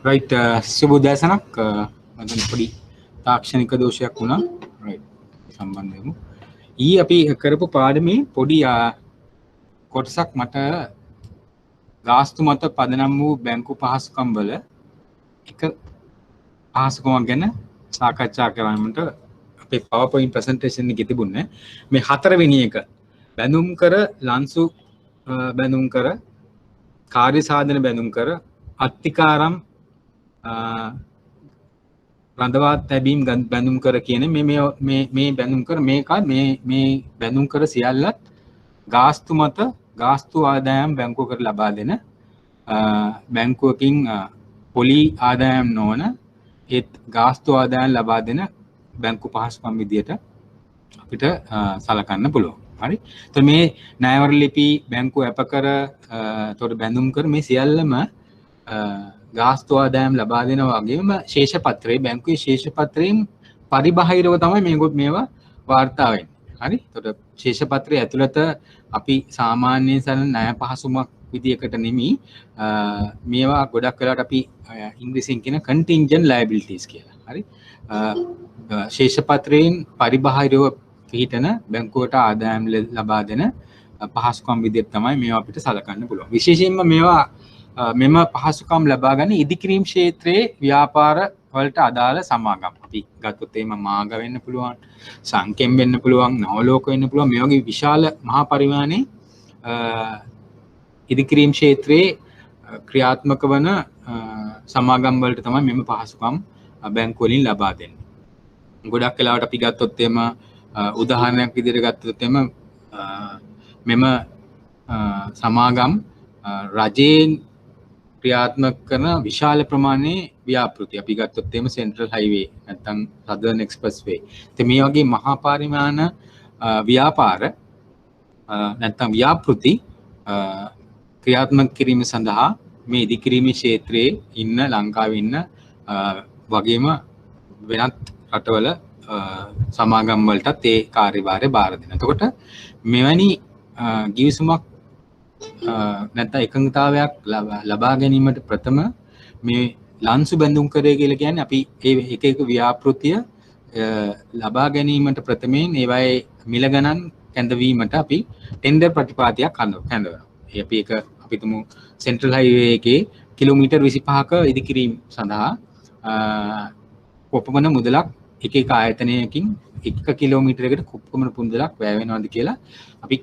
Right සුබෝදෑසනක් මම පොඩි තාක්ෂණික දෝෂයක් වුණා රයිට් සම්බන්ධ වෙමු අපි කරපු පාඩමේ පොඩි කොටසක් මට ගාස්තු මත පදනම් වූ බැංකු පහසුකම් වල එක පහසුකමක් ගැන සාකච්ඡා කරන්නට අපේ PowerPoint presentation එකේ තිබුණේ මේ හතරවෙනි එක බැඳුම් කර ලන්සු බැඳුම් කර කාර්ය සාධන බැඳුම් කර අත්තිකාරම් රඳවා තැබීම් බැඳුම් කර කියන මේ බැඳුම් කර මේ බැඳුම් කර සියල්ලත් ගාස්තු මත ගාස්තු ආදායම් බැංකුවකට ලබා දෙන බැංකුවකින් පොලි ආදායම් නොවන ඒත් ගාස්තු ආදායම් ලබා දෙන බැංකු පහසුකම් විදියට අපිට සලකන්න පුළුවන්. හරි. එතකොට මේ ණයවර ලිපි බැංකුව අපකර එතකොට බැඳුම් කර මේ සියල්ලම ගාස්තු ආදායම් ලබා දෙනවා වගේම ශේෂ පත්‍රයේ බැංකුවේ ශේෂ පත්‍රයෙන් පරිබාහිරව තමයි මේවා වාර්තා වෙන්නේ. හරි. එතකොට ශේෂ පත්‍රයේ ඇතුළත අපි සාමාන්‍ය සරල ණය පහසුමක් විදියකට නෙමි මේවා ගොඩක් වෙලාවට අපි ඉංග්‍රීසියෙන් කියන contingent liabilities කියලා. හරි. ශේෂ පත්‍රයෙන් පරිබාහිරව පිහිටන බැංකුවට ආදායම් ලබා දෙන පහසුකම් විදියට තමයි මේවා අපිට සලකන්න පුළුවන්. විශේෂයෙන්ම මේවා මෙම පහසුකම් ලබා ගන්න ඉදිකිරීම් ක්ෂේත්‍රයේ ව්‍යාපාර වලට අදාළ සමාගම්. අපි ගත්තොත් එහෙම මාග වෙන්න පුළුවන්, සංකෙම් වෙන්න පුළුවන්, නවලෝක වෙන්න පුළුවන්. මේ වගේ විශාල මහා පරිමාණයේ ඉදිකිරීම් ක්ෂේත්‍රයේ ක්‍රියාත්මක වන සමාගම් වලට තමයි මෙම පහසුකම් බැංකු වලින් ලබා දෙන්නේ. ගොඩක් වෙලාවට අපි ගත්තොත් එහෙම උදාහරණයක් විදිහට ගත්තොත් එහෙම මෙම සමාගම් රජයෙන් ක්‍රියාත්මක කරන විශාල ප්‍රමාණයේ ව්‍යාපෘති අපි ගත්තොත් එහෙම සෙන්ට්‍රල් හයිවේ නැත්නම් සදර්න් එක්ස්ප්‍රස් වේ. ඉතින් මේ වගේ මහා පරිමාණ ව්‍යාපාර නැත්නම් ව්‍යාපෘති ක්‍රියාත්මක කිරීම සඳහා මේ ඉදිකිරීමේ ක්ෂේත්‍රයේ ඉන්න ලංකාවේ ඉන්න වගේම වෙනත් රටවල සමාගම් වලටත් ඒ කාර්යභාරය බාර දෙනවා. එතකොට මෙවැනි ගිවිසුමක් නැත්නම් එකඟතාවයක් ලබා ගැනීමට ප්‍රථම මේ ලන්සු බැඳුම් කරේ කියලා කියන්නේ අපි ඒ එක ව්‍යාපෘතිය ලබා ගැනීමට ප්‍රථමයෙන් ඒවායේ මිල ගණන් කැඳවීමට අපි ටෙන්ඩර් ප්‍රතිපාදයක් කැඳවනවා. අපි තුමු සෙන්ට්‍රල් හයිවේ එකේ කිලෝමීටර් 25ක ඉදිකිරීම සඳහා කොපමණ මුදලක් එක ආයතනයකින් 1 කිලෝමීටරයකට කොපමණ මුදලක් වැය වෙනවද කියලා අපි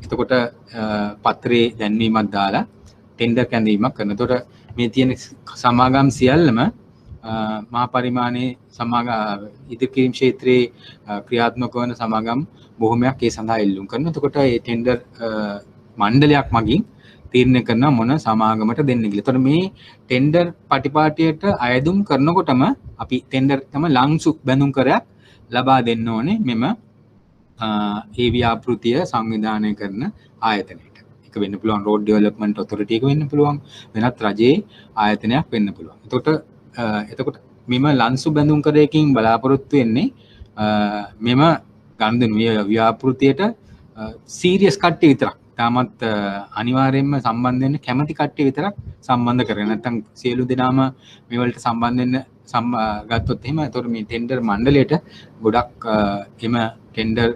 එතකොට පත්‍රයේ දැන්වීමක් දාලා ටෙන්ඩර් කැඳවීමක් කරනවා. එතකොට මේ තියෙන සමාගම් සියල්ලම මහා පරිමාණයේ ඉදිකිරීම් ක්ෂේත්‍රයේ ක්‍රියාත්මක වන සමාගම් බොහොමයක් ඒ සඳහා එල්ලුම් කරනවා. එතකොට මේ ටෙන්ඩර් මණ්ඩලයක් මගින් තීරණය කරන මොන සමාගමට දෙන්න කියලා. එතකොට මේ ටෙන්ඩර් පටිපාටියට අයදුම් කරනකොටම අපි ටෙන්ඩර් තම ලංසු බැඳුම් කරයක් ලබා දෙන්න ඕනේ මෙම ඒ ව්‍යාපෘතිය සංවිධානය කරන ආයතනයට. එක වෙන්න පුළුවන් රෝඩ් ඩෙවලොප්මන්ට් ඔතොරිටි එක වෙන්න පුළුවන්, වෙනත් රජයේ ආයතනයක් වෙන්න පුළුවන්. එතකොට මෙම ලන්සු බැඳුම් කරයකින් බලාපොරොත්තු වෙන්නේ මෙම ගනුදෙනු ව්‍යාපෘතියට සීරියස් කට්ටිය විතරක් තාමත් අනිවාර්යයෙන්ම සම්බන්ධ වෙන්න කැමති කට්ටිය විතරක් සම්බන්ධ කරගෙන නැත්නම් සියලු දෙනාම මේ වලට සම්බන්ධ වෙන්න ගත්තොත් එහෙම එතකොට මේ ටෙන්ඩර් මණ්ඩලයට ගොඩක් එම ටෙන්ඩර්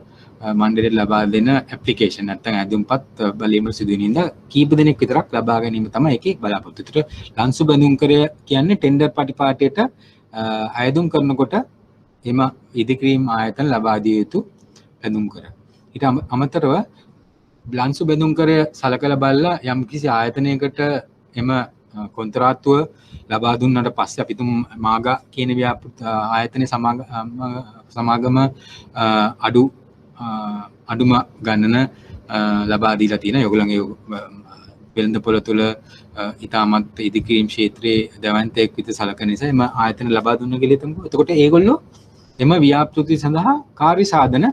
මණ්ඩලයට ලබා දෙන ඇප්ලිකේෂන් නැත්නම් ඇඳුම්පත් බලීම සිදු වෙන ඉඳ කීප දෙනෙක් විතරක් ලබා ගැනීම තමයි ඒකේ බලාපොරොත්තු. ඒතර ලන්සු බැඳුම් කරය කියන්නේ ටෙන්ඩර් පටිපාටියට අයදුම් කරනකොට එම ඉදිකිරීම් ආයතන ලබා දිය යුතු බැඳුම් කර. ඊට අමතරව ලන්සු බැඳුම් කරය සලකලා බලලා යම් කිසි ආයතනයකට එම කොන්ත්‍රාත්තුව ලබා දුන්නට පස්සේ අපි තුමු මාගා කියන ආයතනයේ සමාගම අඩුම ගණන ලබා දීලා තියෙනවා. ඒගොල්ලන්ගේ වෙළඳපොළ තුළ ඉතාමත් ඉදිකිරීම් ක්ෂේත්‍රයේ දවන්තයෙක් විතර සලකන නිසා එම ආයතන ලබා දුන්න කියලා හිතමුකෝ. එතකොට ඒගොල්ලෝ එම ව්‍යාපෘති සඳහා කාර්ය සාධන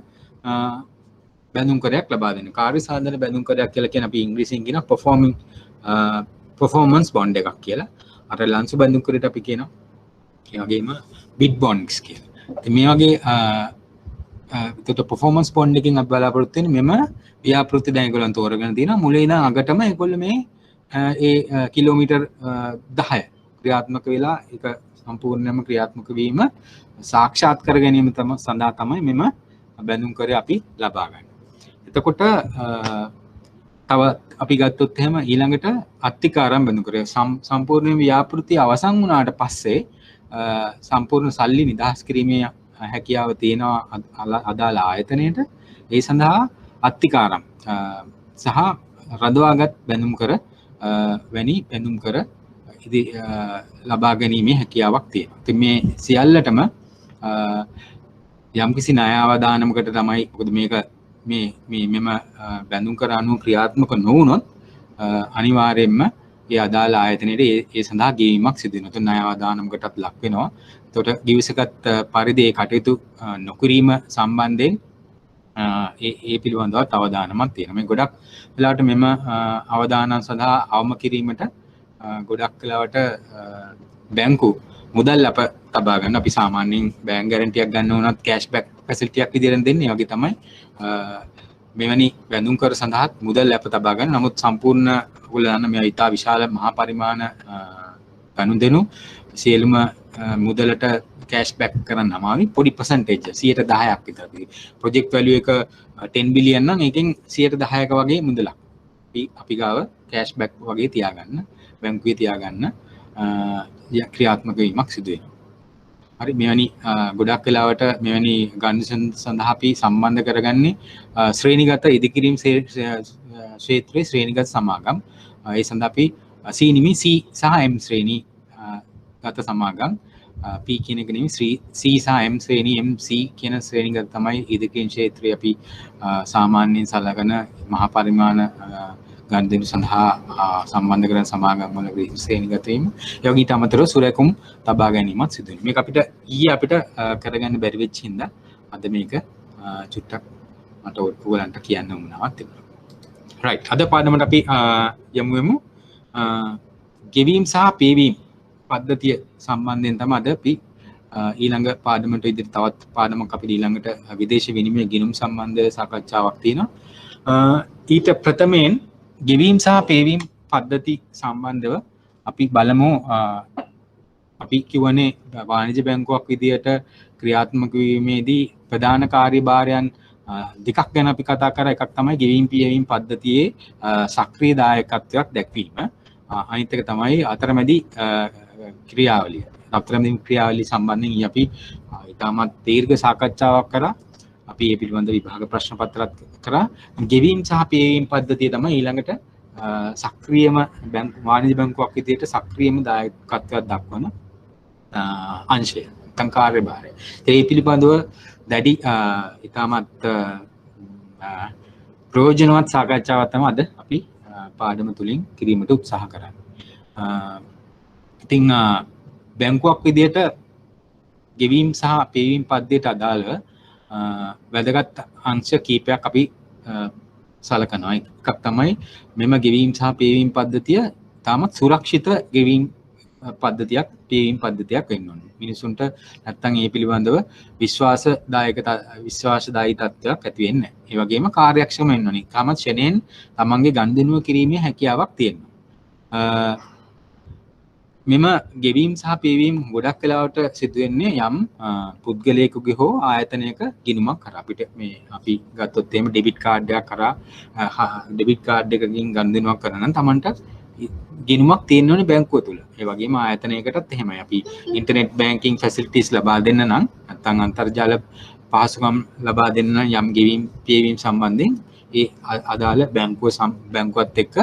බැඳුම් කරයක් ලබා දෙන්න. කාර්ය සාධන බැඳුම් කරයක් කියලා කියන අපි ඉංග්‍රීසියෙන් කියන performance bond එකක් කියලා. අර ලන්සු බැඳුම් කරේට අපි කියනවා ඒ වගේම bid bonds කියලා. ඉතින් මේ වගේ එතකොට performance bond එකකින් අපි බලාපොරොත්තු වෙන්නේ මෙම ව්‍යාපෘති දැන් ඒගොල්ලන් තෝරගෙන තියෙනවා. මුලින් ඉඳන් අගටම ඒගොල්ලෝ මේ ඒ කිලෝමීටර් 10 ක්‍රියාත්මක වෙලා ඒක සම්පූර්ණයෙන්ම ක්‍රියාත්මක වීම සාක්ෂාත් කර ගැනීම සඳහා තමයි මෙම බැඳුම් කරේ අපි ලබා ගන්න. එතකොට තව අපි ගත්තොත් එහෙම ඊළඟට අත්තිකාරම් බැඳුම් කරේ සම්පූර්ණ ව්‍යාපෘතිය අවසන් වුණාට පස්සේ සම්පූර්ණ සල්ලි නිදහස් කිරීමේ හැකියාව තියෙනවා අදාළ ආයතනයට. ඒ සඳහා අත්තිකාරම් සහ රඳවාගත් බැඳුම් කර වැනි බැඳුම් කර ලබා ගැනීමේ හැකියාවක් තියෙනවා. ඉතින් මේ සියල්ලටම යම්කිසි ණය අවදානමකට තමයි මොකද මේක මෙම බැඳුම් කර අනුව ක්‍රියාත්මක නොවුනොත් අනිවාර්යයෙන්ම ඒ අදාළ ආයතනයේ ඒ සඳහා ගෙවීමක් සිදු වෙනවා. ණය අවදානමකටත් ලක් වෙනවා. එතකොට ගිවිසගත් පරිදි ඒ කටයුතු නොකිරීම සම්බන්ධයෙන් ඒ පිළිබඳව අවදානමක් තියෙනවා. මේ ගොඩක් වෙලාවට මෙම අවදානම් සඳහා අවම කිරීමට ගොඩක් වෙලාවට බැංකු මුදල් අප තබා ගන්න. අපි සාමාන්‍යයෙන් බැංක් ගැරන්ටියක් ගන්න උනත් කෑෂ්බැක් ෆැසිලිටියක් විදිහට දෙන්නේ. ඒ වගේ තමයි මෙවැනි බැඳුම් කර සඳහා මුදල් අප තබා ගන්න. නමුත් සම්පූර්ණ ඔයගොල්ලෝ දන්න මේ ඉතා විශාල මහා පරිමාණ ගනුදෙනු සියලුම මුදලට කෑෂ්බැක් කරන්න අමාරුයි. පොඩි percentage 10%ක් විතර. ප්‍රොජෙක්ට් වැලියු එක 10 බිලියන් නම් ඒකෙන් 10%ක වගේ මුදලක් අපි ගාව කෑෂ්බැක් වගේ තියාගන්න, බැංකුවේ තියාගන්න ක්‍රියාත්මක වීමක් සිදු වෙනවා. හරි, මෙවැනි ගොඩක් වෙලාවට මෙවැනි ගණන් සඳහා අපි සම්බන්ධ කරගන්නේ ශ්‍රේණිගත ඉදිකිරීම ක්ෂේත්‍රයේ ශ්‍රේණිගත සමාගම්. ඒ සඳහා අපි C නිමි C සහ M ශ්‍රේණි ගත සමාගම්, P කියන එක නෙමෙයි C සහ M ශ්‍රේණි, MC කියන ශ්‍රේණිගත තමයි ඉදිකිරීම ක්ෂේත්‍රයේ අපි සාමාන්‍යයෙන් සලකන මහා පරිමාණ ගනුදෙනු සඳහා සම්බන්ධ කරන සමාගම් වල ශ්‍රේණිගත වීම. ඒ වගේ ඊට අමතරව සුරැකුම් තබා ගැනීමත් සිදු වෙනවා. මේක අපිට කරගන්න බැරි වෙච්ච හින්දා අද මේක චුට්ටක් මට ඔයගලන්ට කියන්න වුණාවක් තිබුණා. රයිට්, අද පාඩමට අපි යමු ගෙවීම් සහ පේවීම් පද්ධතිය සම්බන්ධයෙන් තමයි අද අපි ඊළඟ පාඩමට ඉදිරි තවත් පාඩමක් අපිට ඊළඟට විදේශ විනිමය ගිණුම් සම්බන්ධ සාකච්ඡාවක් තියෙනවා. ඊට ප්‍රථමයෙන් ගෙවීම් සහ පේවීම් පද්ධති සම්බන්ධව අපි බලමු. අපි කියවනේ වාණිජ්‍ය බැංකුවක් විදියට ක්‍රියාත්මක වීමේදී ප්‍රධාන කාර්යභාරයන් දෙකක් ගැන අපි කතා කරා. එකක් තමයි ගෙවීම් පේවීම් පද්ධතියේ සක්‍රීය දායකත්වයක් දැක්වීම. අනිත් එක තමයි අතරමැදි ක්‍රියාවලිය. අතරමැදි ක්‍රියාවලිය සම්බන්ධයෙන් අපි ඉතාමත් දීර්ඝ සාකච්ඡාවක් කරා. අපි මේ පිළිබඳ විභාග ප්‍රශ්න පත්‍රات කරා. ගෙවීම් සහ පේවීම් පද්ධතිය තමයි ඊළඟට සක්‍රියම වාණිජ්‍ය බැංකුවක් විදිහට සක්‍රියම දායකත්වයක් දක්වන අංශය, කාර්යභාරය. ඒ පිළිබඳව දැඩි ඉතාමත් ප්‍රයෝජනවත් සාකච්ඡාවක් තමයි අද අපි පාඩම තුලින් කිරීමට උත්සාහ කරන්නේ. ඉතින් බැංකුවක් විදිහට ගෙවීම් සහ පේවීම් පද්ධතියට අදාළව වැදගත් අංශ කීපයක් අපි සලකනවා. එකක් තමයි මෙම ගෙවීම් සහ පේවීම් පද්ධතිය තාමත් සුරක්ෂිත ගෙවීම් පද්ධතියක්, පේවීම් පද්ධතියක් වෙන්න ඕනේ. මිනිසුන්ට නැත්තම් ඒ පිළිබඳව විශ්වාසදායී තත්ත්වයක් ඇති වෙන්නේ නැහැ. ඒ වගේම කාර්යක්ෂම වෙන්න ඕනේ. තාමත් ෂණයෙන් තමන්ගේ ගනුදෙනුව කිරීමේ හැකියාවක් තියෙනවා. මෙම ගෙවීම් සහ පේවීම් ගොඩක් වෙලාවට සිදු වෙන්නේ යම් පුද්ගලයෙකුගේ හෝ ආයතනයක ගිණුමක් කරා. අපිට මේ අපි ගත්තොත් එහෙම ඩෙබිට් කාඩ් එකක් කරා ඩෙබිට් කාඩ් එකකින් ගනුදෙනුවක් කරන නම් Tamanට ගිණුමක් තියෙන්න ඕනේ බැංකුව තුල. ඒ වගේම ආයතනයකටත් එහෙමයි. අපි ඉන්ටර්නෙට් බැංකින් ෆැසිලිටිස් ලබා දෙන්න නම් නැත්නම් අන්තර්ජාල පහසුකම් ලබා දෙන්න නම් යම් ගෙවීම් පේවීම් සම්බන්ධයෙන් ඒ අදාළ බැංකුවත් එක්ක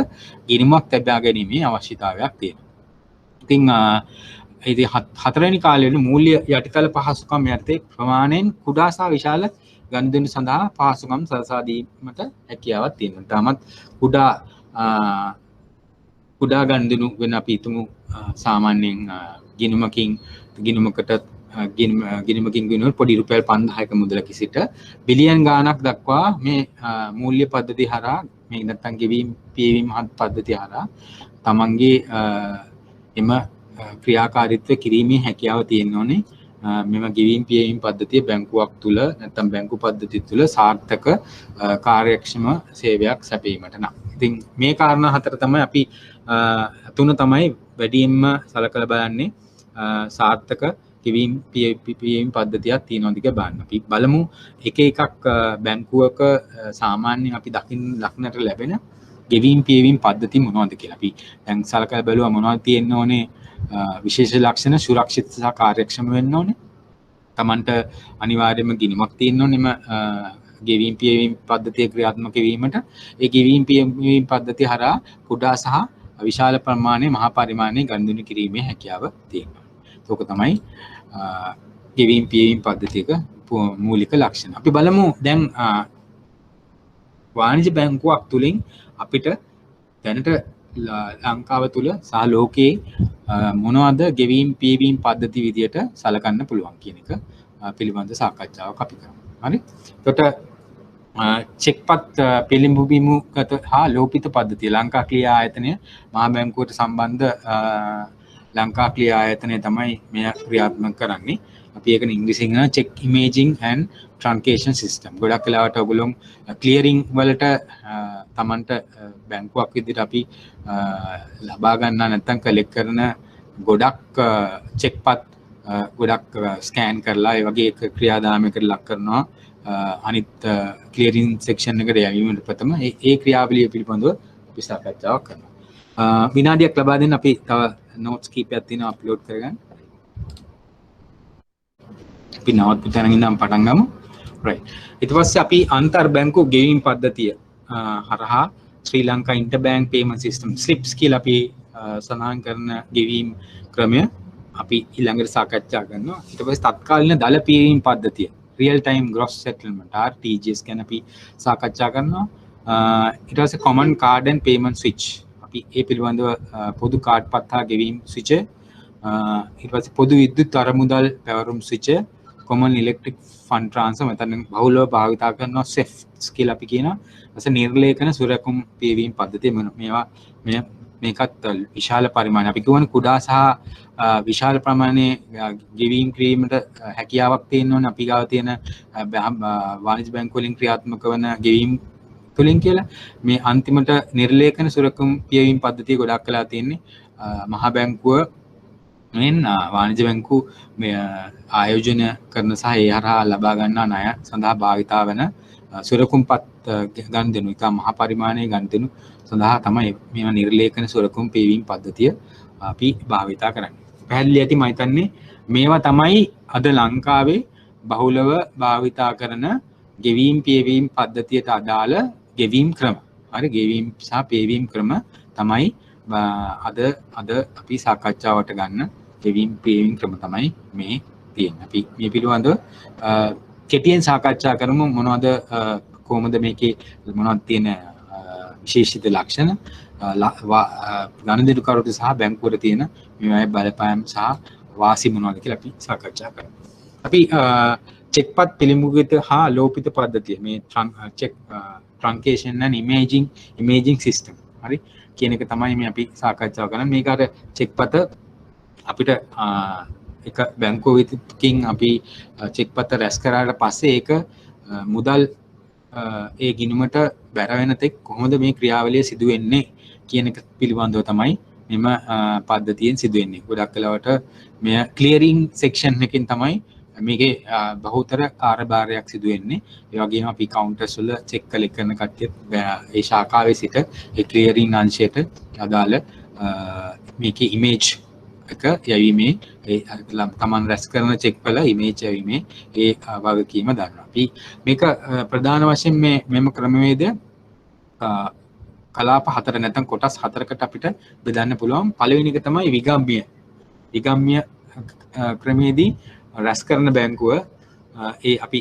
ගිණුමක් තබා ගැනීමේ අවශ්‍යතාවයක් තියෙනවා. ඉතින් ඉතින් හතරවෙනි කාලයේ මූල්‍ය යටිතල පහසුකම් යටතේ ප්‍රමාණයෙන් කුඩා සහ විශාල ගනුදෙනු සඳහා පහසුකම් සලසා දීමට හැකියාවක් තියෙනවා. තාමත් කුඩා ගනුදෙනු වෙන අපි හිතමු සාමාන්‍යයෙන් ගිණුමකින් පොඩි රුපියල් 5000ක මුදලක සිට බිලියන් ගාණක් දක්වා මේ මූල්‍ය පද්ධතිය හරහා මේ නැත්තම් ගෙවීම් පේවීම් පද්ධතිය හරහා තමන්ගේ එම ක්‍රියාකාරීත්වය කිරීමේ හැකියාව තියෙන්න ඕනේ මෙම ගෙවීම් පියවීම් පද්ධතිය බැංකුවක් තුළ නැත්නම් බැංකු පද්ධතිය තුළ සාර්ථක කාර්යක්ෂම සේවයක් සැපීමට නම්. ඉතින් මේ කාරණා හතර තමයි අපි තුන තමයි වැඩියෙන්ම සලකලා බලන්නේ සාර්ථක ගෙවීම් පියවීම් පද්ධතියක් තියෙනවද කියලා බලන්න. අපි බලමු එක එකක් බැංකුවක සාමාන්‍යයෙන් අපි දකින්නට ලැබෙන ගෙවීම් පියවීම් පද්ධති මොනවද කියලා. අපි දැන් සලකලා බලුවා මොනවද තියෙන්න ඕනේ විශේෂ ලක්ෂණ සුරක්ෂිත සහ කාර්යක්ෂම වෙන්න ඕනේ. Tamanට අනිවාර්යයෙන්ම ගිණුමක් තියෙන්න ඕනේ ගෙවීම් පියවීම් පද්ධතිය ක්‍රියාත්මක වීමට. ඒ ගෙවීම් පියවීම් පද්ධතිය හරහා කුඩා සහ විශාල ප්‍රමාණයේ මහා පරිමාණයේ ගනුදෙනු කිරීමේ හැකියාව තියෙනවා. ඒක තමයි ගෙවීම් පියවීම් පද්ධතියක මූලික ලක්ෂණ. අපි බලමු දැන් වාණිජ බැංකුවක් තුලින් අපිට දැනට ලංකාව තුල සහ ලෝකයේ මොනවද ගෙවීම් පියවීම් පද්ධති විදියට සලකන්න පුළුවන් කියන එක පිළිබඳ සාකච්ඡාවක් අපි කරමු. හරි. එතකොට චෙක්පත් පිළිඹුබිමුගත හා ලෝපිත පද්ධතිය ලංකා ක්‍රියා ආයතනය මහා බැංකුවට සම්බන්ධ ලංකා ක්‍රියා ආයතනය තමයි මෙය ක්‍රියාත්මක කරන්නේ. අපි ඒකනේ ඉංග්‍රීසියෙන් කියන check imaging and truncation system. ගොඩක් වෙලාවට ඔයගොල්ලෝ ක්ලියරින් වලට Tamanට බැංකුවක් විදිහට අපි ලබා ගන්නා නැත්නම් කලෙක්ට් කරන ගොඩක් චෙක්පත් ගොඩක් ස්කෑන් කරලා ඒ වගේ ක්‍රියාදාමයකට ලක් කරනවා අනිත් ක්ලියරින් සෙක්ෂන් එකට යවීමට ප්‍රථම ඒ ක්‍රියාවලිය පිළිබඳව අපි සාකච්ඡාවක් කරනවා. විනාඩියක් ලබා දෙන්න අපි තව නෝට්ස් කීපයක් තියෙනවා අප්ලෝඩ් කරගන්න. අපි නවත් තැනින් ඉඳන් පටන් ගමු. right. ඊට පස්සේ අපි අන්තර් බැංකු ගෙවීම් පද්ධතිය හරහා ශ්‍රී ලංකා ඉන්ටර්බැංක් පේමන්ට් සිස්ටම් ස්ලිප්ස් කියලා අපි සඳහන් කරන ගෙවීම් ක්‍රමය අපි ඊළඟට සාකච්ඡා කරනවා. ඊට පස්සේ තත්කාලීන දල පියවීම් පද්ධතිය real time gross settlement RTGS ගැන අපි සාකච්ඡා කරනවා. ඊට පස්සේ common card and payment switch අපි ඒ පිළිබඳව පොදු කාඩ් පත් හා ගෙවීම් ස්විච් ඊට පස්සේ පොදු විද්‍යුත් අරමුදල් පැවරුම් switch common electric fund transfer මෙතන බහුලව භාවිතා කරනවා SEFs කියලා අපි කියනවා. ඊට නිර්ලේඛන සුරකුම් පියවීම් පද්ධතිය මේවා මේකත් විශාල පරිමාණය අපි කියවන කුඩා සහ විශාල ප්‍රමාණයේ ගෙවීම් කිරීමට හැකියාවක් තියෙන්න ඕනේ අපි ගාව තියෙන වාණිජ බැංකු වලින් ක්‍රියාත්මක වන ගෙවීම් තුලින් කියලා මේ අන්තිමට නිර්ලේඛන සුරකුම් පියවීම් පද්ධතිය ගොඩක් වෙලා තියෙන්නේ මහා බැංකුව මෙන් වාණිජ බැංකු ආයෝජනය කරන සහ ඒ හරහා ලබා ගන්නා ණය සඳහා භාවිතා වන සුරකුම්පත් ගනුදෙනු එක මහා පරිමාණයේ ගනුදෙනු සඳහා තමයි මේවා නිර්ලේඛන සුරකුම් පියවීම් පද්ධතිය අපි භාවිතා කරන්නේ. පැහැදිලි ඇති මම හිතන්නේ මේවා තමයි අද ලංකාවේ බහුලව භාවිතා කරන ගෙවීම් පියවීම් පද්ධතියට අදාළ ගෙවීම් ක්‍රම. හරි ගෙවීම් සහ පියවීම් ක්‍රම තමයි අද අපි සාකච්ඡාවට ගන්න ගෙවීම් පියවීම් ක්‍රම තමයි මේ තියෙන්නේ. අපි මේ පිළිබඳව කෙටියෙන් සාකච්ඡා කරමු මොනවද කොහොමද මේකේ මොනවද තියෙන විශේෂිත ලක්ෂණ ගනුදෙනු කරුට සහ බැංකුවල තියෙන මේවායේ බලපෑම් සහ වාසි මොනවද කියලා අපි සාකච්ඡා කරමු. අපි චෙක්පත් පිළිඹුගත හා ලෝපිත පද්ධතිය මේ check truncation and imaging system හරි කියන එක තමයි මේ අපි සාකච්ඡා කරන්නේ. මේකට චෙක්පත අපිට එක බැංකුවකින් අපි චෙක්පත රැස් කරාට පස්සේ ඒක මුදල් ඒ ගිණුමට බැර වෙන තෙක් කොහොමද මේ ක්‍රියාවලිය සිදු වෙන්නේ කියන එක පිළිබඳව තමයි මෙම පද්ධතියෙන් සිදු වෙන්නේ. ගොඩක් වෙලාවට මෙය ක්ලියරින් සෙක්ෂන් එකකින් තමයි මේකේ බහුතර කාර්යභාරයක් සිදු වෙන්නේ. ඒ වගේම අපි කවුන්ටර්ස් වල චෙක් කලෙක්ට් කරන කට්ටිය ඒ ශාඛාවේ සිට ඒ ක්ලියරින් අංශයට අදාළ මේකේ ඉමේජ් එක යැවීමේ ඒ තමන් රැස් කරන චෙක් වල ඉමේජ් යැවීමේ ඒ වගකීම දරනවා. අපි මේක ප්‍රධාන වශයෙන් මෙම ක්‍රමවේදය කලාප හතර නැත්නම් කොටස් හතරකට අපිට බෙදන්න පුළුවන්. පළවෙනි එක තමයි විගම්ම්‍ය ක්‍රමයේදී රැස් කරන බැංකුව ඒ අපි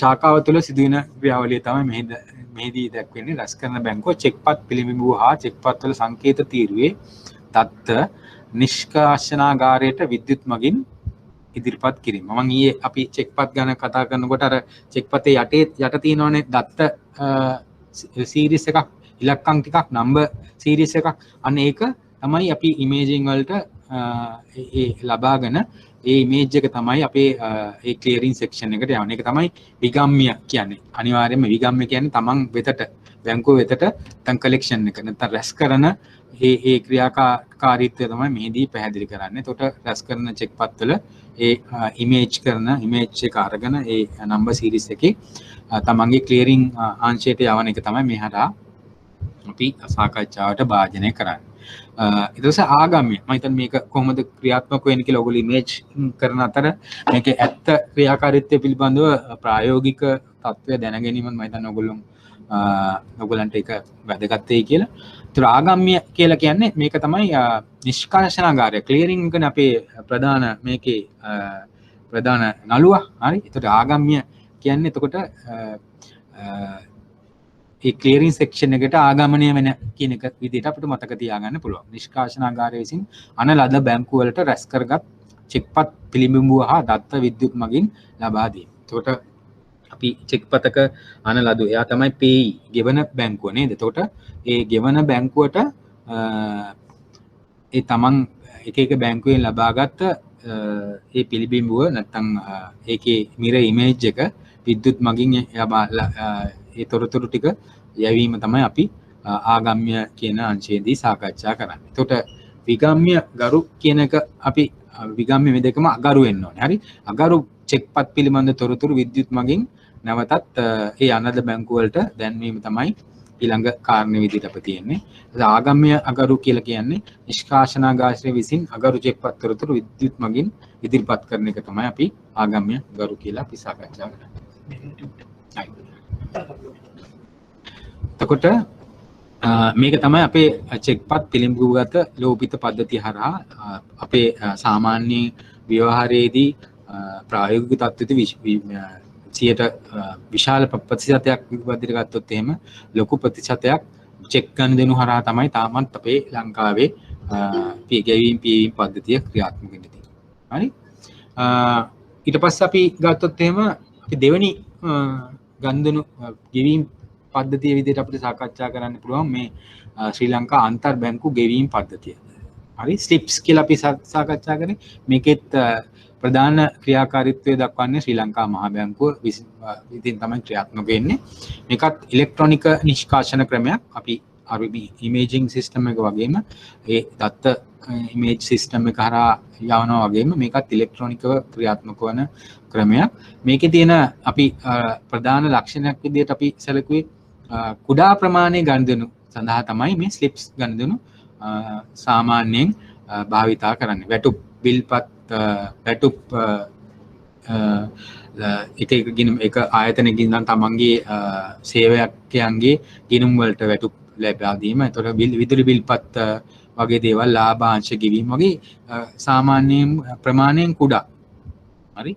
ශාඛාව තුළ සිදුවෙන ක්‍රියාවලිය තමයි මෙහිදී දැක්වෙන්නේ. රැස් කරන බැංකුව චෙක්පත් පිළිඹු හා චෙක්පත් වල සංකේත තීරුවේ තත්ත්ව නිෂ්කාශනාගාරයට විද්‍යුත් මගින් ඉදිරිපත් කිරීම. මම ඊයේ අපි චෙක්පත් ගැන කතා කරනකොට අර චෙක්පතේ යට තියෙනවනේ දත්ත සීරීස් එකක් ඉලක්කම් ටිකක් නම්බර් සීරීස් එකක්. අන්න ඒක තමයි අපි ඉමේජින් වලට ඒ ලබාගෙන ඒ ඉමේජ් එක තමයි අපේ ඒ ක්ලියරින් සෙක්ෂන් එකට යවන එක තමයි විගම්ම්‍ය කියන්නේ. අනිවාර්යයෙන්ම විගම්ම්‍ය කියන්නේ තමන් වෙතට බැංකුව වෙතට නැත්නම් කලෙක්ෂන් එක නැත්නම් රැස් කරන ඒ ක්‍රියාකාරීත්වය තමයි මෙහිදී පැහැදිලි කරන්නේ. එතකොට රැස් කරන චෙක් පත්වල ඒ ඉමේජ් එක අරගෙන ඒ නම්බර් සීරීස් එකේ තමන්ගේ ක්ලියරින් අංශයට යවන එක තමයි මේ හරහා අපි සාකච්ඡාවට භාජනය කරන්නේ. ඊට පස්සේ ආගම්‍ය මම හිතන්නේ මේක කොහොමද ක්‍රියාත්මක වෙන්නේ කියලා ඔයගොල්ලෝ ඉමේජ් කරන අතර මේකේ ඇත්ත ක්‍රියාකාරීත්වය පිළිබඳව ප්‍රායෝගික තත්ත්වය දැන ගැනීම මම හිතන්නේ ඔයගොල්ලන්ට ඒක වැදගත් වෙයි කියලා. ඒතර ආගම්‍ය කියලා කියන්නේ මේක තමයි නිෂ්කාශනාගාරය ක්ලියරින් එකනේ අපේ ප්‍රධාන මේකේ ප්‍රධාන නළුවා. හරි. ඒතර ආගම්‍ය කියන්නේ එතකොට ඒ ක්ලියරින් සෙක්ෂන් එකට ආගමනය වෙන කියන එක විදිහට අපිට මතක තියාගන්න පුළුවන්. නිෂ්කාශනාගාරය විසින් අන ලද බැංකු වලට රැස් කරගත් චෙක්පත් පිළිබිඹුව හා දත්ත විද්‍යුත් මගින් ලබා දීම. එතකොට අපි චෙක්පතක අන ලදු එයා තමයි පේයි ගෙවන බැංකුව නේද? එතකොට ඒ ගෙවන බැංකුවට ඒ තමන් එක බැංකුවෙන් ලබාගත් ඒ පිළිබිඹුව නැත්නම් ඒකේ මිර ඉමේජ් එක විද්‍යුත් මගින් ඒ තොරතුරු ටික යැවීම තමයි අපි ආගම්‍ය කියන අංශයේදී සාකච්ඡා කරන්නේ. එතකොට විගම්‍ය ගරු කියන එක අපි විගම්‍ය මේ දෙකම අගරු වෙන්න ඕනේ. හරි. අගරු චෙක්පත් පිළිබඳ තොරතුරු විද්‍යුත් මගින් නැවතත් ඒ අනද බැංකු වලට දැන්වීම තමයි ඊළඟ කාරණේ විදිහට අප තියෙන්නේ. ආගම්‍ය අගරු කියලා කියන්නේ නිෂ්කාශනාගාරය විසින් අගරු චෙක්පත් තොරතුරු විද්‍යුත් මගින් ඉදිරිපත් කරන එක තමයි අපි ආගම්‍ය ගරු කියලා අපි සාකච්ඡා කරන්නේ. එතකොට මේක තමයි අපේ චෙක්පත් පිළිඹුගත ලෝපිත පද්ධතිය හරහා අපේ සාමාන්‍ය ව්‍යවහාරයේදී ප්‍රායෝගික තත්ත්වෙදී 100ට විශාල ප්‍රතිශතයක් විදිහට ගත්තොත් එහෙම ලොකු ප්‍රතිශතයක් චෙක් ගන්න දෙනු හරහා තමයි තාමත් අපේ ලංකාවේ ගෙවීම් පියවීම් පද්ධතිය ක්‍රියාත්මක වෙන්නේ. හරි. ඊට පස්සේ අපි ගත්තොත් එහෙම අපි දෙවෙනි ගන්දනු ගෙවීම් පද්ධතිය විදිහට අපිට සාකච්ඡා කරන්න පුළුවන් මේ ශ්‍රී ලංකා අන්තර් බැංකු ගෙවීම් පද්ධතිය. හරි. ස්ලිප්ස් කියලා අපි සාකච්ඡා කරේ. මේකෙත් ප්‍රධාන ක්‍රියාකාරීත්වය දක්වන්නේ ශ්‍රී ලංකා මහා බැංකුව විසින් තමයි ක්‍රියාත්මක වෙන්නේ. මේකත් ඉලෙක්ට්‍රොනික නිෂ්කාශන ක්‍රමයක්. අපි RBB ඉමේජින් සිස්ටම් එක වගේම ඒ දත්ත ඉමේජ් සිස්ටම් එක හරහා යවනවා වගේම මේකත් ඉලෙක්ට්‍රොනිකව ක්‍රියාත්මක වන ක්‍රමයක්. මේකේ තියෙන අපි ප්‍රධාන ලක්ෂණයක් විදිහට අපි සැලකුවේ කුඩා ප්‍රමාණයේ ගනුදෙනු සඳහා තමයි මේ ස්ලිප්ස් ගනුදෙනු සාමාන්‍යයෙන් භාවිතා කරන්නේ. වැටුප් බිල්පත් වැටුප් එක ගිණුම් එක ආයතනයකින් නම් තමන්ගේ සේවකයන්ගේ ගිණුම් වලට වැටුප් ලැබා දීම. එතකොට විදුලි බිල්පත් වගේ දේවල් ලාභාංශ ගෙවීම වගේ සාමාන්‍යයෙන් ප්‍රමාණයෙන් කුඩා. හරි.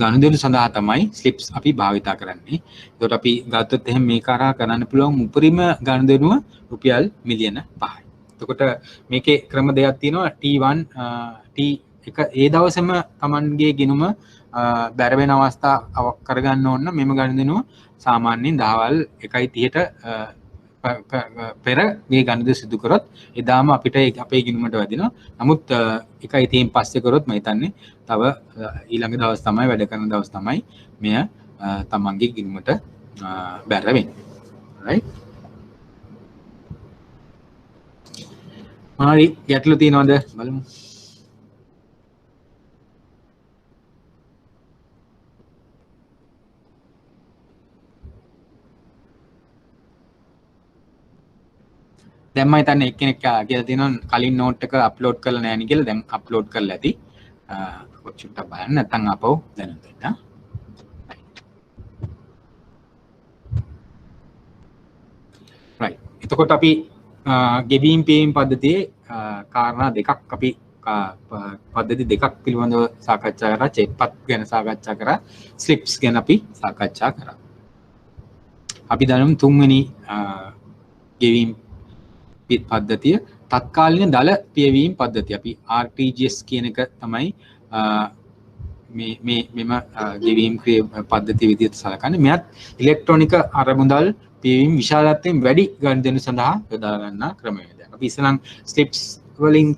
ගනුදෙනු සඳහා තමයි ස්ලිප්ස් අපි භාවිතා කරන්නේ. එතකොට අපි ගත්තොත් එහෙනම් මේ කරා කරන්න පුළුවන් උපරිම ගනුදෙනුව රුපියල් මිලියන 5යි. එතකොට මේකේ ක්‍රම දෙකක් තියෙනවා. T1 T1 ඒ දවසේම Tamanගේ ගිණුම බැර වෙන අවස්ථා කරගන්න ඕන නම් මෙම ගනුදෙනුව සාමාන්‍යයෙන් දහවල් 1:30ට පෙර මේ ගනුදෙනු සිදු කරොත් එදාම අපිට අපේ ගිණුමට වැදිනවා. නමුත් 1:30න් පස්සේ කරොත් මම හිතන්නේ තව ඊළඟ දවස් තමයි වැඩ කරන දවස් තමයි මෙය Tamanගේ ගිණුමට බැර වෙන්නේ. right. හරි, ගැටලු තියෙනවද බලමු. දැන් මම හිතන්නේ එක්කෙනෙක් කියලා තියෙනවා කලින් නෝට් එක අප්ලෝඩ් කරලා නැහැ නේ කියලා. දැන් අප්ලෝඩ් කරලා ඇති. පොච්චුට්ටක් බලන්න නැත්නම් ආපහු දැනුම් දෙන්න. right. එතකොට අපි ගෙවීම් පියවීම් පද්ධතියේ කාරණා දෙකක් අපි පද්ධති දෙකක් පිළිබඳව සාකච්ඡා කරා. චෙක්පත් ගැන සාකච්ඡා කරා. ස්ලිප්ස් ගැන අපි සාකච්ඡා කරා. අපි දැනුම් තුන්වෙනි ගෙවීම් පද්ධතිය තත්කාලීන දල පියවීම් පද්ධතිය. අපි RTGS කියන එක තමයි මෙම ගෙවීම් පද්ධතිය විදිහට සලකන්නේ. මෙයත් ඉලෙක්ට්‍රොනික අරමුදල් පියවීම් විශාලත්වයෙන් වැඩි ගනුදෙනු සඳහා යොදා ගන්නා ක්‍රමවේදයක්. අපි ඉස්සෙල්ලා ස්ලිප්ස් වලින්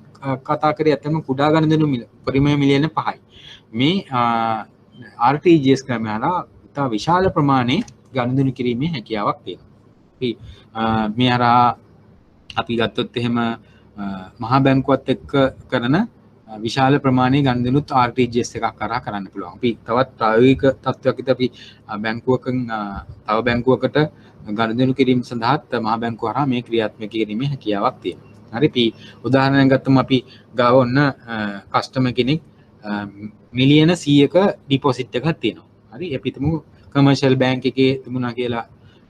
කතා කරේ ඇත්තම කුඩා ගනුදෙනු පරිමය මිලියන 5යි. මේ RTGS ක්‍රමය හරහා ඉතා විශාල ප්‍රමාණයේ ගනුදෙනු කිරීමේ හැකියාවක් තියෙනවා. අපි මේ හරහා අපි ගත්තොත් එහෙම මහා බැංකුවත් එක්ක කරන විශාල ප්‍රමාණයේ ගනුදෙනුත් RTGS එකක් කරා කරන්න පුළුවන්. අපි තවත් ප්‍රායෝගික තත්ත්වයක් විතර අපි බැංකුවකින් තව බැංකුවකට ගනුදෙනු කිරීම සඳහාත් මහා බැංකුව හරහා මේ ක්‍රියාත්මක කිරීමේ හැකියාවක් තියෙනවා. හරි අපි උදාහරණයක් ගත්තම අපි ගාව ඔන්න කස්ටමර් කෙනෙක් මිලියන 100ක ඩිපොසිට් එකක් තියෙනවා. හරි අපි හිතමු කමර්ෂල් බැංක් එකේ තිබුණා කියලා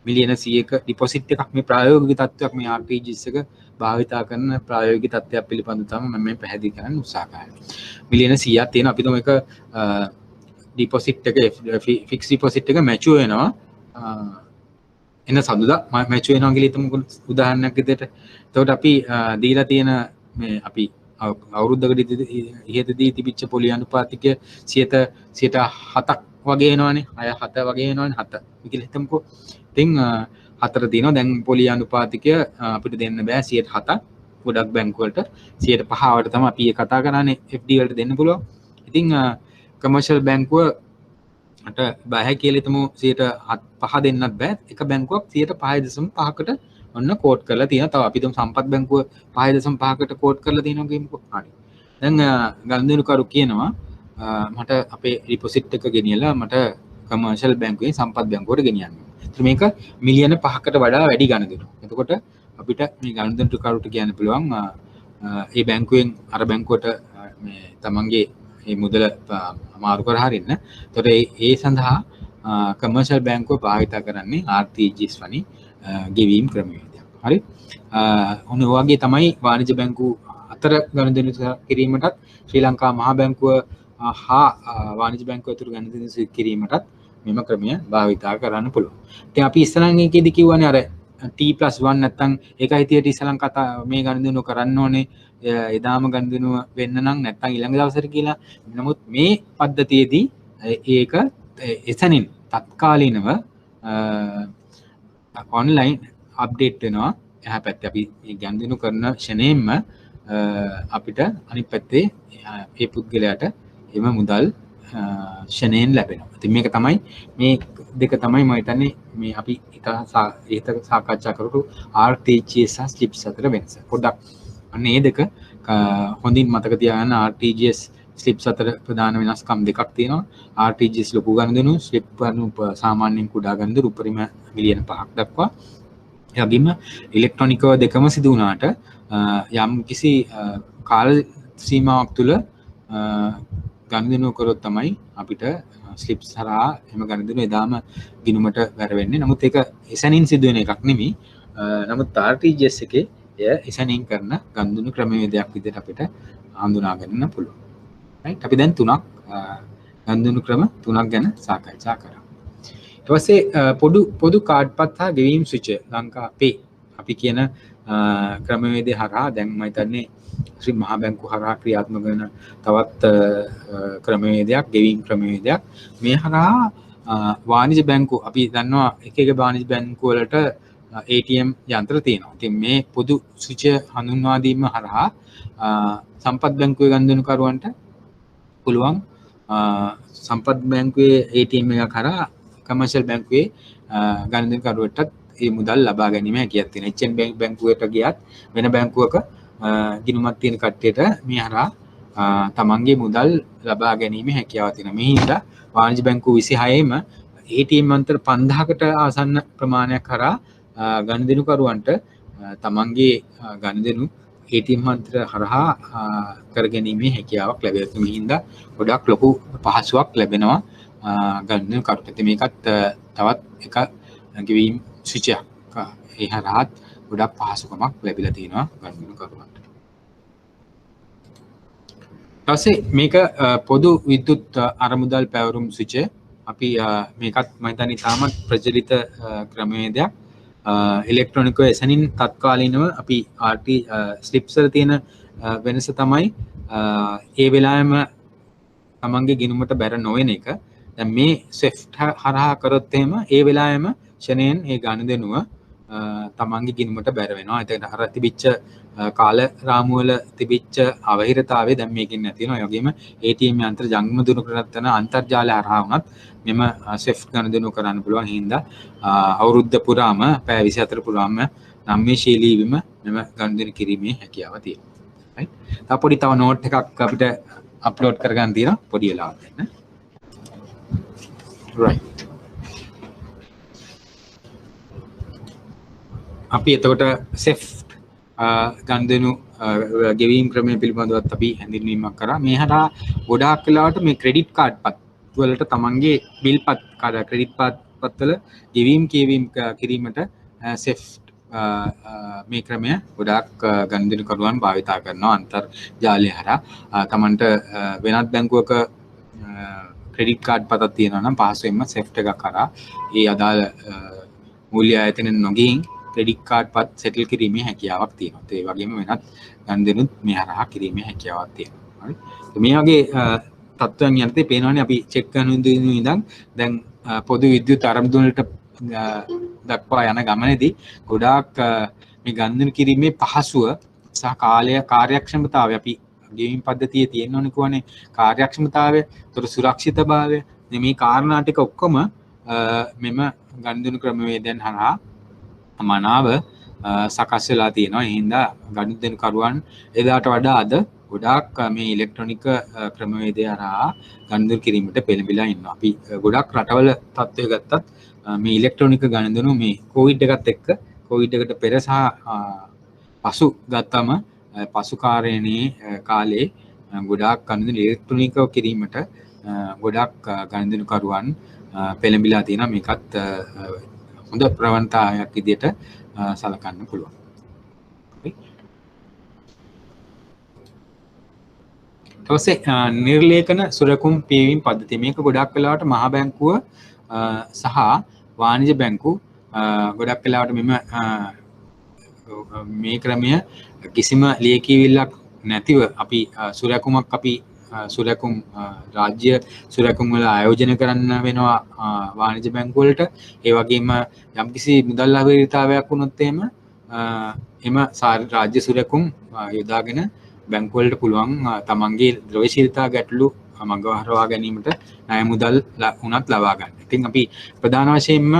මිලියන 100ක ඩිපොසිට් එකක්. මේ ප්‍රායෝගික තත්ත්වයක් මේ RTGS එක භාවිතා කරන ප්‍රායෝගික තත්ත්වයක් පිළිබඳව තමයි මම මේ පැහැදිලි කරන්න උත්සාහ කරන්නේ. මිලියන 100ක් තියෙනවා. අපි තුමු එක ඩිපොසිට් එක ෆික්ස් ඩිපොසිට් එක මැචුර් වෙනවා. එන සඳුදා මැචුර් වෙනවා කියලා හිතමු උදාහරණයක් විදිහට. එතකොට අපි දීලා තියෙන මේ අපි අවුරුද්දකට ඉහතදී තිබිච්ච පොලි අනුපාතිකය 7ක් වගේ එනවනේ. 7 වගේ එනවනේ 7 කියලා හිතමුකෝ. ඉතින් 4 තියෙනවා. දැන් පොලි අනුපාතිකය අපිට දෙන්න බෑ 7ක්. ගොඩක් බැංකු වලට 5%වට තමයි අපි කතා කරන්නේ FD වලට දෙන්න පුළුවන්. ඉතින් කමර්ෂල් බැංකුවට බෑ කියලා හිතමු 5% දෙන්නත් බෑ. එක බැංකුවක් 5.5%කට ඔන්න කෝට් කරලා තියෙනවා. තව අපි තුමු සම්පත් බැංකුව 5.5%කට කෝට් කරලා තියෙනවා කියමුකෝ. හරි. දැන් ගනුදෙනුකරු කියනවා මට අපේ ඩිපොසිට් එක ගෙනියලා මට කමර්ෂල් බැංකුවෙන් සම්පත් බැංකුවට ගෙනියන්න. ඒත් මේක මිලියන 5කට වඩා වැඩි ගනුදෙනු. එතකොට අපිට මේ ගනුදෙනුකරුට කියන්න පුළුවන් මේ බැංකුවෙන් අර බැංකුවට මේ තමන්ගේ මේ මුදල අමාරු කර හරින්න. එතකොට ඒ සඳහා කමර්ෂල් බැංකුව භාවිත කරන්නේ RTGS වැනි ගෙවීම් ක්‍රමවේදයක්. හරි. ඔන්න ඔය වගේ තමයි වාණිජ්‍ය බැංකු අතර ගනුදෙනු කිරීමටත් ශ්‍රී ලංකා මහා බැංකුව හා වාණිජ්‍ය බැංකුව අතර ගනුදෙනු කිරීමටත් මෙම ක්‍රමය භාවිතා කරන්න පුළුවන්. ඉතින් අපි ඉස්සරහින් එකේදී කියවනේ අර T+1 නැත්තම් 1/30ට ඉස්සලම් කතා මේ ගනුදෙනු කරන්න ඕනේ එදාම ගනුදෙනුව වෙන්න නම් නැත්තම් ඊළඟ දවසට කියලා. නමුත් මේ පද්ධතියේදී ඒක එතනින් තත්කාලීනව ඔන්ලයින් අප්ඩේට් වෙනවා. එහා පැත්තේ අපි ගනුදෙනු කරන ෂණයෙන්ම අපිට අනිත් පැත්තේ ඒ පුද්ගලයාට එම මුදල් ෂණයෙන් ලැබෙනවා. ඉතින් මේක තමයි මේ දෙක තමයි මම හිතන්නේ මේ අපි ඉත සාකච්ඡා කරපු RTGS සහ SLIPS අතර වෙනස. පොඩ්ඩක් අන්න ඒ දෙක හොඳින් මතක තියාගන්න. RTGS SLIPS අතර ප්‍රධාන වෙනස්කම් දෙකක් තියෙනවා. RTGS ලොකු ගනුදෙනු, SLIP සාමාන්‍යයෙන් කුඩා ගනුදෙනු උපරිම මිලියන 5ක් දක්වා. ඒ වගේම ඉලෙක්ට්‍රොනිකව දෙකම සිදු වුණාට යම් කිසි කාල සීමාවක් තුළ ගනුදෙනු කරොත් තමයි අපිට ස්ලිප්ස් හරහා එම ගනුදෙනු එදාම ගිණුමට වැරවෙන්නේ. නමුත් ඒක එසැනින් සිදුවෙන එකක් නෙමෙයි. නමුත් RTGS එකේ එය එසැනින් කරන ගනුදෙනු ක්‍රමවේදයක් විදිහට අපිට හඳුනා ගන්න පුළුවන්. රයිට්. අපි දැන් ගනුදෙනු ක්‍රම තුනක් ගැන සාකච්ඡා කරා. ඊට පස්සේ පොදු කාඩ්පත් හා ගෙවීම් සුවිච් ලංකා පේ අපි කියන ක්‍රමවේදය හරහා දැන් මම හිතන්නේ ශ්‍රී මහා බැංකුව හරහා ක්‍රියාත්මක වෙන තවත් ක්‍රමවේදයක් ගෙවීම් ක්‍රමවේදයක්. මේ හරහා වාණිජ්‍ය බැංකුව අපි දන්නවා එක වාණිජ්‍ය බැංකුව වලට ATM යන්ත්‍ර තියෙනවා. ඉතින් මේ පොදු සුවිච් හඳුන්වා දීම හරහා සම්පත් බැංකුවේ ගනුදෙනුකරුවන්ට පුළුවන් සම්පත් බැංකුවේ ATM එකක් හරහා කමර්ෂල් බැංකුවේ ගනුදෙනුකරුවටත් මේ මුදල් ලබා ගැනීම හැකියාවක් තියෙනවා. HN බැංකුවට ගියත් වෙන බැංකුවක ගිණුමක් තියෙන කට්ටියට මේ හරහා තමන්ගේ මුදල් ලබා ගැනීම හැකියාවක් තියෙනවා. මේ හින්දා වාණිජ්‍ය බැංකුව 26ෙම ATM යන්ත්‍ර 5000කට ආසන්න ප්‍රමාණයක් හරහා ගනුදෙනුකරුවන්ට තමන්ගේ ගනුදෙනු ATM යන්ත්‍ර හරහා කර ගැනීමේ හැකියාවක් ලැබෙනවා. මේ හින්දා ගොඩක් ලොකු පහසුවක් ලැබෙනවා ගනුදෙනුකරුට. ඉතින් මේකත් තවත් එක ගෙවීම් සුවිචයක්. ඒ හරහා ගොඩක් පහසුකමක් ලැබිලා තියෙනවා ගනුදෙනුකරුවන්ට. ඊපස්සේ මේක පොදු විද්‍යුත් අරමුදල් පැවරුම් සුවිච්. අපි මේකත් මම හිතන්නේ තාමත් ප්‍රචලිත ක්‍රමවේදයක්. ඉලෙක්ට්‍රොනිකව එසනින් තත්කාලීනව අපි RT ස්ලිප්ස් වල තියෙන වෙනස තමයි ඒ වෙලාවෙම තමන්ගේ ගිණුමට බැර නොවන එක. දැන් මේ ස්විෆ්ට් හරහා කරොත් එහෙම ඒ වෙලාවෙම ෂණයෙන් ඒ ගනුදෙනුව තමන්ගේ ගිණුමට බැර වෙනවා. එතකොට අර තිබිච්ච කාල රාමුව වල තිබිච්ච අවහිරතාවය දැන් මේකෙන් නැති වෙනවා. ඒ වගේම ATM යන්ත්‍ර ජංගම දුරු කරත්තන අන්තර්ජාලය හරහා වුණත් මෙම SWIFT ගනුදෙනු කරන්න පුළුවන්. හින්දා අවුරුද්ද පුරාම පැය 24 පුරාම නම්‍යශීලීවම මෙම ගනුදෙනු කිරීමේ හැකියාව තියෙනවා. right? තව පොඩි තව නෝට් එකක් අපිට අප්ලෝඩ් කරගන්න තියෙනවා පොඩි වෙලාවක් දෙන්න. right. අපි එතකොට SWIFT ගනුදෙනු ගෙවීම් ක්‍රමය පිළිබඳවත් අපි හැඳින්වීමක් කරා. මේ හරහා ගොඩාක් වෙලාවට මේ ක්‍රෙඩිට් කාඩ් පත් වලට තමන්ගේ බිල් පත් ක්‍රෙඩිට් පත්වල ගෙවීම් කියවීම කිරීමට SWIFT මේ ක්‍රමය ගොඩාක් ගනුදෙනුකරුවන් භාවිතා කරනවා අන්තර්ජාලය හරහා. තමන්ට වෙනත් බැංකුවක ක්‍රෙඩිට් කාඩ් පතක් තියෙනවා නම් පහසුවෙන්ම SWIFT එකක් කරා ඒ අදාළ මූල්‍ය ආයතන නොගින් ක්‍රෙඩිට් කාඩ් පත් සෙටල් කිරීමේ හැකියාවක් තියෙනවා. ඒ වගේම වෙනත් ගනුදෙනුත් මේ හරහා කිරීමේ හැකියාවක් තියෙනවා. හරි. මේ වගේ තත්ත්වයන් යටතේ පේනවනේ අපි චෙක් ගනුදෙනු ඉඳන් දැන් පොදු විද්‍යුත් අරමුදු වලට දක්වා යන ගමනේදී ගොඩාක් මේ ගනුදෙනු කිරීමේ පහසුව සහ කාර්යක්ෂමතාවය අපි ගෙවීම් පද්ධතියේ තියෙනවනේ කොහොනේ කාර්යක්ෂමතාවය, ඒතර සුරක්ෂිතභාවය මේ කාරණා ටික ඔක්කොම මෙම ගනුදෙනු ක්‍රමවේදයන් හරහා මනාව සකස් වෙලා තියෙනවා. ඒ හින්දා ගනුදෙනුකරුවන් එදාට වඩා අද ගොඩාක් මේ ඉලෙක්ට්‍රොනික ක්‍රමවේදය හරහා ගනුදෙනු කිරීමට පෙළඹිලා ඉන්නවා. අපි ගොඩක් රටවල තත්ත්වය ගත්තත් මේ ඉලෙක්ට්‍රොනික ගනුදෙනු මේ කොවිඩ් එකත් එක්ක කොවිඩ් එකට පෙර සහ පසු ගත්තම පසු කාලේ ගොඩාක් ගනුදෙනු ඉලෙක්ට්‍රොනිකව කිරීමට ගොඩක් ගනුදෙනුකරුවන් පෙළඹිලා තියෙනවා. මේකත් හොඳ ප්‍රවණතාවයක් විදිහට සලකන්න පුළුවන්. ඊට නිර්ලේඛන සුරකුම් පියවීම පද්ධතිය මේක ගොඩක් වෙලාවට මහා බැංකුව සහ වාණිජ බැංකු ගොඩක් වෙලාවට මේ ක්‍රමය කිසිම ලියකියවිල්ලක් නැතිව අපි සුරකුමක් අපි සුරකුම් රාජ්‍ය සුරකුම් වල ආයෝජනය කරන්න වෙනවා වාණිජ බැංකු වලට. ඒ වගේම යම්කිසි මුදල් අවහිරතාවයක් වුණොත් එහෙම එම රාජ්‍ය සුරකුම් යොදාගෙන බැංකු වලට පුළුවන් තමන්ගේ ද්‍රව්‍යශීලතා ගැටලු මගහරවා ගැනීමට ණය මුදල් උනත් ලබා ගන්න. ඉතින් අපි ප්‍රධාන වශයෙන්ම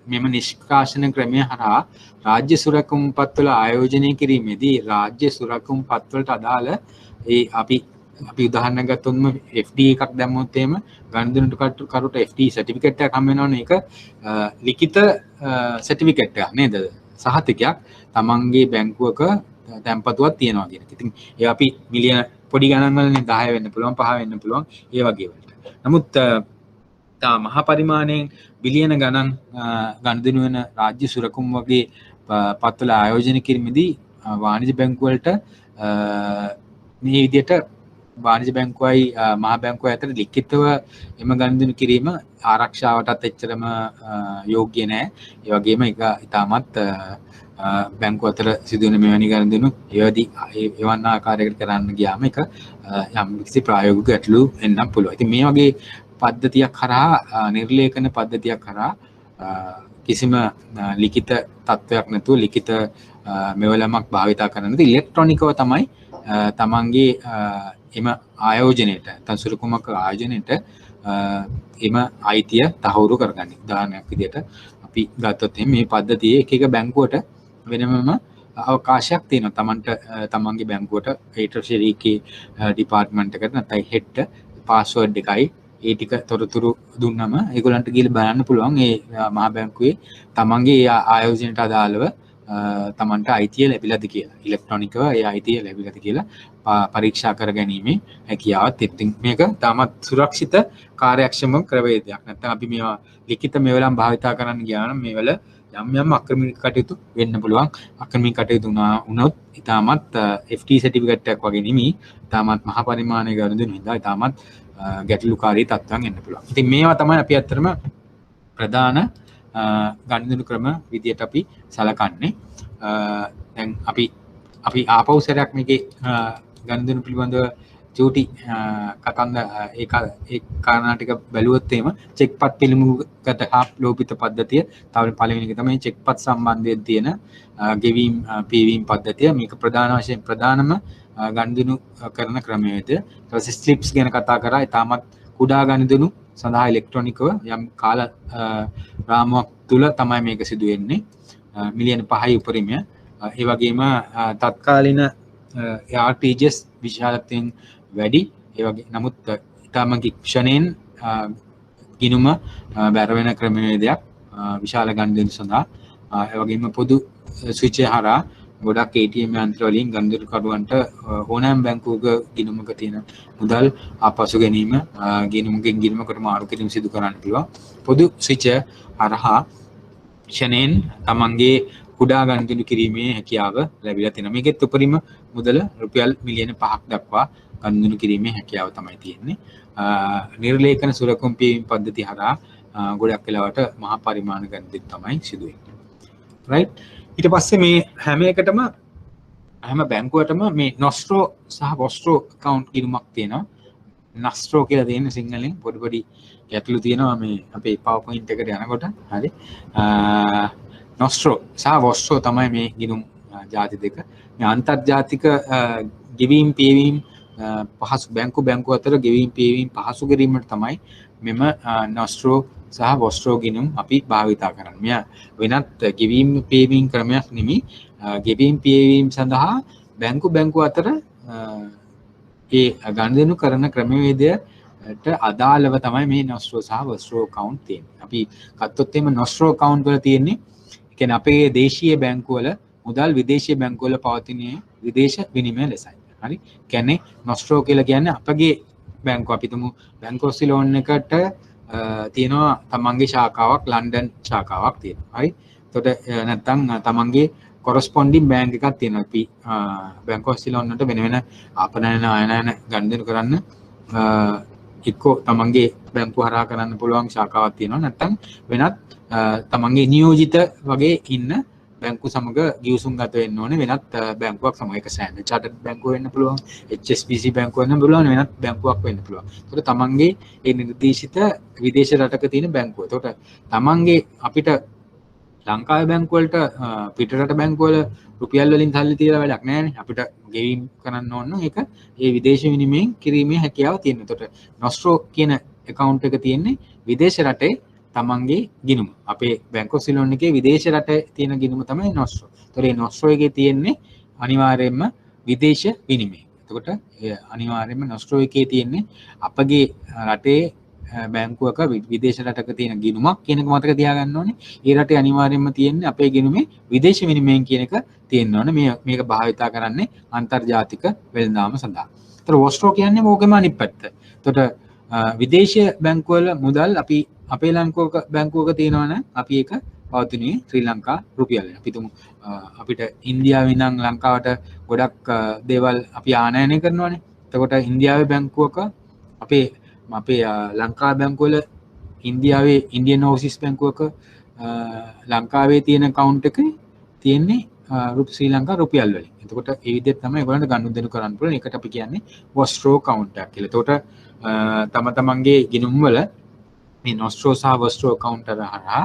මෙම නිෂ්කාශන ක්‍රමය හරහා රාජ්‍ය සුරකුම් පත්වල ආයෝජනය කිරීමේදී රාජ්‍ය සුරකුම් පත්වලට අදාළ ඒ අපි උදාහරණයක් ගත්තොත්ම FD එකක් දැම්මොත් එහෙම ගනුදෙනු කරුට FD සර්ටිෆිකේට් එකක් හම් වෙනවනේ. ඒක ලිඛිත සර්ටිෆිකේට් එකක් නේද? සහතිකයක් තමන්ගේ බැංකුවක තැන්පතුවක් තියෙනවා කියන එක. ඉතින් ඒ අපි මිලියන පොඩි ගණන් වලනේ 10 වෙන්න පුළුවන් 5 වෙන්න පුළුවන් ඒ වගේ වලට. නමුත් මහා පරිමාණයෙන් බිලියන ගණන් ගනුදෙනු වෙන රාජ්‍ය සුරකුම් වගේ පත්වල ආයෝජනය කිරීමේදී වාණිජ බැංකු වලට මේ විදිහට වාණිජ බැංකුවයි මහා බැංකුවයි අතර ලිඛිතව එම ගනුදෙනු කිරීම ආරක්ෂාවටත් එච්චරම යෝග්‍ය නැහැ. ඒ වගේම ඒක ඉතාමත් බැංකු අතර සිදුවන මෙවැනි ගනුදෙනු එවන් ආකාරයකට කරන්න ගියාම ඒක යම් කිසි ප්‍රායෝගික ගැටලු එන්නත් පුළුවන්. ඉතින් මේ වගේ පද්ධතියක් කරා නිර්ලේඛන පද්ධතියක් කරා කිසිම ලිඛිත තත්වයක් නැතුව ලිඛිත මෙවලමක් භාවිතා කරන නැති ඉලෙක්ට්‍රොනිකව තමයි තමන්ගේ එම ආයෝජනයට තන්සුරුකුමක ආයෝජනයට එම අයිතිය තහවුරු කරගන්න. උදාහරණයක් විදිහට අපි ගත්තොත් මේ පද්ධතියේ එක එක බැංකුවට වෙනමම අවකාශයක් තියෙනවා. තමන්ට තමන්ගේ බැංකුවට ට්‍රෙෂරි කී ඩිපාර්ට්මන්ට් එකට නැත්නම් හෙඩ්ට පාස්වර්ඩ් එකයි ඒ ටික තොරතුරු දුන්නම ඒගොල්ලන්ට ගිහලා බලන්න පුළුවන් ඒ මහා බැංකුවේ තමන්ගේ ආයෝජනයට අදාළව තමන්ට අයිතිය ලැබිලාද කියලා. ඉලෙක්ට්‍රොනිකව ඒ අයිතිය ලැබිලාද කියලා පරීක්ෂා කර ගැනීමේ හැකියාවක් තියෙනවා. මේක තාමත් සුරක්ෂිත කාර්යක්ෂම ක්‍රමවේදයක්. නැත්නම් අපි මේවා ලිඛිත මෙවලම් භාවිතා කරන්න ගියා නම් මේවල යම් අක්‍රමික කටයුතු වෙන්න පුළුවන්. අක්‍රමික කටයුතු වුණොත් ඊටමත් FT සර්ටිෆිකේට් එකක් වගේ නෙමෙයි. ඊටමත් මහා පරිමාණයේ ගනුදෙනු හින්දා ඊටමත් ගැටලුකාරී තත්ත්වයන් එන්න පුළුවන්. ඉතින් මේවා තමයි අපි අත්‍තරම ප්‍රධාන ගනුදෙනු ක්‍රම විදියට අපි සලකන්නේ. දැන් අපි ආපහු සැරයක් මේකේ ගනුදෙනු පිළිබඳව චූටි කතන්ද ඒ කාරණා ටික බැලුවොත් එහෙම චෙක්පත් පිළිමුගකට හා ලෝපිත පද්ධතිය තව පළවෙනි එක තමයි චෙක්පත් සම්බන්ධයෙන් තියෙන ගෙවීම් පීවීම් පද්ධතිය. මේක ප්‍රධාන වශයෙන් ප්‍රධානම ගනුදෙනු කරන ක්‍රමවේදය. ඊට පස්සේ ස්ලිප්ස් ගැන කතා කරා. ඊටමත් කුඩා ගනුදෙනු සඳහා ඉලෙක්ට්‍රොනිකව යම් කාල රාමුවක් තුල තමයි මේක සිදු වෙන්නේ. මිලියන 5යි උපරිමය. ඒ වගේම තත්කාලීන RTGS විශාලත්වයෙන් වැඩි. ඒ වගේ නමුත් ඊටම ක්ෂණයෙන් ගිනුම බැර වෙන ක්‍රමවේදයක් විශාල ගනුදෙනු සඳහා. ඒ වගේම පොදු ස්විච් හරහා ගොඩක් ATM යන්ත්‍ර වලින් ගනුදෙනුකරුවන්ට ඕනෑම බැංකුවක ගිණුමක තියෙන මුදල් ආපසු ගැනීම ගිණුමකින් ගිණුමකට මාරු කිරීම සිදු කරන්න පුළුවන්. පොදු ස්විච් හරහා ක්ෂණයෙන් තමන්ගේ කුඩා ගනුදෙනු කිරීමේ හැකියාව ලැබිලා තියෙනවා. මේකෙත් උපරිම මුදල රුපියල් මිලියන 5ක් දක්වා ගනුදෙනු කිරීමේ හැකියාව තමයි තියෙන්නේ. නිර්ලේඛන සුරකුම් පීවීම් පද්ධතිය හරහා ගොඩක් වෙලාවට මහා පරිමාණ ගනුදෙනු තමයි සිදු වෙන්නේ. රයිට්. ඊට පස්සේ මේ හැම එකටම හැම බැංකුවටම මේ නොස්ට්‍රෝ සහ වොස්ට්‍රෝ account ගිණුමක් තියෙනවා. නස්ට්‍රෝ කියලා තියෙන සිංහලෙන් පොඩි ගැටලු තියෙනවා මේ අපේ PowerPoint එකට යනකොට. හරි. නොස්ට්‍රෝ සහ වොස්ට්‍රෝ තමයි මේ ගිණුම් ಜಾති දෙක. මේ අන්තර්ජාතික ගෙවීම් පියවීම් පහසු බැංකු අතර ගෙවීම් පියවීම් පහසු කිරීමට තමයි මෙම නොස්ට්‍රෝ සහ වොස්ට්‍රෝ ගිණුම් අපි භාවිතා කරන්නේ. මෙය වෙනත් ගෙවීම් පියවීම් ක්‍රමයක් නෙමෙයි. ගෙවීම් පියවීම් සඳහා බැංකු අතර ඒ ගනුදෙනු කරන ක්‍රමවේදයට අදාළව තමයි මේ නොස්ට්‍රෝ සහ වොස්ට්‍රෝ account තියෙන්නේ. අපි ගත්තොත් එimhe නොස්ට්‍රෝ account වල තියෙන්නේ කියන්නේ අපේ දේශීය බැංකුවල මුදල් විදේශීය බැංකුවල පවතින විදේශ විනිමය ලෙසයි. හරි. කියන්නේ නොස්ට්‍රෝ කියලා කියන්නේ අපගේ බැංකුව අපි තුමු බැංක් ඔෆ් සිලෝන් එකට තියෙනවා තමන්ගේ ශාඛාවක් ලන්ඩන් ශාඛාවක් තියෙනවා. හරි. එතකොට නැත්නම් තමන්ගේ කොරස්පොන්ඩින් බැංක් එකක් තියෙනවා. අපි බැංක් ඔෆ් සිලෝන් වලට වෙන ආපනයන ආයනයන ගනුදෙනු කරන්න එක්කෝ තමන්ගේ බැංකුව හරහා කරන්න පුළුවන් ශාඛාවක් තියෙනවා. නැත්නම් වෙනත් තමන්ගේ නියෝජිත වගේ ඉන්න බැංකු සමග ගිවිසුම් ගත වෙන්න ඕනේ වෙනත් බැංකුවක් සමග. ඒක ස්ටෑන්ඩඩ් චාටර්ඩ් බැංකුව වෙන්න පුළුවන්, HSBC බැංකුව වෙන්න පුළුවන්, වෙනත් බැංකුවක් වෙන්න පුළුවන්. ඒකට තමන්ගේ ඒ නිර්දේශිත විදේශ රටක තියෙන බැංකුව. ඒකට තමන්ගේ අපිට ලංකාවේ බැංකුව වලට පිටරට බැංකුව වල රුපියල් වලින් සල්ලි තියලා වැඩක් නැහැනේ. අපිට ගෙවීම් කරන්න ඕන ඒක ඒ විදේශ විනිමයෙන් කිරීමේ හැකියාව තියෙනවා. ඒකට නොස්ට්‍රෝ කියන account එක තියෙන්නේ විදේශ රටේ තමන්ගේ ගිණුම. අපේ බැංක් ඔෆ් සිලෝන් එකේ විදේශ රටේ තියෙන ගිණුම තමයි නොස්ට්‍රෝ. ඒතකොට මේ නොස්ට්‍රෝ එකේ තියෙන්නේ අනිවාර්යයෙන්ම විදේශ විනිමය. එතකොට අනිවාර්යයෙන්ම නොස්ට්‍රෝ එකේ තියෙන්නේ අපගේ රටේ බැංකුවක විදේශ රටක තියෙන ගිණුමක් කියන එක මතක තියාගන්න ඕනේ. ඒ රටේ අනිවාර්යයෙන්ම තියෙන්නේ අපේ ගිණුමේ විදේශ විනිමයෙන් කියන එක තියෙන්න ඕනේ. මේක භාවිතා කරන්නේ අන්තර්ජාතික වෙළඳාම සඳහා. ඒතර වොස්ට්‍රෝ කියන්නේ ඕකෙම අනිත් පැත්ත. එතකොට විදේශීය බැංකුවල මුදල් අපි අපේ බැංකුවක තියෙනවනම් අපි ඒක පවතිනුයේ ශ්‍රී ලංකා රුපියල්. අපි තුමු අපිට ඉන්දියාවේ ඉඳන් ලංකාවට ගොඩක් දේවල් අපි ආනයනය කරනවානේ. එතකොට ඉන්දියාවේ බැංකුවක අපේ ලංකා බැංකුවල ඉන්දියාවේ ඉන්දියන් ඕවර්සීස් බැංකුවක ලංකාවේ තියෙන account එකේ තියෙන්නේ ශ්‍රී ලංකා රුපියල් වලින්. එතකොට ඒ විදිහට තමයි ඒගොල්ලන්ට ගනුදෙනු කරන්න පුළුවන්. ඒකට අපි කියන්නේ වොස්ට්‍රෝ account එකක් කියලා. එතකොට තමන්ගේ ගිණුම් වල මේ නොස්ට්‍රෝ සහ වොස්ට්‍රෝ account හරහා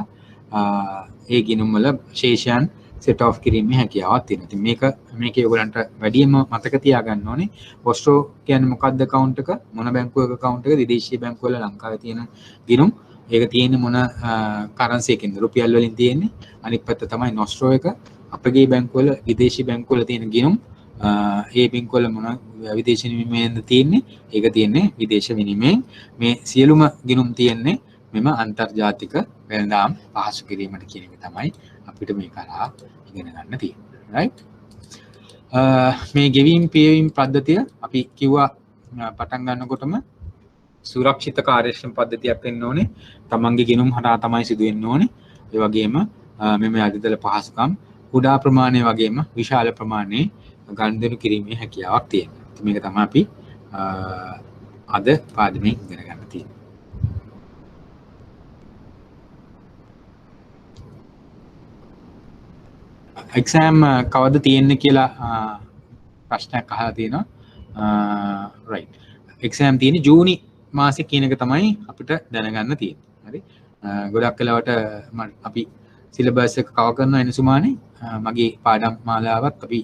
ඒ ගිණුම් වල ශේෂයන් set off කිරීමේ හැකියාවක් තියෙනවා. ඉතින් මේක ඒගොල්ලන්ට වැඩියෙන්ම මතක තියාගන්න ඕනේ. වොස්ට්‍රෝ කියන්නේ මොකක්ද account එක? මොන බැංකුවක account එකද? විදේශීය බැංකුවල ලංකාවේ තියෙන ගිණුම්. ඒක තියෙන්නේ මොන කරන්සි එකකින්ද? රුපියල් වලින් තියෙන්නේ. අනිත් පැත්ත තමයි නොස්ට්‍රෝ එක. අපගේ බැංකුවල විදේශී බැංකුවල තියෙන ගිණුම් ඒ බැංකුවල මොන විදේශ විනිමයෙන්ද තියෙන්නේ? ඒක තියෙන්නේ විදේශ විනිමයෙන්. මේ සියලුම ගිණුම් තියෙන්නේ මෙම අන්තර්ජාතික වෙළඳාම් පහසු කිරීමට කියන එක තමයි අපිට මේ කරා ඉගෙන ගන්න තියෙන්නේ. රයිට්. මේ ගෙවීම් පියවීම් පද්ධතිය අපි කිව්වා පටන් ගන්නකොටම සුරක්ෂිත කාර්යක්ෂම පද්ධතියක් වෙන්න ඕනේ. තමන්ගේ ගිණුම් හරහා තමයි සිදු වෙන්න ඕනේ. ඒ වගේම මෙම අධිතල පහසුකම් කුඩා ප්‍රමාණය වගේම විශාල ප්‍රමාණයේ ගනුදෙනු කිරීමේ හැකියාවක් තියෙනවා. මේක තමයි අපි අද පාඩමෙන් ඉගෙන ගන්න තියෙන්නේ. එක්සෑම් කවද තියෙන්නේ කියලා ප්‍රශ්නයක් අහලා තියෙනවා. right exam තියෙන්නේ ජූනි මාසේ කියන එක තමයි අපිට දැනගන්න තියෙන්නේ. හරි. ගොඩක් වෙලාවට අපි සිලබස් එක කවර් කරන වෙන සුමානේ මගේ පාඩම් මාලාවත් අපි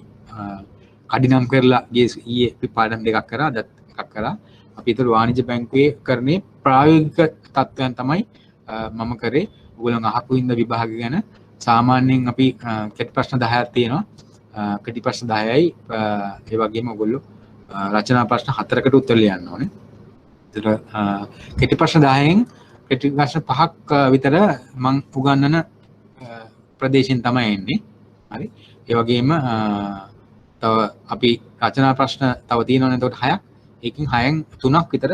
කඩිනම් කරලා ඊයේ අපි පාඩම් දෙකක් කරා අදත් එකක් කරා. අපි ඒතර වාණිජ්‍ය බැංකුවේ කරන්නේ ප්‍රායෝගික තත්ත්වයන් තමයි මම කරේ. ඔයගොල්ලෝ අහපු ඉන්න විභාග ගැන සාමාන්‍යයෙන් අපි කෙටි ප්‍රශ්න 10ක් තියෙනවා. කෙටි ප්‍රශ්න 10යි ඒ වගේම ඔයගොල්ලෝ රචනා ප්‍රශ්න 4කට උත්තර ලියන්න ඕනේ. ඒතර කෙටි ප්‍රශ්න 10න් කෙටි ප්‍රශ්න 5ක් විතර මම උගන්වන ප්‍රදේශයෙන් තමයි එන්නේ. හරි. ඒ වගේම තව අපි රචනා ප්‍රශ්න තව තියෙනවනේ එතකොට 6ක්. ඒකෙන් 6න් 3ක් විතර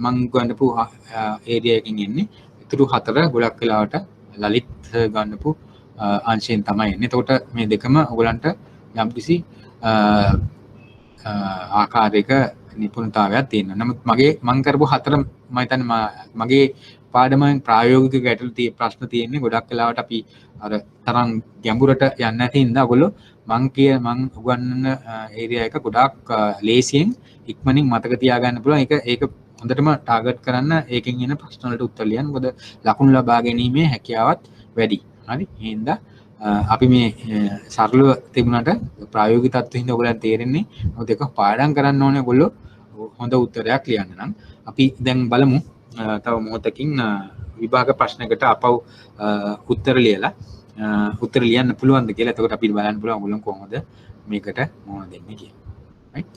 මම ගන්නපු ඒරියා එකකින් එන්නේ. ඉතුරු 4 ගොඩක් වෙලාවට ලලිත් ගන්නපු අංශයෙන් තමයි එන්නේ. එතකොට මේ දෙකම ඔයගලන්ට යම්කිසි ආකාරයක නිපුණතාවයක් තියෙනවා. නමුත් මම කරපු 4 මම හිතන්නේ මගේ පාඩමෙන් ප්‍රායෝගික ගැටලු ප්‍රශ්න තියෙන්නේ ගොඩක් වෙලාවට අපි අර තරම් ගැඹුරට යන්නේ නැති හින්දා ඔයගොල්ලෝ මං උගන්වන ඒරියා එක ගොඩාක් ලේසියෙන් ඉක්මනින් මතක තියාගන්න පුළුවන්. ඒක හොඳටම ටාගට් කරන්න ඒකෙන් එන ප්‍රශ්න වලට උත්තර ලියන්න. මොකද ලකුණු ලබා ගැනීමේ හැකියාවත් වැඩි. හරි. ඒ හින්දා අපි මේ සරලව තිබුණාට ප්‍රායෝගික තත්ත්වෙ හින්දා ඔයගලන්ට තේරෙන්නේ මොකද ඒක පාඩම් කරන්න ඕනේ ඔයගොල්ලෝ හොඳ උත්තරයක් ලියන්න නම්. අපි දැන් බලමු තව මොහොතකින් විභාග ප්‍රශ්නයකට අපව උත්තර ලියන්න පුළුවන්ද කියලා. එතකොට අපිට බලන්න පුළුවන් ඔයගොල්ලෝ කොහොමද මේකට මොනවද දෙන්නේ කියලා. right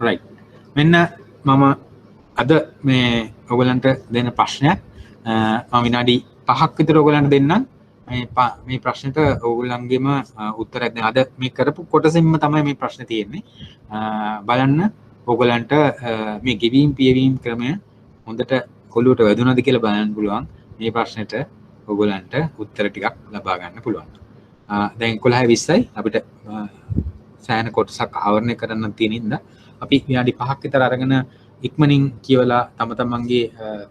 right මෙන්න මම අද මේ ඔයගලන්ට දෙන ප්‍රශ්නයක් මම විනාඩි 5ක් විතර ඔයගලන්ට දෙන්නම්. මේ ප්‍රශ්නෙට ඔයගලන්ගෙම උත්තරයක් දැන් අද මේ කරපු කොටසින්ම තමයි මේ ප්‍රශ්නේ තියෙන්නේ. බලන්න ඔයගලන්ට මේ ගෙවීම් පියවීම් ක්‍රමය හොඳට කොළුවට වැදුනද කියලා බලන්න පුළුවන්. මේ ප්‍රශ්නෙට ඔයගලන්ට උත්තර ටිකක් ලබා ගන්න පුළුවන්. දැන් 11:20යි අපිට සෑහෙන කොටසක් ආවරණය කරන්න තියෙන ඉඳ අපි විනාඩි 5ක් විතර අරගෙන ඉක්මනින් කියවලා තමන්ගේ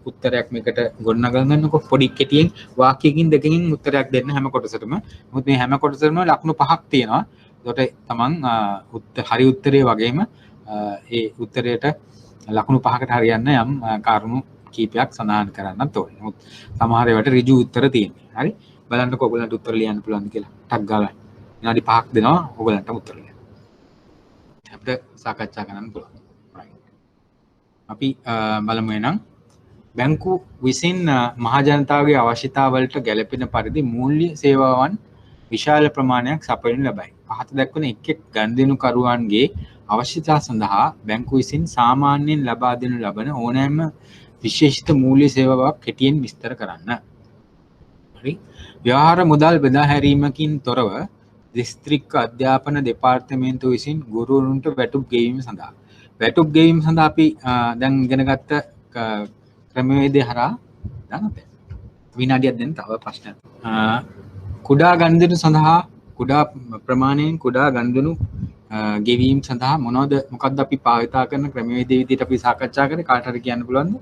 උත්තරයක් මේකට ගොඩනගන්නකො. පොඩි කෙටියෙන් වාක්‍යයකින් දෙකකින් උත්තරයක් දෙන්න හැම කොටසටම. මොකද මේ හැම කොටසෙම ලකුණු 5ක් තියෙනවා. ඒකට තමන් හරි උත්තරේ වගේම ඒ උත්තරයට ලකුණු 5කට හරියන්න යම් කාරණු කීපයක් සඳහන් කරන්නත් ඕනේ. නමුත් සමහර ඒවාට ඍජු උත්තර තියෙනවා. හරි. බලන්නකො ඔයගලන්ට උත්තර ලියන්න පුළුවන්ද කියලා. ටක් ගාලා විනාඩි 5ක් දෙනවා ඔයගලන්ට උත්තර ලියන්න. අපිට සාකච්ඡා කරන්න පුළුවන්. අපි බලමු එනම් බැංකු විසින් මහ ජනතාවගේ අවශ්‍යතාවලට ගැළපෙන පරිදි මූල්‍ය සේවාවන් විශාල ප්‍රමාණයක් සපයනු ලබයි. පහත දක්වන එක් ගනුදෙනුකරුවන්ගේ අවශ්‍යතා සඳහා බැංකු විසින් සාමාන්‍යයෙන් ලබා දෙනු ලබන ඕනෑම විශේෂිත මූල්‍ය සේවාවක් කෙටියෙන් විස්තර කරන්න. හරි. ව්‍යවහාර මුදල් බෙදා හැරීමකින් තොරව දිස්ත්‍රික්ක අධ්‍යාපන දෙපාර්තමේන්තුව විසින් ගුරුවරුන්ට වැටුප් ගෙවීම සඳහා අපි දැන් ඉගෙනගත්ත ක්‍රමවේදය හරහා දැන් විනාඩියක් දෙන්න තව ප්‍රශ්නයක්. කුඩා ගනුදෙනු සඳහා කුඩා ප්‍රමාණයෙන් කුඩා ගනුදෙනු ගෙවීම සඳහා මොකක්ද අපි භාවිතා කරන ක්‍රමවේදය විදිහට අපි සාකච්ඡා කරේ. කාට හරි කියන්න පුළුවන්ද?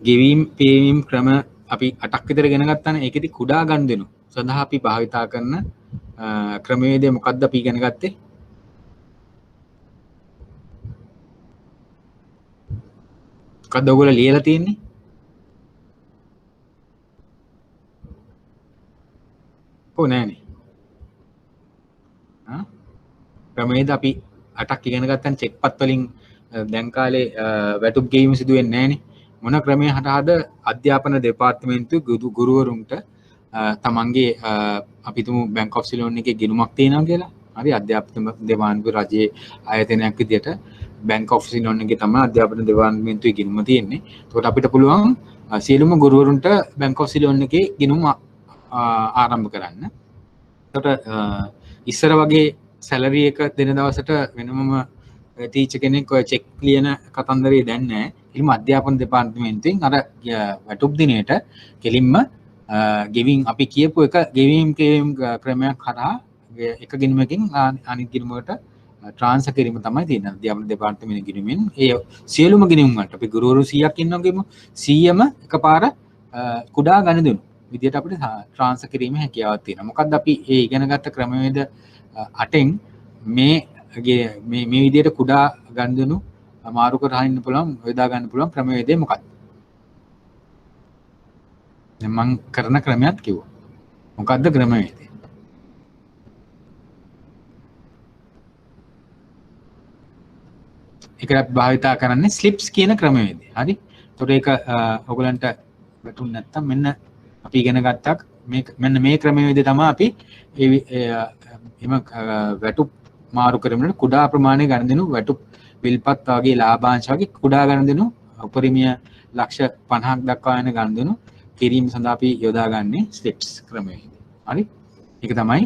ගෙවීම් පේවීම් ක්‍රම අපි 8ක් විතර ඉගෙන ගත්තානේ. ඒකෙදි කුඩා ගනුදෙනු සඳහා අපි භාවිතා කරන ක්‍රමවේදය මොකක්ද අපි ඉගෙන ගත්තේ? මොකක්ද ඔයගොල්ලෝ ලියලා තියෙන්නේ? නෑනේ. ක්‍රමවේද අපි 8ක් ඉගෙන ගත්තාන් චෙක්පත් වලින් දැන් කාලේ වැටුප් ගෙවීම සිදු වෙන්නේ නෑනේ. මොන ක්‍රමයේ හරහාද අධ්‍යාපන දෙපාර්තමේන්තුවේ ගුරුවරුන්ට තමන්ගේ අපි තුමු බැංක් ඔෆ් සිලෝන් එකේ ගිණුමක් තියෙනවා කියලා. හරි. අධ්‍යාපන දෙපාර්තමේන්තුවේ රජයේ ආයතනයක් විදියට බැංක් ඔෆ් සිලෝන් එකේ තමයි අධ්‍යාපන දෙපාර්තමේන්තුවේ ගිණුම තියෙන්නේ. ඒකට අපිට පුළුවන් සියලුම ගුරුවරුන්ට බැංක් ඔෆ් සිලෝන් එකේ ගිණුම ආරම්භ කරන්න. එතකොට ඉස්සර වගේ සැලරි එක දෙන දවසට වෙනමම ටීචර් කෙනෙක් ඔය චෙක් ලියන කතන්දරේ දැන් නැහැ. ඉතින් අධ්‍යාපන දෙපාර්තමේන්තුවෙන් අර වැටුප් දිනේට කෙලින්ම ගෙවින් අපි කියපු එක ගෙවීම් ක්‍රමයක් හරහා එක ගිණුමකින් අනිත් ගිණුමකට ට්‍රාන්ස්ෆර් කිරීම තමයි තියෙන්නේ. අධ්‍යාපන දෙපාර්තමේන්තුවේ ගිණුමෙන් ඒ සියලුම ගිණුම් වලට අපි ගුරුවරු 100ක් ඉන්නවා කියමු. 100ම එකපාර කුඩා ගනුදෙනු විදියට අපිට ට්‍රාන්ස්ෆර් කිරීමේ හැකියාවක් තියෙනවා. මොකද්ද අපි ඒ ඉගෙනගත්ත ක්‍රමවේද 8න් මේ විදියට කුඩා ගනුදෙනු මාරු කරහින්න පුළුවන් යොදා ගන්න පුළුවන් ක්‍රමවේදය මොකක්ද? දැන් මම කරන ක්‍රමයක් කිව්වා. මොකද්ද ක්‍රමවේදය? ඒකට භාවිතා කරන්නේ ස්ලිප්ස් කියන ක්‍රමවේදය. හරි? ඒතකොට ඒක ඔයගලන්ට වැටුනේ නැත්තම් මෙන්න අපි ඉගෙන ගත්තා මෙන්න මේ ක්‍රමවේදය තමයි අපි එම වැටුප් මාරු කරමින් කුඩා ප්‍රමාණයේ ගණන් දෙනු වැටුප් විල්පත් වගේ ලාභාංශ වගේ කුඩා ගණන් දෙනු උපරිමීය ලක්ෂ 50ක් දක්වා යන ගණන් දෙනු කිරීම සඳහා අපි යොදාගන්නේ ස්ලිප්ස් ක්‍රමවේදය. හරි? ඒක තමයි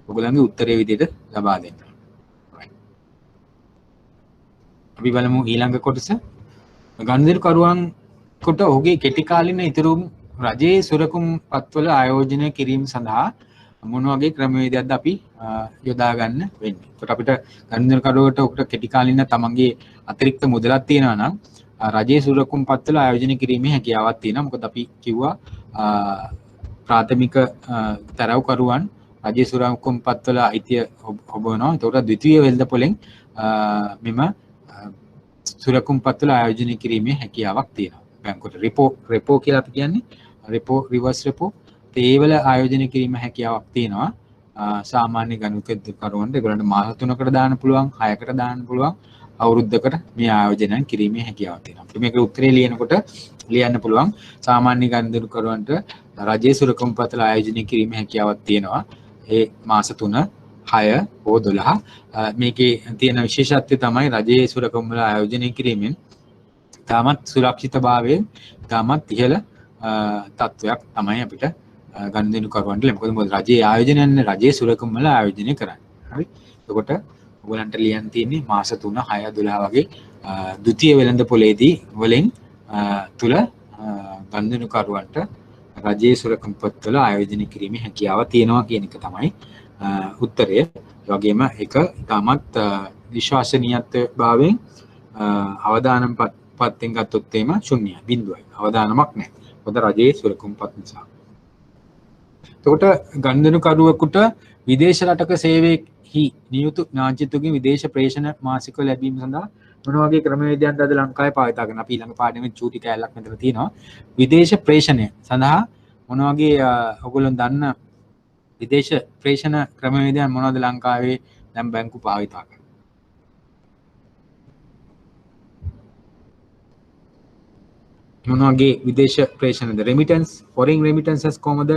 ඔයගලන්ගේ උත්තරයේ විදිහට ලබා දෙන්නේ. අපි බලමු ඊළඟ කොටස. ගනුදෙනුකරුවන් කොට ඔහුගේ කෙටි කාලින ඉතුරුම් රජයේ සුරකුම් පත්වල ආයෝජනය කිරීම සඳහා මොන වගේ ක්‍රමවේදයක්ද අපි යොදා ගන්න වෙන්නේ. ඒකට අපිට ගනුදෙනුකරුවට ඔකට කෙටි කාලින තමන්ගේ අතිරික්ත මුදලක් තියෙනවා නම් රජයේ සුරකුම් පත්වල ආයෝජනය කිරීමේ හැකියාවක් තියෙනවා. මොකද අපි කිව්වා ප්‍රාථමික තරවකරුවන් රජයේ සුරකුම් පත්වල අයිතිය ඔබවනවා. ඒකට ද්විතීයික වෙළඳපොලෙන් මෙම සුරකුම් පත්වල ආයෝජනය කිරීමේ හැකියාවක් තියෙනවා. බැංකුවට රෙපෝ කියලා අපි කියන්නේ රෙපෝ රිවර්ස් රෙපෝ ඒවල ආයෝජනය කිරීම හැකියාවක් තියෙනවා. සාමාන්‍ය ගනුදෙනුකරුවන්ට ඒගොල්ලන්ට මාස 3කට දාන්න පුළුවන් 6කට දාන්න පුළුවන් අවුරුද්දකට මේ ආයෝජනයන් කිරීමේ හැකියාවක් තියෙනවා. අපි මේක උත්තරේ ලියනකොට ලියන්න පුළුවන් සාමාන්‍ය ගනුදෙනුකරුවන්ට රජයේ සුරකුම් පත්වල ආයෝජනය කිරීමේ හැකියාවක් තියෙනවා. ඒ මාස 3 6 හෝ 12 මේකේ තියෙන විශේෂත්වය තමයි රජයේ සුරකුම් වල ආයෝජනය කිරීමෙන් තාමත් සුරක්ෂිතභාවයෙන් තාමත් ඉහළ තත්වයක් තමයි අපිට ගනුදෙනුකරුවන්ට ලැබෙන්නේ. මොකද රජයේ ආයෝජනයන්නේ රජයේ සුරකුම් වල ආයෝජනය කරන්නේ. හරි? එතකොට ඔයගලන්ට ලියන්න තියෙන්නේ මාස 3 6 12 වගේ ද්විතීයික වෙළඳපොලේදී වලින් තුල ගනුදෙනුකරුවන්ට රජයේ සුරකුම් පත්වල ආයෝජනය කිරීමේ හැකියාව තියෙනවා කියන එක තමයි උත්තරය. ඒ වගේම ඒක ඉතාමත් විශ්වාසනීයත්වයෙන් අවදානම් පත්යෙන් ගත්තොත් එම ශුන්‍යයි බිඳුවයි. අවදානමක් නැහැ. මොකද රජයේ සුරකුම් පත් නිසා. එතකොට ගනුදෙනුකරුවෙකුට විදේශ රටක සේවයෙහි නියුතු ඥානචිතුගේ විදේශ ප්‍රේෂණ මාසිකව ලැබීම සඳහා මොන වගේ ක්‍රමවේදයක්ද අද ලංකාවේ භාවිත කරන? අපි ඊළඟ පාඩමේ චූටි කැලලක් මෙතන තියෙනවා. විදේශ ප්‍රේෂණය සඳහා මොන වගේ ඔයගොල්ලෝ දන්න විදේශ ප්‍රේෂණ ක්‍රමවේදයන් මොනවද ලංකාවේ දැන් බැංකු භාවිත කරන්නේ? මොන වගේ විදේශ ප්‍රේෂණද? රෙමිටන්ස්, ෆොරින් රෙමිටන්සස් කොහමද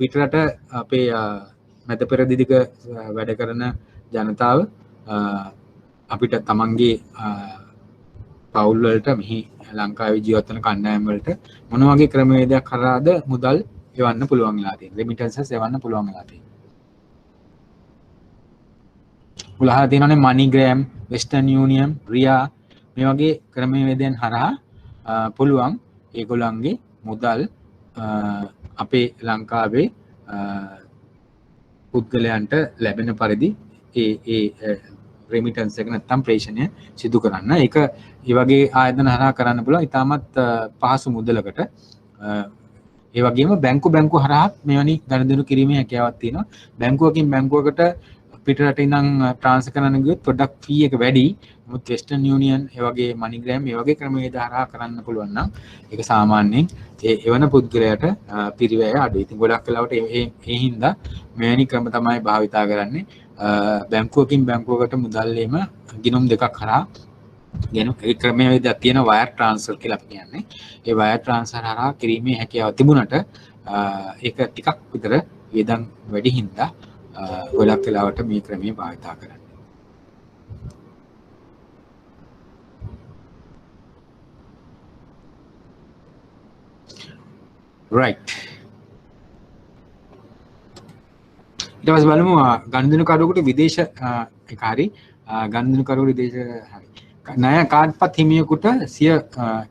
පිටරට අපේ මැද පෙරදිග වැඩ කරන ජනතාව අපිට තමන්ගේ පවුල් වලට මෙහි ලංකාවේ ජීවත් වෙන කණ්ඩායම් වලට මොන වගේ ක්‍රමවේදයක් කරාද මුදල් එවන්න පුළුවන් වෙලා තියෙන්නේ? රෙමිටන්සස් එවන්න පුළුවන් වෙලා තියෙන්නේ. උලහලා තියෙනවානේ මනිග්‍රෑම්, වෙස්ටර්න් යූනියන්, රියා මේ වගේ ක්‍රමවේදයන් හරහා පුළුවන් ඒගොල්ලන්ගේ මුදල් අපේ ලංකාවේ පුද්ගලයන්ට ලැබෙන පරිදි ඒ රෙමිටන්ස් එක නැත්නම් ප්‍රේෂණය සිදු කරන්න. ඒක ඒ වගේ ආයතන හරහා කරන්න පුළුවන් ඉතාමත් පහසු මුදලකට. ඒ වගේම බැංකු හරහා මෙවැනි ගනුදෙනු කිරීමේ හැකියාවක් තියෙනවා. බැංකුවකින් බැංකුවකට පිටරට ඉඳන් ට්‍රාන්ස්ෆර් කරන්න ගියොත් පොඩ්ඩක් ෆී එක වැඩි. නමුත් වෙස්ටර්න් යූනියන් ඒ වගේ මනිග්‍රෑම් මේ වගේ ක්‍රමවේද හරහා කරන්න පුළුවන් නම් ඒක සාමාන්‍යයෙන් එවන පුද්ගලයාට පිරිවැය අඩුයි. ඉතින් ගොඩක් වෙලාවට ඒ හින්දා මෙවැනි ක්‍රම තමයි භාවිතා කරන්නේ. බැංකුවකින් බැංකුවකට මුදල් එීම ගිණුම් දෙකක් හරහා ඒ ක්‍රමවේදයක් තියෙන වයර් ට්‍රාන්ස්ෆර් කියලා අපි කියන්නේ. ඒ වයර් ට්‍රාන්ස්ෆර් හරහා කිරීමේ හැකියාව තිබුණට ඒක ටිකක් විතර වේදන් වැඩි හින්දා ගොඩක් වෙලාවට මේ ක්‍රමයේ භාවිතා කරන්නේ. right. ඊට පස්සේ බලමු ගනුදෙනුකරුවෙකුට විදේශ එක හරි ගනුදෙනුකරුවෙකුට විදේශ හරි ණය කාඩ්පත් හිමියෙකුට සිය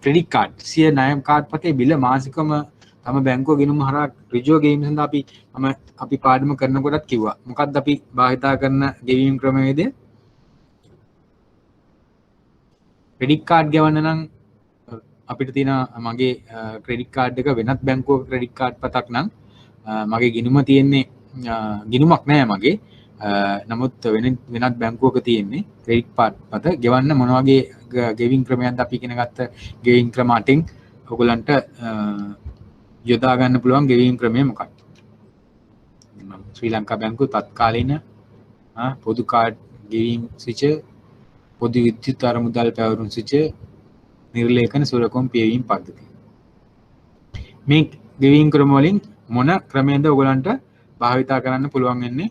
ක්‍රෙඩිට් කාඩ් සිය ණය කාඩ්පතේ බිල මාසිකම තම බැංකුව ගිණුම හරහා ඍජුව ගෙවීම සඳහා අපි පාඩම කරනකොටත් කිව්වා. මොකක්ද අපි භාවිතා කරන ගෙවීම් ක්‍රමවේදය? ක්‍රෙඩිට් කාඩ් ගෙවන්න නම් අපිට තියෙන මගේ ක්‍රෙඩිට් කාඩ් එක වෙනත් බැංකුවක ක්‍රෙඩිට් කාඩ් පතක් නම් මගේ ගිණුම තියෙන්නේ ගිණුමක් නෑ මගේ නමුත් වෙනත් බැංකුවක තියෙන්නේ ක්‍රෙඩිට් කාඩ් මත ගෙවන්න මොන වගේ ගෙවින් ක්‍රමයක්ද අපි ඉගෙන ගත්ත ගෙවින් ක්‍රම අටින් ඔයගලන්ට යොදා ගන්න පුළුවන් ගෙවීම් ක්‍රමය මොකක්ද? ශ්‍රී ලංකා බැංකුව තත්කාලීන පොදු කාඩ් ගෙවීම් සිච පොදු විද්‍යුත් අරමුදල් පැවරුම් සිච නිර්ලේඛන සුරකම් පියවීම් පද්ධතිය. මේ ගෙවීම් ක්‍රම වලින් මොන ක්‍රමයක්ද ඔයගලන්ට භාවිතා කරන්න පුළුවන් වෙන්නේ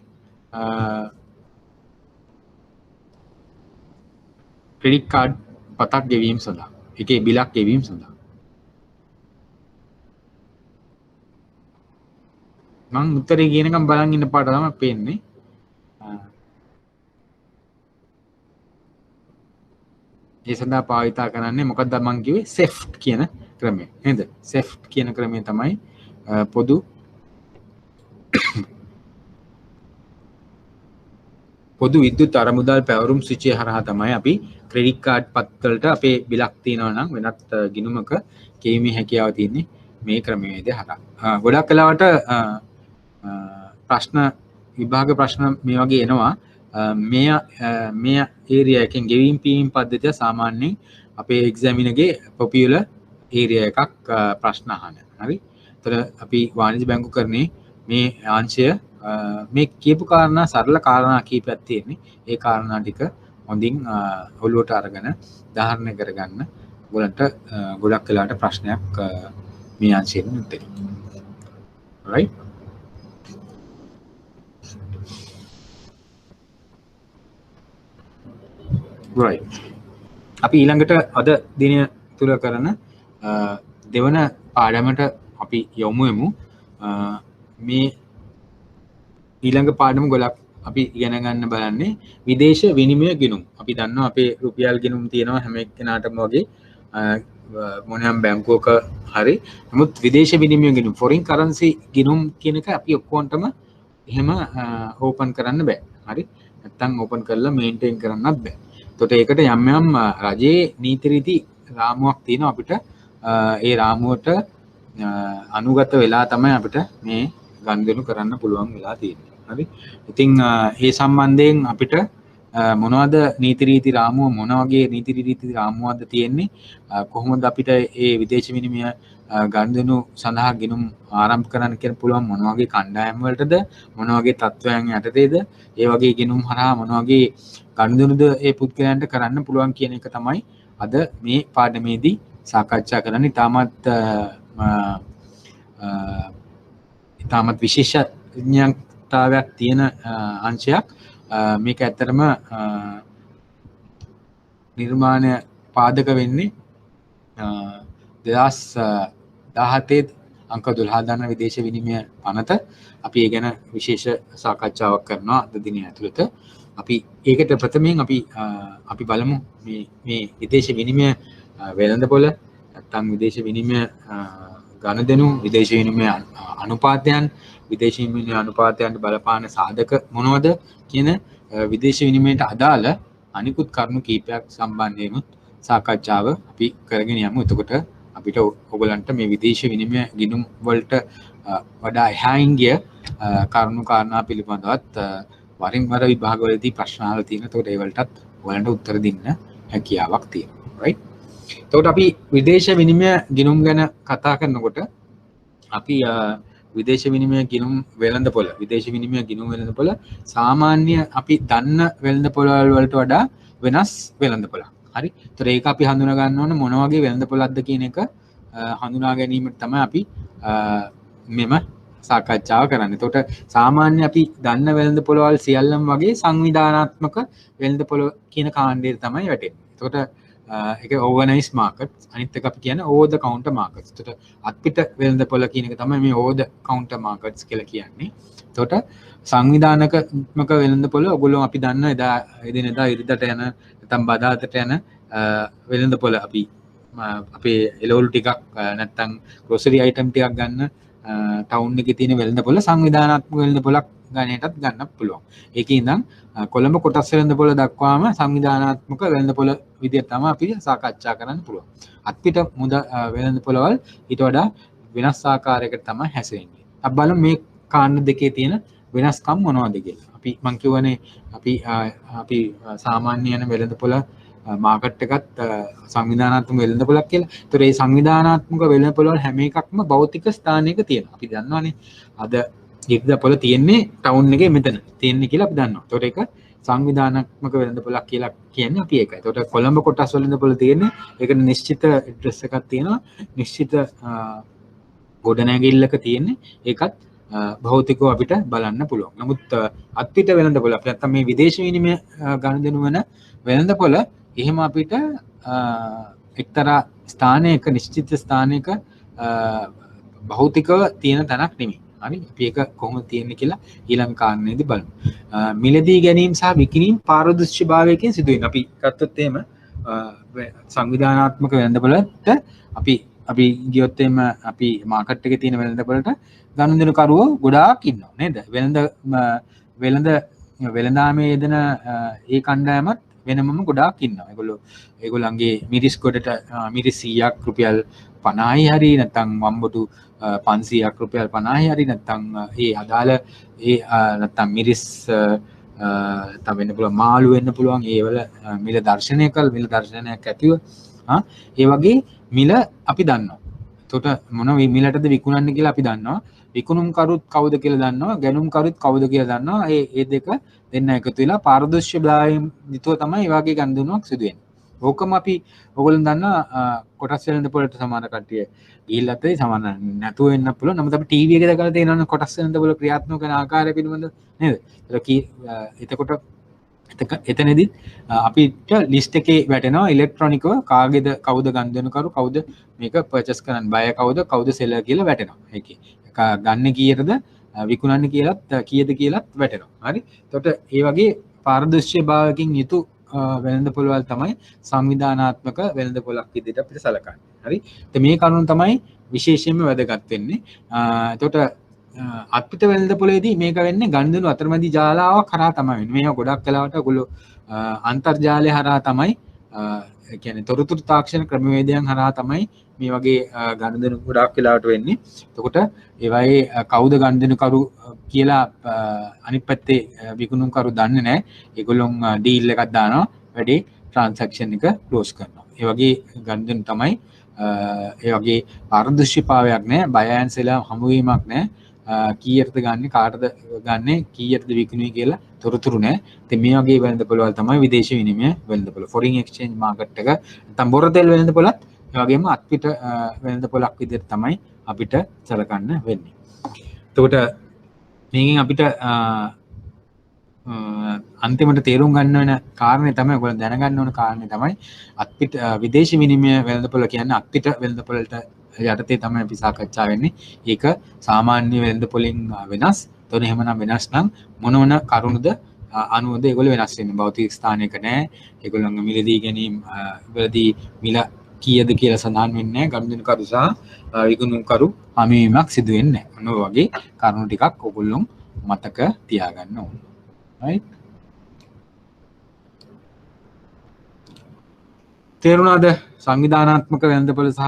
ක්‍රෙඩිට් කාඩ් පතක් ගෙවීම සඳහා එකේ බිලක් ගෙවීම සඳහා? මං උත්තරේ කියනකම් බලන් ඉන්න පාට තමයි පේන්නේ. ඒ සඳහා භාවිතා කරන්නේ මොකක්ද මං කිව්වේ සෙෆ්ට් කියන ක්‍රමය. නේද? සෙෆ්ට් කියන ක්‍රමය තමයි පොදු විද්‍යුත් අරමුදල් පැවරුම් සුචිය හරහා තමයි අපි ක්‍රෙඩිට් කාඩ් පත්වලට අපේ බිලක් තියෙනවා නම් වෙනත් ගිණුමක ගෙවීමේ හැකියාව තියෙන්නේ මේ ක්‍රමවේදය හරහා. ගොඩක් වෙලාවට ප්‍රශ්න විභාග ප්‍රශ්න මේ වගේ එනවා මේ ඒරියා එකෙන් ගෙවීම් පීම් පද්ධතිය සාමාන්‍යයෙන් අපේ එක්සැමිනර්ගේ පොපියුලර් ඒරියා එකක් ප්‍රශ්න අහන. හරි. ඒතර අපි වාණිජ්‍ය බැංකු කරන්නේ මේ අංශය මේ කියපු කාරණා සරල කාරණා කීපයක් තියෙන්නේ. ඒ කාරණා ටික හොඳින් ඔළුවට අරගෙන උදාහරණ කරගන්න ඔයගලන්ට ගොඩක් වෙලාවට ප්‍රශ්නයක් මේ අංශයෙන් උත්තර. right? right. අපි ඊළඟට අද දිනය තුල කරන දෙවන පාඩමට අපි යොමු වෙමු. මේ ඊළඟ පාඩම ගොඩක් අපි ඉගෙන ගන්න බලන්නේ විදේශ විනිමය ගිණුම්. අපි දන්නවා අපේ රුපියල් ගිණුම් තියෙනවා හැම එක්කෙනාටම වගේ මොනෑම බැංකුවක හරි. නමුත් විදේශ විනිමය ගිණුම් foreign currency ගිණුම් කියන එක අපි ඔක්කොන්ටම එහෙම ඕපන් කරන්න බෑ. හරි. නැත්තම් ඕපන් කරලා මේන්ටේන් කරන්නත් බෑ. එතකොට ඒකට යම් යම් රජයේ නීති රීති රාමුවක් තියෙනවා අපිට ඒ රාමුවට අනුගත වෙලා තමයි අපිට මේ ගනුදෙනු කරන්න පුළුවන් වෙලා තියෙන්නේ. හරි. ඉතින් ඒ සම්බන්ධයෙන් අපිට මොනවද නීති රීති රාමුව මොන වගේ නීති රීති රාමුවක්ද තියෙන්නේ කොහොමද අපිට මේ විදේශ විනිමය ගනුදෙනු සඳහා ගිණුම් ආරම්භ කරන්න කියන පුළුවන් මොන වගේ කණ්ඩායම් වලටද මොන වගේ තත්ත්වයන් යටතේද ඒ වගේ ගිණුම් හරහා මොන වගේ ගනුදෙනුද ඒ පුද්ගලයන්ට කරන්න පුළුවන් කියන එක තමයි අද මේ පාඩමේදී සාකච්ඡා කරන්නේ. ඉතාමත් විශේෂඥතාවයක් තියෙන අංශයක්. මේක ඇත්තටම නිර්මාණය පාදක වෙන්නේ 2017 අංක 12 දන්න විදේශ විනිමය පනත. අපි ඒ ගැන විශේෂ සාකච්ඡාවක් කරනවා අද දින ඇතුළත. අපි ඒකට ප්‍රථමයෙන් අපි බලමු මේ විදේශ විනිමය වෙළඳපොළ නැත්නම් විදේශ විනිමය ගනුදෙනු විදේශ විනිමය අනුපාතයන් විදේශ විනිමය අනුපාතයන්ට බලපාන සාධක මොනවද කියන විදේශ විනිමයට අදාළ අනිකුත් කරුණු කීපයක් සම්බන්ධයෙන් සාකච්ඡාව අපි කරගෙන යමු. එතකොට අපිට ඔයගලන්ට මේ විදේශ විනිමය ගිණුම් වලට වඩා එහායින් ගිය කරුණු කාරණා පිළිබඳවත් වරින් වර විභාගවලදී ප්‍රශ්න අහලා තියෙනවා. එතකොට ඒ වලටත් ඔයගලන්ට උත්තර දෙන්න හැකියාවක් තියෙනවා. right? එතකොට අපි විදේශ විනිමය ගිණුම් ගැන කතා කරනකොට අපි විදේශ විනිමය ගිණුම් වෙළඳපොළ විදේශ විනිමය ගිණුම් වෙළඳපොළ සාමාන්‍ය අපි දන්න වෙළඳපොළ වලට වඩා වෙනස් වෙළඳපොළක්. හරි. ඒතර ඒක අපි හඳුනා ගන්න ඕන මොන වගේ වෙළඳපොළක්ද කියන එක හඳුනා ගැනීමට තමයි අපි මෙම සාකච්ඡාව කරන්නේ. එතකොට සාමාන්‍ය අපි දන්න වෙළඳපොළවල් සියල්ලම වගේ සංවිධානාත්මක වෙළඳපොළ කියන කාණ්ඩයට තමයි වැටෙන්නේ. එතකොට ඒක ඕගනයිස් මාකට්ස් අනිත් එක අපි කියන්නේ ඕවර් ද කවුන්ටර් මාකට්ස්. එතකොට අත්පිට වෙළඳපොළ කියන එක තමයි මේ ඕවර් ද කවුන්ටර් මාකට්ස් කියලා කියන්නේ. එතකොට සංවිධානකමක වෙළඳපොළ ඔයගොල්ලෝ අපි දන්න එදිනෙදා ඉරිදට යන නැත්නම් බදාදට යන වෙළඳපොළ අපි අපේ එළවලු ටිකක් නැත්නම් ග්‍රොසරි අයිටම් ටිකක් ගන්න ටවුන් එකේ තියෙන වෙළඳපොළ සංවිධානාත්මක වෙළඳපොළක් ගණයටත් ගන්න පුළුවන්. ඒකේ ඉඳන් කොළඹ කොටස් වෙළඳපොළ දක්වාම සංවිධානාත්මක වෙළඳපොළ විදිහට තමයි අපි සාකච්ඡා කරන්න පුළුවන්. අත්පිට මුද වෙළඳපොළවල් ඊට වඩා වෙනස් ආකාරයකට තමයි හැසිරෙන්නේ. අපි බලමු මේ කාරණා දෙකේ තියෙන වෙනස්කම් මොනවද කියලා. අපි මං කියවනේ අපි සාමාන්‍ය යන වෙළඳපොළ මාකට් එකත් සංවිධානාත්මක වෙළඳපොළක් කියලා. ඒතර මේ සංවිධානාත්මක වෙළඳපොළ හැම එකක්ම භෞතික ස්ථානයක තියෙනවා. අපි දන්නවනේ අද වෙළඳපොළ තියෙන්නේ ටවුන් එකේ මෙතන තියෙන්නේ කියලා අපි දන්නවා. ඒතර ඒක සංවිධානාත්මක වෙළඳපොළක් කියලා කියන්නේ අපි ඒකයි. ඒතකොට කොළඹ කොටස් වෙළඳපොළ තියෙන්නේ ඒකට නිශ්චිත ඇඩ්‍රස් එකක් තියෙනවා. නිශ්චිත ගොඩනැගිල්ලක තියෙන්නේ. ඒකත් භෞතිකව අපිට බලන්න පුළුවන්. නමුත් අත්පිට වෙළඳපොළ අපි නැත්තම් මේ විදේශ විනිමය ගනුදෙනු වෙන වෙළඳපොළ එහෙම අපිට එක්තරා ස්ථානයක නිශ්චිත ස්ථානයක භෞතිකව තියෙන තැනක් නෙමෙයි. හරි අපි ඒක කොහොමද තියෙන්නේ කියලා ඊළඟ කාරණේදී බලමු. මිලදී ගැනීම සහ විකිණීම පාරදර්ශීභාවයකින් සිදුවෙන. අපි ගත්තොත් එහෙම සංවිධානාත්මක වෙළඳපොළට අපි ගියොත් එහෙම අපි මාකට් එකේ තියෙන වෙළඳපොළට ගනුදෙනුකරුවෝ ගොඩාක් ඉන්නවා නේද? වෙළඳාමේ යෙදෙන ඒ කණ්ඩායමත් වෙනමම ගොඩාක් ඉන්නවා. ඒගොල්ලන්ගේ මිරිස් ගොඩට මිරිස් 100ක් රුපියල් 50යි හරි නැත්නම් වම්බොටු 500ක් රුපියල් 50යි හරි නැත්නම් ඒ අදාළ නැත්නම් මිරිස් නැත්නම් වෙන්න පුළුවන් මාළු වෙන්න පුළුවන් ඒවල මිල දර්ශනයක් ඇතිව ඒ වගේ මිල අපි දන්නවා. එතකොට මොන මිලටද විකුණන්නේ කියලා අපි දන්නවා. විකුණුම් කරුත් කවුද කියලා දන්නවා. ගැනුම් කරුත් කවුද කියලා දන්නවා. ඒ දෙක දෙන්න එකතු වෙලා පාරදර්ශීභාවයෙන් යුතුව තමයි මේ වගේ ගනුදෙනුවක් සිදු වෙන්නේ. ඕකම අපි ඔයගොල්ලෝ දන්නවා කොටස් වෙළඳපොළට සමාන කට්ටිය ගිහිල්ලාත් ඒ සමාන නැතුව වෙන්න පුළුවන්. නමුත් අපි ටීවී එකේ දැකලා තියෙනවනේ කොටස් වෙළඳපොළ ක්‍රියාත්මක කරන ආකාරය පිළිබඳ නේද? එතකොට එතනදිත් අපිට ලිස්ට් එකේ වැටෙනවා ඉලෙක්ට්‍රොනිකව කාගේද කවුද ගනුදෙනුකරු කවුද මේක පර්චේස් කරන්න බය කවුද සෙලර් කියලා වැටෙනවා. ඒකේ ගන්න කීයටද විකුණන්නේ කියලාත් කීයද කියලාත් වැටෙනවා. හරි. එතකොට ඒ වගේ පාරදර්ශීභාවයකින් යුතු වෙළඳපොළවල් තමයි සංවිධානාත්මක වෙළඳපොළක් විදිහට අපිට සලකන්නේ. හරි. ඉතින් මේ කරුණ තමයි විශේෂයෙන්ම වැදගත් වෙන්නේ. එතකොට අත්පිට වෙළඳපොළේදී මේක වෙන්නේ ගනුදෙනු අතරමැදි ජාලාවක් කරා තමයි වෙන්නේ. මේක ගොඩක් වෙලාවට ඔයගොල්ලෝ අන්තර්ජාලය හරහා තමයි ඒ කියන්නේ තොරතුරු තාක්ෂණ ක්‍රමවේදයන් හරහා තමයි මේ වගේ ගනුදෙනු ගොඩක් වෙලාවට වෙන්නේ. එතකොට ඒ වගේ කවුද ගනුදෙනුකරු කියලා අනිත් පැත්තේ විකුණුම්කරු දන්නේ නැහැ. ඒගොල්ලොන් ඩීල් එකක් දානවා. වැඩි ට්‍රාන්සැක්ෂන් එක ක්ලෝස් කරනවා. ඒ වගේ ගනුදෙනු තමයි ඒ වගේ පාරදර්ශීභාවයක් නැහැ. බය ඇන්ඩ් සෙලර් හමුවීමක් නැහැ. කීයටද ගන්න කාටද ගන්න කීයටද විකුණුවේ කියලා තොරතුරු නැහැ. ඉතින් මේ වගේ වෙළඳපොළවල් තමයි විදේශ විනිමය වෙළඳපොළ. ෆොරින් එක්ස්චේන්ජ් මාකට් එක නැත්නම් බොරතෙල් වෙළඳපොළත් ඒ වගේම අත්පිට වෙළඳපොළක් විදිහට තමයි අපිට සලකන්න වෙන්නේ. එතකොට මේකෙන් අපිට අන්තිමට තේරුම් ගන්න වෙන කාරණේ තමයි ඔයගොල්ලෝ දැනගන්න ඕන කාරණේ තමයි අත්පිට විදේශ විනිමය වෙළඳපොළ කියන්නේ අත්පිට වෙළඳපොළට යටතේ තමයි අපි සාකච්ඡා වෙන්නේ. ඒක සාමාන්‍ය වෙළඳපොලින් වෙනස්. එතකොට එහෙමනම් වෙනස් නම් මොන කරුණුද අනුවද ඒගොල්ලෝ වෙනස් වෙන්නේ. භෞතික ස්ථානයක නැහැ. ඒගොල්ලන්ගේ මිලදී ගැනීම වලදී මිල කීයද කියලා සඳහන් වෙන්නේ නැහැ. ගනුදෙනුකරු සහ විකුණුම්කරු හමුවීමක් සිදු වෙන්නේ නැහැ. ඔන්න ඔය වගේ කරුණු ටිකක් ඔයගොල්ලෝ මතක තියාගන්න ඕනේ. right? තේරුණාද සංවිධානාත්මක වෙළඳපොළ සහ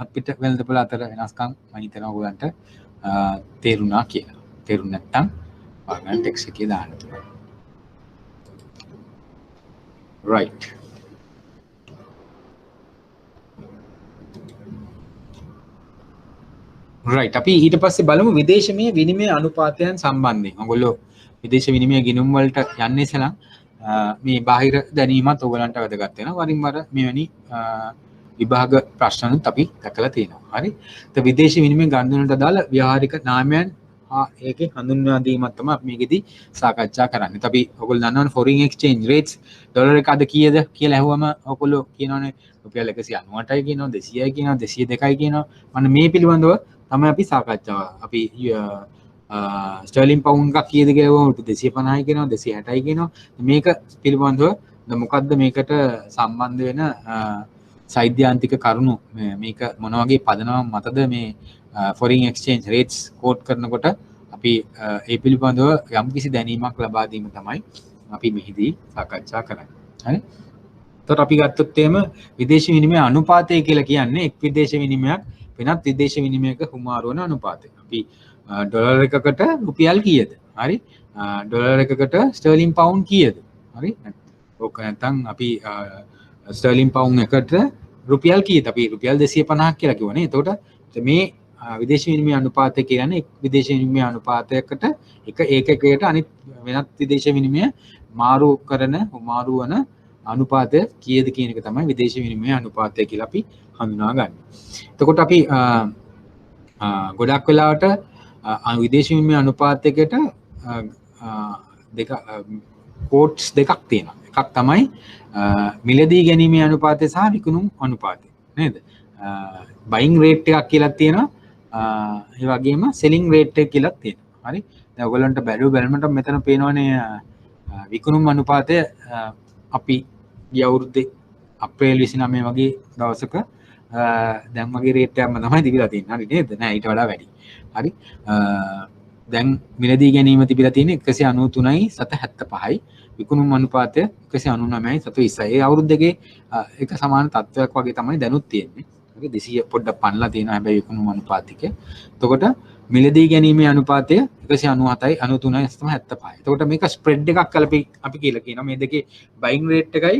අත්පිට වෙළඳපොළ අතර වෙනස්කම් මම හිතනවා ඔයගලන්ට තේරුණා කියලා. තේරුණ නැත්නම් ඔයගලන් ටෙක්ස්ට් එකේ දාන්න පුළුවන්. right. right. අපි ඊට පස්සේ බලමු විදේශීය විනිමය අනුපාතයන් සම්බන්ධයෙන්. ඔයගොල්ලෝ විදේශ විනිමය ගිණුම් වලට යන්නේ ඉස්සලා මේ බාහිර දැනීමත් ඔයගලන්ට වැදගත් වෙනවා. වරින් වර මෙවැනි විභාග ප්‍රශ්නනුත් අපි දැකලා තියෙනවා. හරි. ඒත් විදේශ විනිමය ගනුදෙනුට අදාළ ව්‍යවහාරික නාමයන් ඒකේ හඳුන්වා දීමක් තමයි අපි මේකෙදි සාකච්ඡා කරන්නේ. ඒත් අපි ඔයගොල්ලෝ දන්නවනේ ෆොරින් එක්ස්චේන්ජ් රේට්ස් ඩොලර් එක අද කීයද කියලා ඇහුවම ඔයගොල්ලෝ කියනවනේ රුපියල් 198යි කියනවා 200යි කියනවා 202යි කියනවා. අන්න මේ පිළිබඳව තමයි අපි සාකච්ඡාව. අපි ස්ටර්ලින් පවුන්ඩ් එකක් කීයද කියලා 250යි කියනවා 260යි කියනවා. මේක පිළිබඳව මොකද්ද මේකට සම්බන්ධ වෙන සෛද්‍යාන්තික කරුණු මේක මොන වගේ පදනමක් මතද මේ ෆොරින් එක්ස්චේන්ජ් රේට්ස් කෝට් කරනකොට අපි ඒ පිළිබඳව යම්කිසි දැනීමක් ලබා දීම තමයි අපි මෙහිදී සාකච්ඡා කරන්නේ. හරි. එතකොට අපි ගත්තොත් එහෙම විදේශ විනිමය අනුපාතය කියලා කියන්නේ එක් විදේශ විනිමයක් වෙනත් විදේශ විනිමයක හුමාරු වන අනුපාතය. අපි ඩොලර් එකකට රුපියල් කීයද? හරි. ඩොලර් එකකට ස්ටර්ලින් පවුන්ඩ් කීයද? හරි. ඕක නැත්නම් අපි ස්ටර්ලින් පවුන්ඩ් එකට රුපියල් කීයද? අපි රුපියල් 250ක් කියලා කිව්වනේ. එතකොට මේ විදේශ විනිමය අනුපාතය කියන්නේ එක් විදේශ විනිමය අනුපාතයකට එක ඒකකයකට අනිත් වෙනත් විදේශ විනිමය මාරු වන අනුපාතය කීයද කියන එක තමයි විදේශ විනිමය අනුපාතය කියලා අපි හඳුනාගන්නේ. එතකොට අපි ගොඩක් වෙලාවට විදේශ විනිමය අනුපාතයකට කෝට්ස් දෙකක් තියෙනවා. එකක් තමයි මිලදී ගැනීමේ අනුපාතය සහ විකුණුම් අනුපාතය. නේද? බයින් රේට් එකක් කියලා තියෙනවා. ඒ වගේම සෙලින් රේට් එක කියලා තියෙනවා. හරි. දැන් ඔයගලන්ට බැලුවම මෙතන පේනවනේ විකුණුම් අනුපාතය අපි ගිය අවුරුද්දේ අප්‍රේල් 29 වගේ දවසක දැන් වගේ රේට් එකක්ම තමයි තිබිලා තියෙන්නේ. හරි නේද? නෑ ඊට වඩා වැඩි. හරි. දැන් මිලදී ගැනීම තිබිලා තියෙන්නේ 193.75යි. විකුණුම් අනුපාතය 199.20යි. ඒ අවුරුදු දෙකේ එක සමාන තත්ත්වයක් වගේ තමයි දැනුත් තියෙන්නේ. හරි 200 පොඩ්ඩක් පන්නලා තියෙනවා හැබැයි විකුණුම් අනුපාතිකය. එතකොට මිලදී ගැනීමේ අනුපාතය 197යි 93.75යි. එතකොට මේක ස්ප්‍රෙඩ් එකක් කියලා අපි කියලා කියනවා. මේ දෙකේ බයින් රේට් එකයි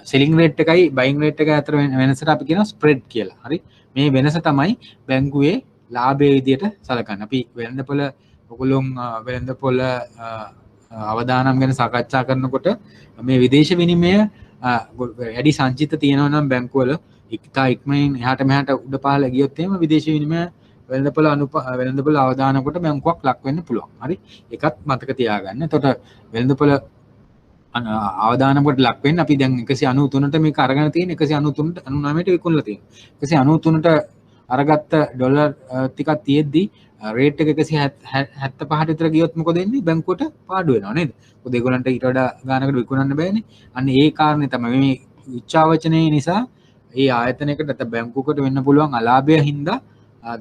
සෙලින් රේට් එකයි බයින් රේට් එක අතර වෙනසට අපි කියනවා ස්ප්‍රෙඩ් කියලා. හරි. මේ වෙනස තමයි බැංකුවේ ලාභයේ විදියට සලකන්නේ. අපි වෙළඳපොළ ඔයගොල්ලෝ වෙළඳපොළ අවදානම් ගැන සාකච්ඡා කරනකොට මේ විදේශ විනිමය වැඩි සංචිත තියෙනවා නම් බැංකුවල ඉක්තා ඉක්මනින් එහාට මෙහාට උඩ පහළ ගියොත් එහෙම විදේශ විනිමය වෙළඳපොළ අවදානකට බැංකුවක් ලක් වෙන්න පුළුවන්. හරි. ඒකත් මතක තියාගන්න. එතකොට වෙළඳපොළ අවදානකට ලක් වෙන්න අපි දැන් 193ට මේක අරගෙන තියෙන 193ට 99ට විකුණලා තියෙනවා. 193ට අරගත්ත ඩොලර් ටිකක් තියෙද්දි රේට් එක 175ට විතර ගියොත් මොකද වෙන්නේ? බැංකුවට පාඩු වෙනවා නේද? මොකද ඒගොල්ලන්ට ඊට වඩා ගානකට විකුණන්න බෑනේ. අන්න ඒ කාරණේ තමයි මේ උච්චාවචනයේ නිසා ඒ ආයතනයකට නැත්නම් බැංකුවකට වෙන්න පුළුවන් අලාභය හින්දා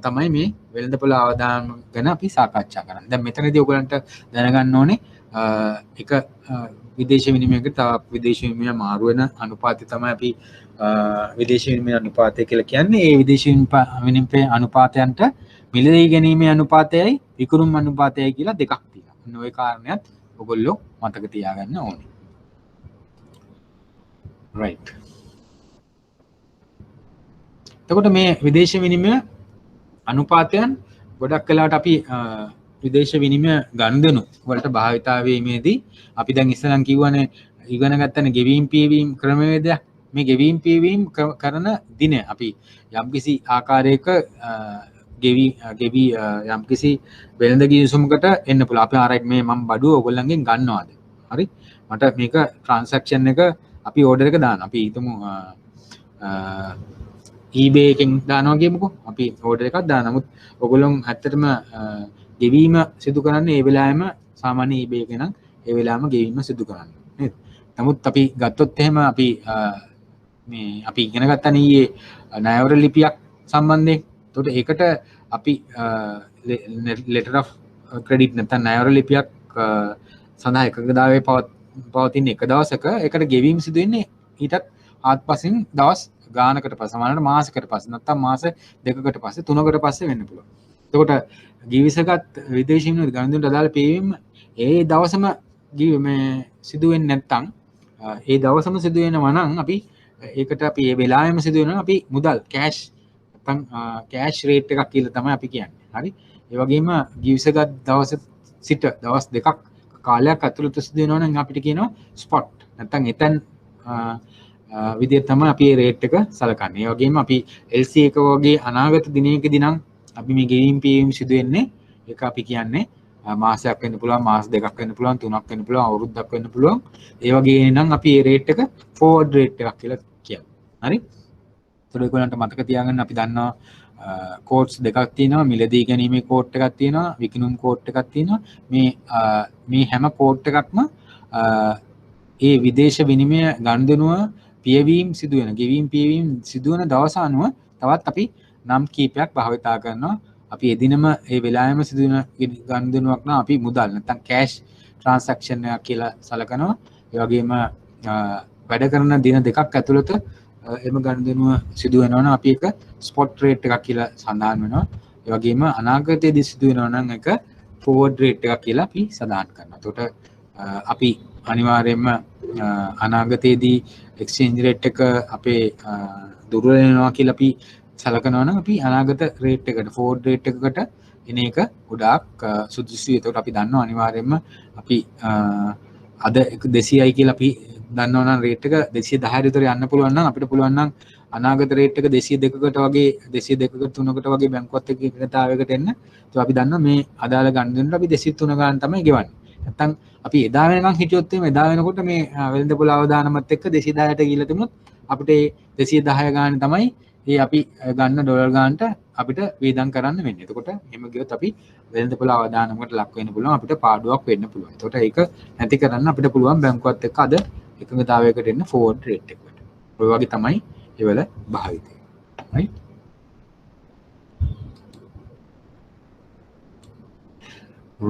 තමයි මේ වෙළඳපොළ අවදානම් ගැන අපි සාකච්ඡා කරන්නේ. දැන් මෙතනදී ඔයගලන්ට දැනගන්න ඕනේ එක විදේශ විනිමයකට තව විදේශ විනිමය මාරු වෙන අනුපාතය තමයි අපි විදේශ විනිමය අනුපාතය කියලා කියන්නේ. ඒ විදේශ විනිමය අනුපාතයන්ට මිලදී ගැනීමේ අනුපාතයයි විකුණුම් අනුපාතයයි කියලා දෙකක් තියෙනවා. ඔන්න ওই කාරණයක් ඔයගොල්ලෝ මතක තියාගන්න ඕනේ. right. එතකොට මේ විදේශ විනිමය අනුපාතයන් ගොඩක් වෙලාවට අපි විදේශ විනිමය ගනුදෙනු වලට භාවිතා වීමේදී අපි දැන් ඉස්සෙල්ලා කිව්වනේ ඉගෙන ගන්නනේ ගෙවීම් පියවීම් ක්‍රමවේදයක්. මේ ගෙවීම් පියවීම් කරන දින අපි යම්කිසි ආකාරයක ගෙවි යම්කිසි වෙළඳ ගිවිසුමකට එන්න පුළුවන්. අපි ආරයිට් මේ මම බඩුව ඔයගොල්ලන්ගෙන් ගන්නවාද? හරි. මට මේක ට්‍රාන්සැක්ෂන් එක අපි ඕඩර් එක දාන්න. අපි හිතමු eBay එකෙන් දානවා කියමුකෝ. අපි ඕඩර් එකක් දාන. නමුත් ඔයගොල්ලෝ ඇත්තටම ගෙවීම සිදු කරන්නේ ඒ වෙලාවෙම සාමාන්‍ය eBay එක නම් ඒ වෙලාවෙම ගෙවීම සිදු කරන්නේ නේද? නමුත් අපි ගත්තොත් එහෙම අපි ඉගෙන ගත්තනේ ඊයේ ණයවර ලිපියක් සම්බන්ධයෙන්. එතකොට ඒකට අපි letter of credit නැත්නම් ණයවර ලිපියක් සඳහා එකගදාවේ පවතින එක දවසක ඒකට ගෙවීම සිදු වෙන්නේ ඊටත් ආත්පසින් දවස් ගානකට පස්සේ සමහරවිට මාසයකට පස්සේ නැත්නම් මාස දෙකකට පස්සේ තුනකට පස්සේ වෙන්න පුළුවන්. එතකොට ගිවිසගත් විදේශීය ගණන්දුන්ට අදාළ පියවීම ඒ දවසම මේ සිදු වෙන්නේ නැත්නම් ඒ දවසම සිදු වෙනවා නම් අපි ඒකට අපි ඒ වෙලාවෙම සිදු වෙනවා අපි මුදල් කෑෂ් නැත්නම් කෑෂ් රේට් එකක් කියලා තමයි අපි කියන්නේ. හරි. ඒ වගේම ගිවිසගත් දවස් සිට දවස් දෙකක් කාලයක් ඇතුළත සිදු වෙනවා නම් අපිට කියනවා ස්පොට් නැත්නම් එතන විදිහට තමයි අපි මේ රේට් එක සලකන්නේ. ඒ වගේම අපි LC එක වගේ අනාගත දිනයකදී නම් අපි මේ ගෙවීම් පියවීම් සිදු වෙන්නේ ඒක අපි කියන්නේ මාසයක් වෙන්න පුළුවන්, මාස දෙකක් වෙන්න පුළුවන්, තුනක් වෙන්න පුළුවන්, අවුරුද්දක් වෙන්න පුළුවන්. ඒ වගේ නම් අපි මේ රේට් එක ෆෝවර්ඩ් රේට් එකක් කියලා කියනවා. හරි? ඒතකොට ඒගොල්ලන්ට මතක තියාගන්න අපි දන්නවා කෝඩ්ස් දෙකක් තියෙනවා. මිලදී ගැනීමේ කෝඩ් එකක් තියෙනවා, විකිණුම් කෝඩ් එකක් තියෙනවා. මේ හැම කෝඩ් එකක්ම ඒ විදේශ විනිමය ගනුදෙනුව පියවීම් සිදු වෙන, ගෙවීම් පියවීම් සිදු වෙන දවස අනුව තවත් අපි නම් කීපයක් භාවිතා කරනවා. අපි එදිනම ඒ වෙලාවෙම සිදු වෙන ගනුදෙනුවක් නම් අපි මුදල් නැත්නම් කෑෂ් ට්‍රාන්සැක්ෂන් එකක් කියලා සලකනවා. ඒ වගේම වැඩ කරන දින දෙකක් ඇතුළත එම ගනුදෙනුව සිදු වෙනවා නම් අපි ඒක ස්පොට් රේට් එකක් කියලා සඳහන් වෙනවා. ඒ වගේම අනාගතයේදී සිදු වෙනවා නම් එක forward rate එකක් කියලා අපි සඳහන් කරනවා. එතකොට අපි අනිවාර්යයෙන්ම අනාගතයේදී exchange rate එක අපේ දුර්වල වෙනවා කියලා අපි සලකනවා නම් අපි අනාගත rate එකට forward rate එකකට එන එක ගොඩාක් සුදුසුයි. එතකොට අපි දන්නවා අනිවාර්යයෙන්ම අපි අද 200යි කියලා අපි දන්නවා නම් rate එක 210 විතර යන්න පුළුවන් නම් අපිට පුළුවන් නම් අනාගත rate එක 202කට වගේ 202කට 3කට වගේ බැංකුවත් එක්ක එකගතාවයකට එන්න. ඒක අපි දන්නවා මේ අදාළ ගණන් දෙන්නට අපි 203 ගණන් තමයි ගෙවන්නේ. නැත්තම් අපි එදා වෙනකන් හිටියොත් එදා වෙනකොට මේ වෙළඳ පොළ අවදානමත් එක්ක 210ට ගිහිල්ලා තිබුණොත් අපිට 210 ගානේ තමයි මේ අපි ගන්න ඩොලර් ගානට අපිට වේදම් කරන්න වෙන්නේ. එතකොට එහෙම ගියොත් අපි වෙළඳ පොළ අවදානමකට ලක් වෙන්න පුළුවන්, අපිට පාඩුවක් වෙන්න පුළුවන්. එතකොට ඒක නැති කරන්න අපිට පුළුවන් බැංකුවත් එක්ක අද එකඟතාවයකට එන්න forward rate එකකට. ඔය වගේ තමයි ඒවල භාවිතය. right?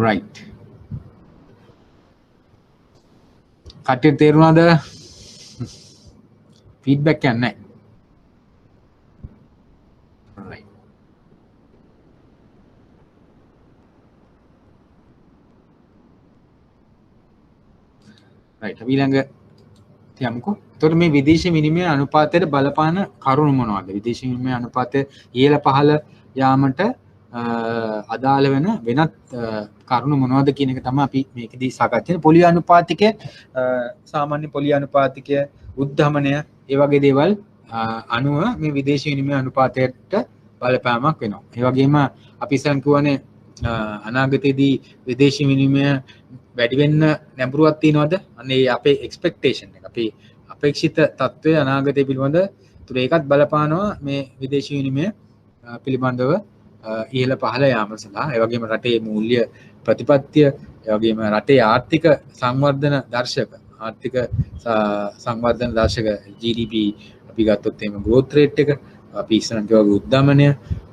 right. කට්ටියට තේරුණාද? ෆීඩ්බැක් යන්නේ නැහැ. right. right. අපි ළඟ යමුකෝ. එතකොට මේ විදේශ විනිමය අනුපාතයට බලපාන කරුණු මොනවද? විදේශ විනිමය අනුපාතය ඉහළ පහළ යාමට අදාළ වෙන වෙනත් කරුණු මොනවද කියන එක තමයි අපි මේකදී සාකච්ඡා කරන්නේ. පොලි අනුපාතිකය, සාමාන්‍ය පොලි අනුපාතිකය, උද්ධමනය, ඒ වගේ දේවල් අනුව මේ විදේශ විනිමය අනුපාතයට බලපෑමක් වෙනවා. ඒ වගේම අපි ඉස්සන් කියවනේ අනාගතයේදී විදේශ විනිමය වැඩි වෙන්න නැඹුරුවක් තියනවද? අනේ අපේ එක්ස්පෙක්ටේෂන් එක, අපේ අපේක්ෂිත තත්ත්වය අනාගතය පිළිබඳ තුර ඒකත් බලපානවා මේ විදේශ විනිමය පිළිබඳව ඉහළ පහළ යාම සඳහා. ඒ වගේම රටේ මූල්‍ය ප්‍රතිපත්තිය, ඒ වගේම රටේ ආර්ථික සංවර්ධන දර්ශක, ආර්ථික සංවර්ධන දර්ශක GDP අපි ගත්තොත් එහෙම growth rate එක, අපි ඉස්සරහට කියවගේ උද්දමනය,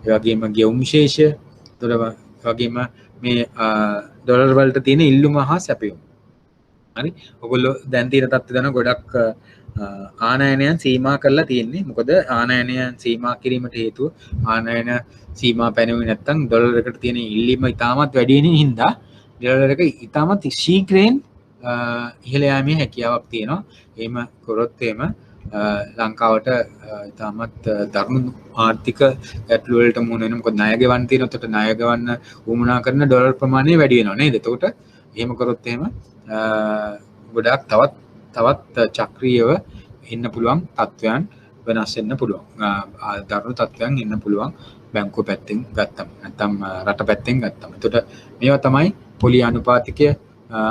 ඒ වගේම ගෙවුම් විශේෂය, ඒතර වගේම මේ ඩොලර් වලට තියෙන ඉල්ලුම හා සැපයුම. හරි, ඔයගොල්ලෝ දැන් තියෙන තත්ත්වය දන්න ගොඩක් ආනයනයන් සීමා කරලා තියෙන්නේ. මොකද ආනයනයන් සීමා කිරීමට හේතුව ආනයන සීමා පැනවුවේ නැත්නම් ඩොලර් එකට තියෙන ඉල්ලීම ඉතාමත් වැඩි වෙන හින්දා ඩොලර් එක ඉතාමත් ශීඝ්‍රයෙන් ඉහළ යාමේ හැකියාවක් තියෙනවා. එහෙම කරොත් එහෙම ලංකාවට ඉතාමත් දරුණු ආර්ථික ගැටලු වලට මුහුණ වෙනවා. මොකද ණය ගෙවන්න තියෙනවා. එතකොට ණය ගෙවන්න උවමනා කරන ඩොලර් ප්‍රමාණය වැඩි වෙනවා නේද? එතකොට එහෙම කරොත් එහෙම ගොඩාක් තවත් චක්‍රීයව ඉන්න පුළුවන් තත්ත්වයන් වෙනස් වෙන්න පුළුවන්. දරුණු තත්ත්වයන් ඉන්න පුළුවන් බැංකුව පැත්තෙන් ගත්තම නැත්නම් රට පැත්තෙන් ගත්තම. එතකොට මේවා තමයි පොලි අනුපාතිකය,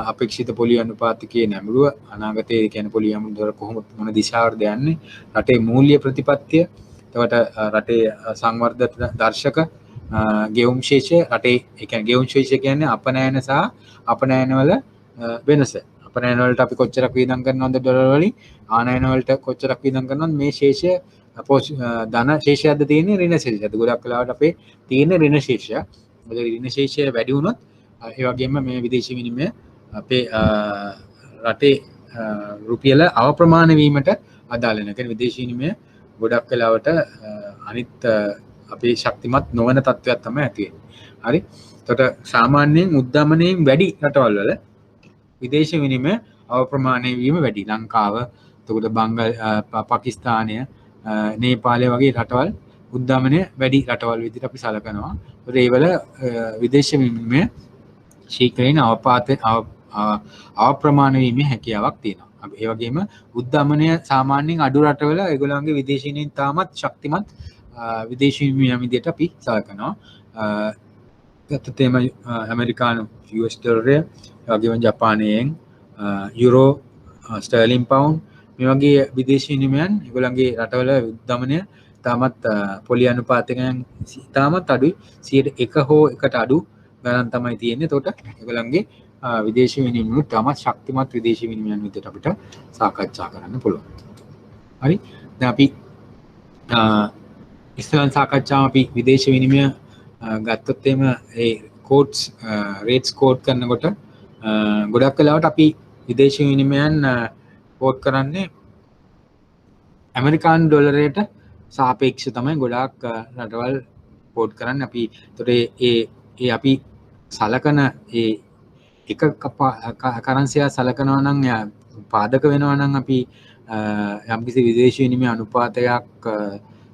අපේක්ෂිත පොලි අනුපාතිකයේ නැඹුරුව, අනාගතයේ කියන්නේ පොලි අමුදොර කොහොමද මොන දිශාවටද යන්නේ, රටේ මූල්‍ය ප්‍රතිපත්තිය, එතකොට රටේ සංවර්ධන දර්ශක, ගෙවුම් ශේෂය, රටේ ඒ කියන්නේ ගෙවුම් ශේෂය කියන්නේ අපනයන සහ අපනයන වල වෙනස. අපනයන වලට අපි කොච්චරක් වියදම් කරනවද ඩොලර් වලින්, ආනයන වලට කොච්චරක් වියදම් කරනවද, මේ ශේෂය ධන ශේෂයක්ද තියෙන්නේ ඍණ ශේෂයක්ද? ගොඩක් වෙලාවට අපේ තියෙන ඍණ ශේෂය. මොකද ඍණ ශේෂය වැඩි වුණොත් ඒ වගේම මේ විදේශ විනිමය අපේ රටේ රුපියල අවප්‍රමාණ වීමට අදාළ වෙන. ඒ කියන්නේ විදේශ විනිමය ගොඩක් වෙලාවට අනිත් අපේ ශක්තිමත් නොවන තත්ත්වයක් තමයි ඇති වෙන්නේ. හරි. එතකොට සාමාන්‍යයෙන් උද්දමනයෙන් වැඩි රටවල් වල විදේශ විනිමය අවප්‍රමාණය වීම වැඩි. ලංකාව, එතකොට පාකිස්තානය, නේපාලය වගේ රටවල් උද්දමනය වැඩි රටවල් විදිහට අපි සලකනවා. ඒත් ඒ වල විදේශ විනිමය ශීඝ්‍රයෙන් අවප්‍රමාණ වීමේ හැකියාවක් තියෙනවා. ඒ වගේම උද්දමනය සාමාන්‍යයෙන් අඩු රටවල ඒගොල්ලන්ගේ විදේශ විනිමය තාමත් ශක්තිමත් විදේශ විනිමය විදිහට අපි සලකනවා. ගත්තොත් එහෙම ඇමරිකානු US ඩොලරය, ඒ වගේම ජපානයෙන් යුරෝ, ස්ටර්ලින් පවුන්ඩ්, මේ වගේ විදේශ විනිමයන් ඒගොල්ලන්ගේ රටවල උද්දමනය තාමත් පොලි අනුපාතයෙන් තාමත් අඩුයි. 100 හෝ 1ට අඩු ගණන් තමයි තියෙන්නේ. එතකොට ඒගොල්ලන්ගේ විදේශ විනිමය තාමත් ශක්තිමත් විදේශ විනිමයන් විදිහට අපිට සාකච්ඡා කරන්න පුළුවන්. හරි. දැන් අපි ඉස්සෙල්ලා සාකච්ඡාව අපි විදේශ විනිමය ගත්තොත් එහෙම ඒ කෝඩ්ස් රේට්ස් කෝඩ් කරනකොට ගොඩක් වෙලාවට අපි විදේශ විනිමයන් කෝඩ් කරන්නේ ඇමරිකානු ඩොලරයට සාපේක්ෂව තමයි ගොඩාක් රටවල් කෝඩ් කරන්න අපි එතකොට ඒ අපි සලකන ඒ එක කරන්සිය සලකනවා නම් පාදක වෙනවා නම් අපි යම්කිසි විදේශ විනිමය අනුපාතයක්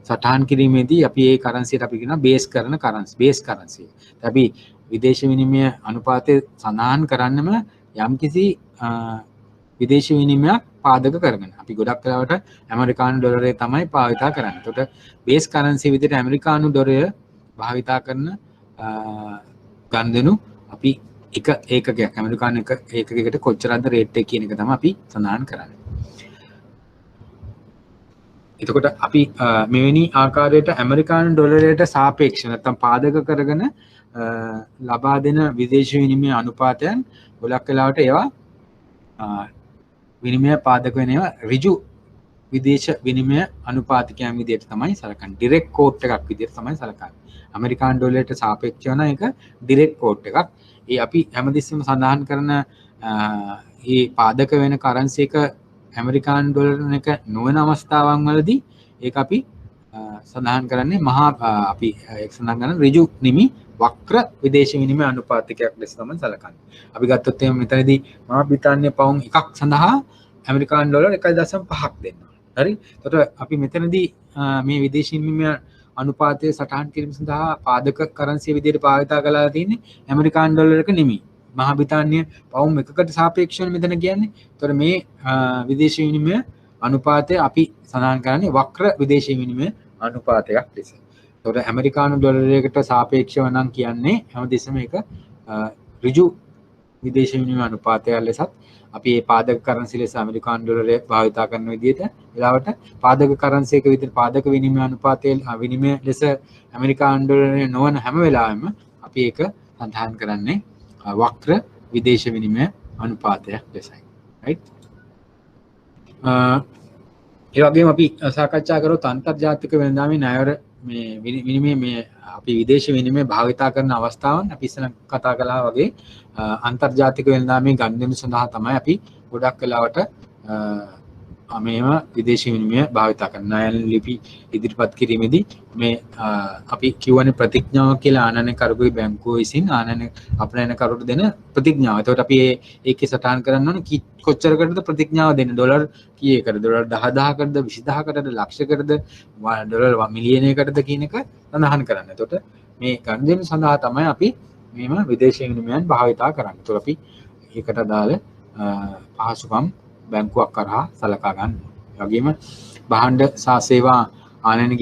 සටහන් කිරීමේදී අපි ඒ කරන්සියට අපි කියනවා බේස් කරන කරන්සි බේස් කරන්සිය. අපි විදේශ විනිමය අනුපාතය සඳහන් කරන්නම යම්කිසි විදේශ විනිමයක් පාදක කරගෙන අපි ගොඩක් වෙලාවට ඇමරිකානු ඩොලරය තමයි භාවිතා කරන්නේ. එතකොට බේස් කරන්සි විදිහට ඇමරිකානු ඩොලරය භාවිතා කරන ගන්දෙනු අපි එක ඒකකයක් ඇමරිකානු ඒකකයකට කොච්චරද රේට් එක කියන එක තමයි අපි සඳහන් කරන්නේ. එතකොට අපි මෙවැනි ආකාරයට ඇමරිකානු ඩොලරයට සාපේක්ෂව නැත්නම් පාදක කරගෙන ලබා දෙන විදේශ විනිමය අනුපාතයන් ගොඩක් වෙලාවට ඒවා විනිමය පාදක වෙන ඒවා ඍජු විදේශ විනිමය අනුපාතිකයන් විදිහට තමයි සලකන්නේ. ඩිරෙක්ට් කෝට් එකක් විදිහට තමයි සලකන්නේ. ඇමරිකානු ඩොලරයට සාපේක්ෂව නම් ඒක ඩිරෙක්ට් කෝට් එකක්. ඒ අපි හැමදෙස්සෙම සඳහන් කරන මේ පාදක වෙන කරන්සි එක ඇමරිකානු ඩොලර් එක නොවන අවස්ථාවන් වලදී ඒක අපි සඳහන් කරන්නේ මහා අපි ඒක සඳහන් කරන ඍජු නිමි වක්‍ර විදේශ විනිමය අනුපාතකයක් ලෙස තමයි සැලකන්නේ. අපි ගත්තොත් එහෙනම් මෙතනදී මහා බ්‍රිතාන්‍ය පවුන් එකක් සඳහා ඇමරිකානු ඩොලර් 1.5ක් දෙනවා. හරි. එතකොට අපි මෙතනදී මේ විදේශ විනිමය අනුපාතය සටහන් කිරීම සඳහා පාදක කරන්සිය විදිහට භාවිත කරලා තියෙන්නේ ඇමරිකානු ඩොලර් එක නෙමෙයි. මහා බ්‍රිතාන්‍ය පවුම් එකකට සාපේක්ෂව මෙතන කියන්නේ. එතකොට මේ විදේශ විනිමය අනුපාතය අපි සඳහන් කරන්නේ වක්‍ර විදේශ විනිමය අනුපාතයක් ලෙස. එතකොට ඇමරිකානු ඩොලරයකට සාපේක්ෂව නම් කියන්නේ හැමදෙස්සම ඒක ඍජු විදේශ විනිමය අනුපාතයක් ලෙසත් අපි මේ පාදක කරන්සි ලෙස ඇමරිකානු ඩොලරය භාවිත කරන විදිහට වෙලාවට පාදක කරන්සි එක විදිහට පාදක විනිමය අනුපාතයේ විනිමය ලෙස ඇමරිකානු ඩොලරය නොවන හැම වෙලාවෙම අපි ඒක සඳහන් කරන්නේ වක්‍ර විදේශ විනිමය අනුපාතයක් ලෙසයි. right? ඒ වගේම අපි සාකච්ඡා කරොත් අන්තර්ජාතික වෙළඳාමේ ණයවර මේ විනිමය මේ අපි විදේශ විනිමය භාවිතා කරන අවස්ථාවන් අපි ඉස්සෙල්ලා කතා කළා වගේ අන්තර්ජාතික වෙළඳාමේ ගනුදෙනු සඳහා තමයි අපි ගොඩක් වෙලාවට මේව විදේශ විනිමය භාවිතා කරන ණයන ලිපි ඉදිරිපත් කිරීමේදී මේ අපි කියවනේ ප්‍රතිඥාව කියලා ආනයනකරුගේ බැංකුව විසින් අපනයනකරුට දෙන ප්‍රතිඥාව. එතකොට අපි ඒකේ සටහන් කරන්න ඕනේ කොච්චරකටද ප්‍රතිඥාව දෙන්නේ. ඩොලර් කීයකටද? ඩොලර් 10000කටද 20000කටද ලක්ෂයකටද ඩොලර් මිලියනයකටද කියන එක සඳහන් කරන්න. එතකොට මේ ගනුදෙනු සඳහා තමයි අපි මේව විදේශ විනිමයන් භාවිතා කරන්නේ. එතකොට අපි ඒකට අදාළ පහසුකම් බැංකුවක් කරහා සලකා ගන්න. ඒ වගේම භාණ්ඩ සහ සේවා ආනයන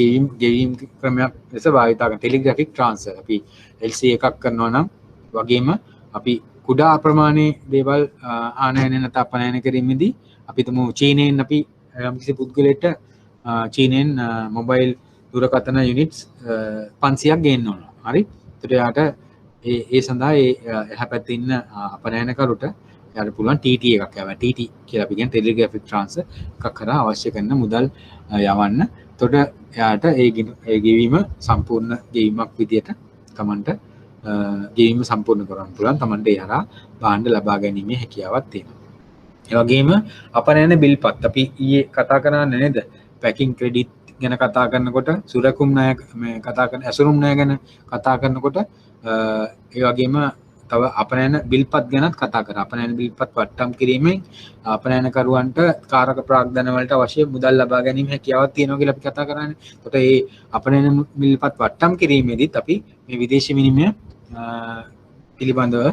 ගෙවීම් ක්‍රමයක් ලෙස භාවිත කරන ටෙලිග්‍රැෆික් ට්‍රාන්ස්ෆර් අපි LC එකක් කරනවා නම් වගේම අපි කුඩා ප්‍රමාණයේ දේවල් ආනයන නැත්නම් අපනයන කිරීමේදී අපි තුමු චීනයෙන් අපි යම්කිසි පුද්ගලයෙක්ට චීනයෙන් මොබයිල් දුරකථන යුනිට්ස් 500ක් ගේන්න ඕන. හරි. ඒකට යාට ඒ සඳහා එහා පැත්තේ ඉන්න අපනයනකරුට යාට පුළුවන් TT එකක් යවන්න. TT කියලා අපි කියන ටෙලිග්‍රැෆික් ට්‍රාන්ස්ෆර් එකක් කරා අවශ්‍ය කරන මුදල් යවන්න. එතකොට එයාට ඒ ගෙවීම සම්පූර්ණ ගෙවීමක් විදියට Tamanට ගෙවීම සම්පූර්ණ කරන්න පුළුවන්. Tamanට ඒ හරහා භාණ්ඩ ලබා ගැනීමේ හැකියාවක් තියෙනවා. ඒ වගේම අපනයන බිල්පත් අපි ඊයේ කතා කරන්නේ නේද? පැකින් ක්‍රෙඩිට් ගැන කතා කරනකොට සුරකුම් ණය මේ කතා කරන ඇසුරුම් ණය ගැන කතා කරනකොට ඒ වගේම තව අපනයන බිල්පත් ගැනත් කතා කරා. අපනයන බිල්පත් වට්ටම් කිරීමෙන් අපනයනකරුවන්ට කාරක ප්‍රාග්ධන වලට අවශ්‍ය මුදල් ලබා ගැනීම හැකියාවක් තියෙනවා කියලා අපි කතා කරන්නේ. එතකොට මේ අපනයන බිල්පත් වට්ටම් කිරීමේදීත් අපි මේ විදේශ විනිමය පිළිබඳව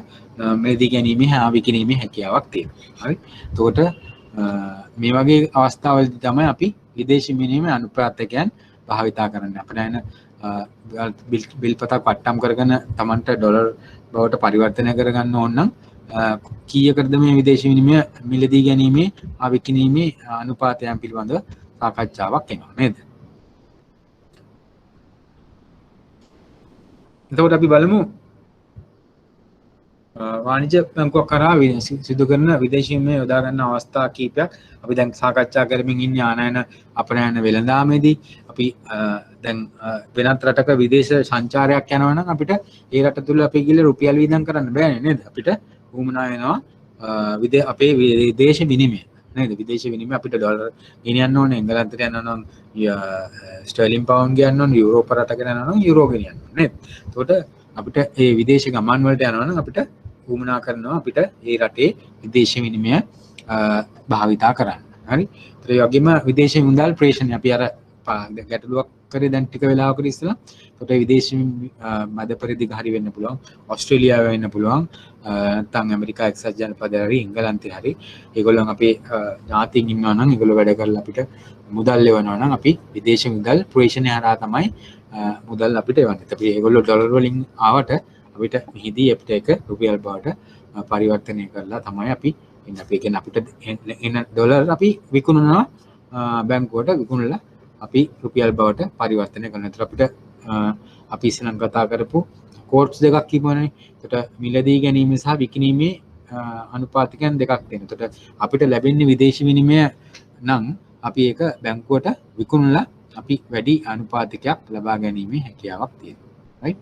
මෙලදී ගැනීමේ විකිණීමේ හැකියාවක් තියෙනවා. හරි. එතකොට මේ වගේ අවස්ථාවලදී තමයි අපි විදේශ විනිමය අනුපාතකයන් භාවිතා කරන්නේ. අපනයන බිල්පතක් වට්ටම් කරගෙන Tamanට ඩොලර් බවට පරිවර්තනය කරගන්න ඕන නම් කීයකටද මේ විදේශ විනිමය මිලදී ගැනීමේ විකිණීමේ අනුපාතයන් පිළිබඳව සාකච්ඡාවක් එනවා නේද? එතකොට අපි බලමු වාණිජ්‍ය බැංකුවක් කරා සිදු කරන විදේශ විනිමය යොදා ගන්න අවස්ථා කීපයක් අපි දැන් සාකච්ඡා කරමින් ඉන්නේ ආනයන අපනයන වෙළඳාමේදී අපි දැන් වෙනත් රටක විදේශ සංචාරයක් යනවා නම් අපිට ඒ රට තුල අපි ගිහලා රුපියල් වියදම් කරන්න බෑනේ නේද? අපිට වුමනා වෙනවා අපේ විදේශ විනිමය නේද? විදේශ විනිමය අපිට ඩොලර් ගෙනියන්න ඕනේ, එංගලන්තයට යන්න නම් ස්ටර්ලින් පවුන්ඩ් ගෙනියන්න ඕනේ, යුරෝප රටකට යන්න නම් යුරෝ ගෙනියන්න ඕනේ නේද? එතකොට අපිට මේ විදේශ ගමන් වලට යනවා නම් අපිට උවමනා කරනවා අපිට ඒ රටේ විදේශ විනිමය භාවිතා කරන්න. හරි. ඒ වගේම විදේශ මුදල් ප්‍රේෂණය අපි අර ගැටලුවක් කරේ දැන් ටික වෙලාවකට ඉස්සෙල්ලා. ඒකට විදේශ මැද පරිදි හරි වෙන්න පුළුවන්, ඕස්ට්‍රේලියාව වෙන්න පුළුවන්, නැත්නම් ඇමරිකා එක්සත් ජනපදයේ හරි ඉංගලන්තේ හරි. ඒගොල්ලන් අපේ ඥාතීන් ඉන්නවා නම් ඒගොල්ලෝ වැඩ කරලා අපිට මුදල් ලෙවනවා නම් අපි විදේශ මුදල් ප්‍රේෂණය හරහා තමයි මුදල් අපිට එවන්නේ. අපි ඒගොල්ලෝ ඩොලර් වලින් ආවට අපිට මෙහිදී අපිට ඒක රුපියල් බවට පරිවර්තනය කරලා තමයි අපි ඉන්නේ. අපි කියන්නේ අපිට එන ඩොලර් අපි විකුණනවා බැංකුවට, විකුණලා අපි රුපියල් බවට පරිවර්තනය කරනවා. ඒතර අපිට අපි ඉස්සෙල්ලා කතා කරපු කෝට්ස් දෙකක් කිව්වනේ. ඒකට මිලදී ගැනීම සහ විකිණීමේ අනුපාතිකයන් දෙකක් තියෙනවා. ඒකට අපිට ලැබෙන්නේ විදේශ විනිමය නම් අපි ඒක බැංකුවට විකුණලා අපි වැඩි අනුපාතිකයක් ලබා ගැනීමේ හැකියාවක් තියෙනවා. right?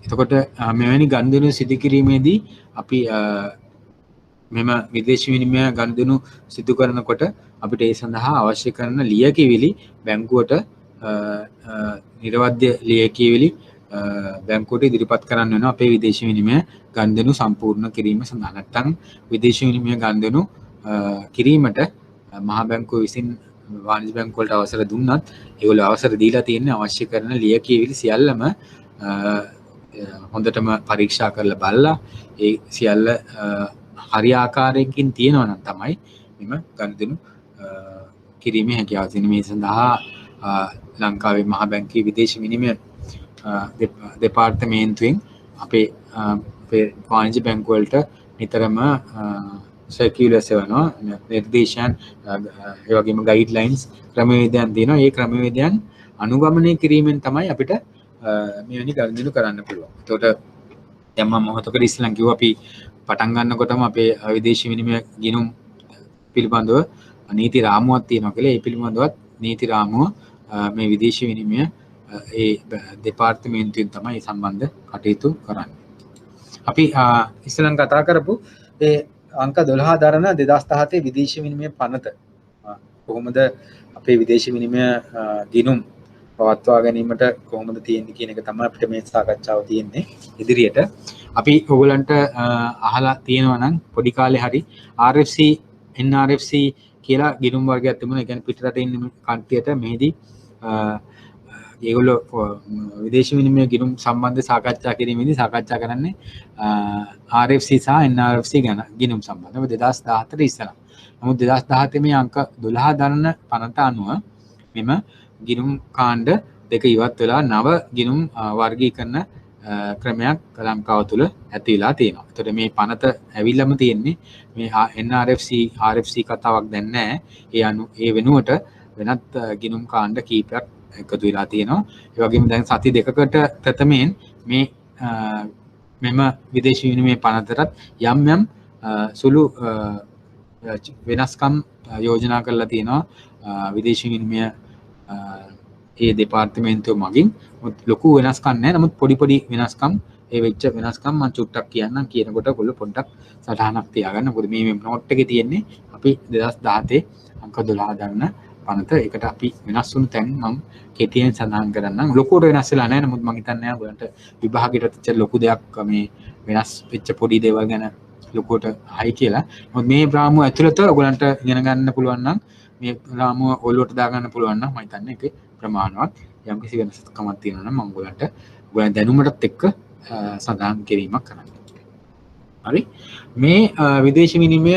එතකොට මෙවැනි ගනුදෙනු සිදු කිරීමේදී අපි මෙම විදේශ විනිමය ගනුදෙනු සිදු කරනකොට අපිට ඒ සඳහා අවශ්‍ය කරන ලියකියවිලි බැංකුවට නිර්වද්‍ය ලියකියවිලි බැංකුවට ඉදිරිපත් කරන්න වෙනවා අපේ විදේශ විනිමය ගනුදෙනු සම්පූර්ණ කිරීම සඳහා. නැත්නම් විදේශ විනිමය ගනුදෙනු කිරීමට මහා බැංකුව විසින් වාණිජ බැංකුව වලට අවසර දුන්නත් ඒගොල්ලෝ අවසර දීලා තියෙන්නේ අවශ්‍ය කරන ලියකියවිලි සියල්ලම හොඳටම පරීක්ෂා කරලා බලලා ඒ සියල්ල හරි ආකාරයකින් තියෙනවා නම් තමයි මෙම ගනුදෙනු කිරීමේ හැකියාව තියෙන. මේ සඳහා ලංකාවේ මහා බැංකුවේ විදේශ විනිමය දෙපාර්තමේන්තුවෙන් අපේ වාණිජ්‍ය බැංකුව වලට නිතරම සර්කියුලර්ස් එවනවා, නිර්දේශයන් ඒ වගේම ගයිඩ්ලයින්ස් ක්‍රමවේදයන් තියෙනවා. ඒ ක්‍රමවේදයන් අනුගමනය කිරීමෙන් තමයි අපිට මෙවැනි ගනුදෙනු කරන්න පුළුවන්. එතකොට දැන් මම මොහොතකට ඉස්සෙල්ලා කිව්වා අපි පටන් ගන්නකොටම අපේ විදේශ විනිමය ගිණුම් පිළිබඳව නීති රාමුවක් තියෙනවා කියලා. ඒ පිළිබඳවත් නීති රාමුව මේ විදේශ විනිමය ඒ දෙපාර්තමේන්තුවෙන් තමයි සම්බන්ධ කටයුතු කරන්නේ. අපි ඉස්සෙල්ලා කතා කරපු ඒ අංක 12 දරන 2017 විදේශ විනිමය පනත කොහොමද අපේ විදේශ විනිමය ගිණුම් පවත්වා ගැනීමට කොහොමද තියෙන්නේ කියන එක තමයි අපිට මේ සාකච්ඡාව තියෙන්නේ ඉදිරියට. අපි ඔයගලන්ට අහලා තියෙනවා නම් පොඩි කාලේ හරි RFC NRFC කියලා ගිණුම් වර්ගයක් තිබුණා. ඒ කියන්නේ පිටරට ඉන්න කට්ටියට මෙහිදී ඒගොල්ලෝ විදේශ විනිමය ගිණුම් සම්බන්ධ සාකච්ඡා කිරීමේදී සාකච්ඡා කරන්නේ RFC සහ NRFC ගැන ගිණුම් සම්බන්ධව 2017 ඉස්සරහ. නමුත් 2017 මේ අංක 12 දරන පනත අනුව මෙම ගිණුම් කාණ්ඩ දෙක ඉවත් වෙලා නව ගිණුම් වර්ගීකරණ ක්‍රමයක් ලංකාව තුළ ඇති වෙලා තියෙනවා. එතකොට මේ පනත ඇවිල්ලාම තියෙන්නේ මේ NRFC RFC කතාවක් දැන් නැහැ. ඒ වෙනුවට වෙනත් ගිණුම් කාණ්ඩ කීපයක් එකතු වෙලා තියෙනවා. ඒ වගේම දැන් සති දෙකකට ප්‍රථමයෙන් මේ මෙම විදේශ විනිමය පනතටත් යම් යම් සුළු වෙනස්කම් යෝජනා කරලා තියෙනවා විදේශ විනිමය ඒ දෙපාර්තමේන්තුව මගින්. ලොකු වෙනස්කම් නැහැ. නමුත් පොඩි පොඩි වෙනස්කම් ඒ වෙච්ච වෙනස්කම් මම චුට්ටක් කියන්නම්. කියනකොට ඔයගොල්ලෝ පොඩ්ඩක් සටහනක් තියාගන්න. මොකද මේ නෝට් එකේ තියෙන්නේ අපි 2017 අංක 12 දන්න පනත. ඒකට අපි වෙනස් වුණු තැන් මම කෙටියෙන් සඳහන් කරන්නම්. ලොකුවට වෙනස් වෙලා නැහැ. නමුත් මම හිතන්නේ ඔයගලන්ට විභාගයට තිච්ච ලොකු දෙයක් මේ වෙනස් වෙච්ච පොඩි දේවල් ගැන ලොකුවට හයි කියලා. මොකද මේ රාමුව ඇතුළත ඔයගලන්ට ඉගෙන ගන්න පුළුවන් නම් මේ රාමුව ඔළුවට දාගන්න පුළුවන් නම් මම හිතන්නේ ඒකේ ප්‍රමාණවත් යම්කිසි වෙනසකමක් තියෙනවා නම් මම ඔයගලන් දැනුමටත් එක්ක සඳහන් කිරීමක් කරන්න. හරි. මේ විදේශ විනිමය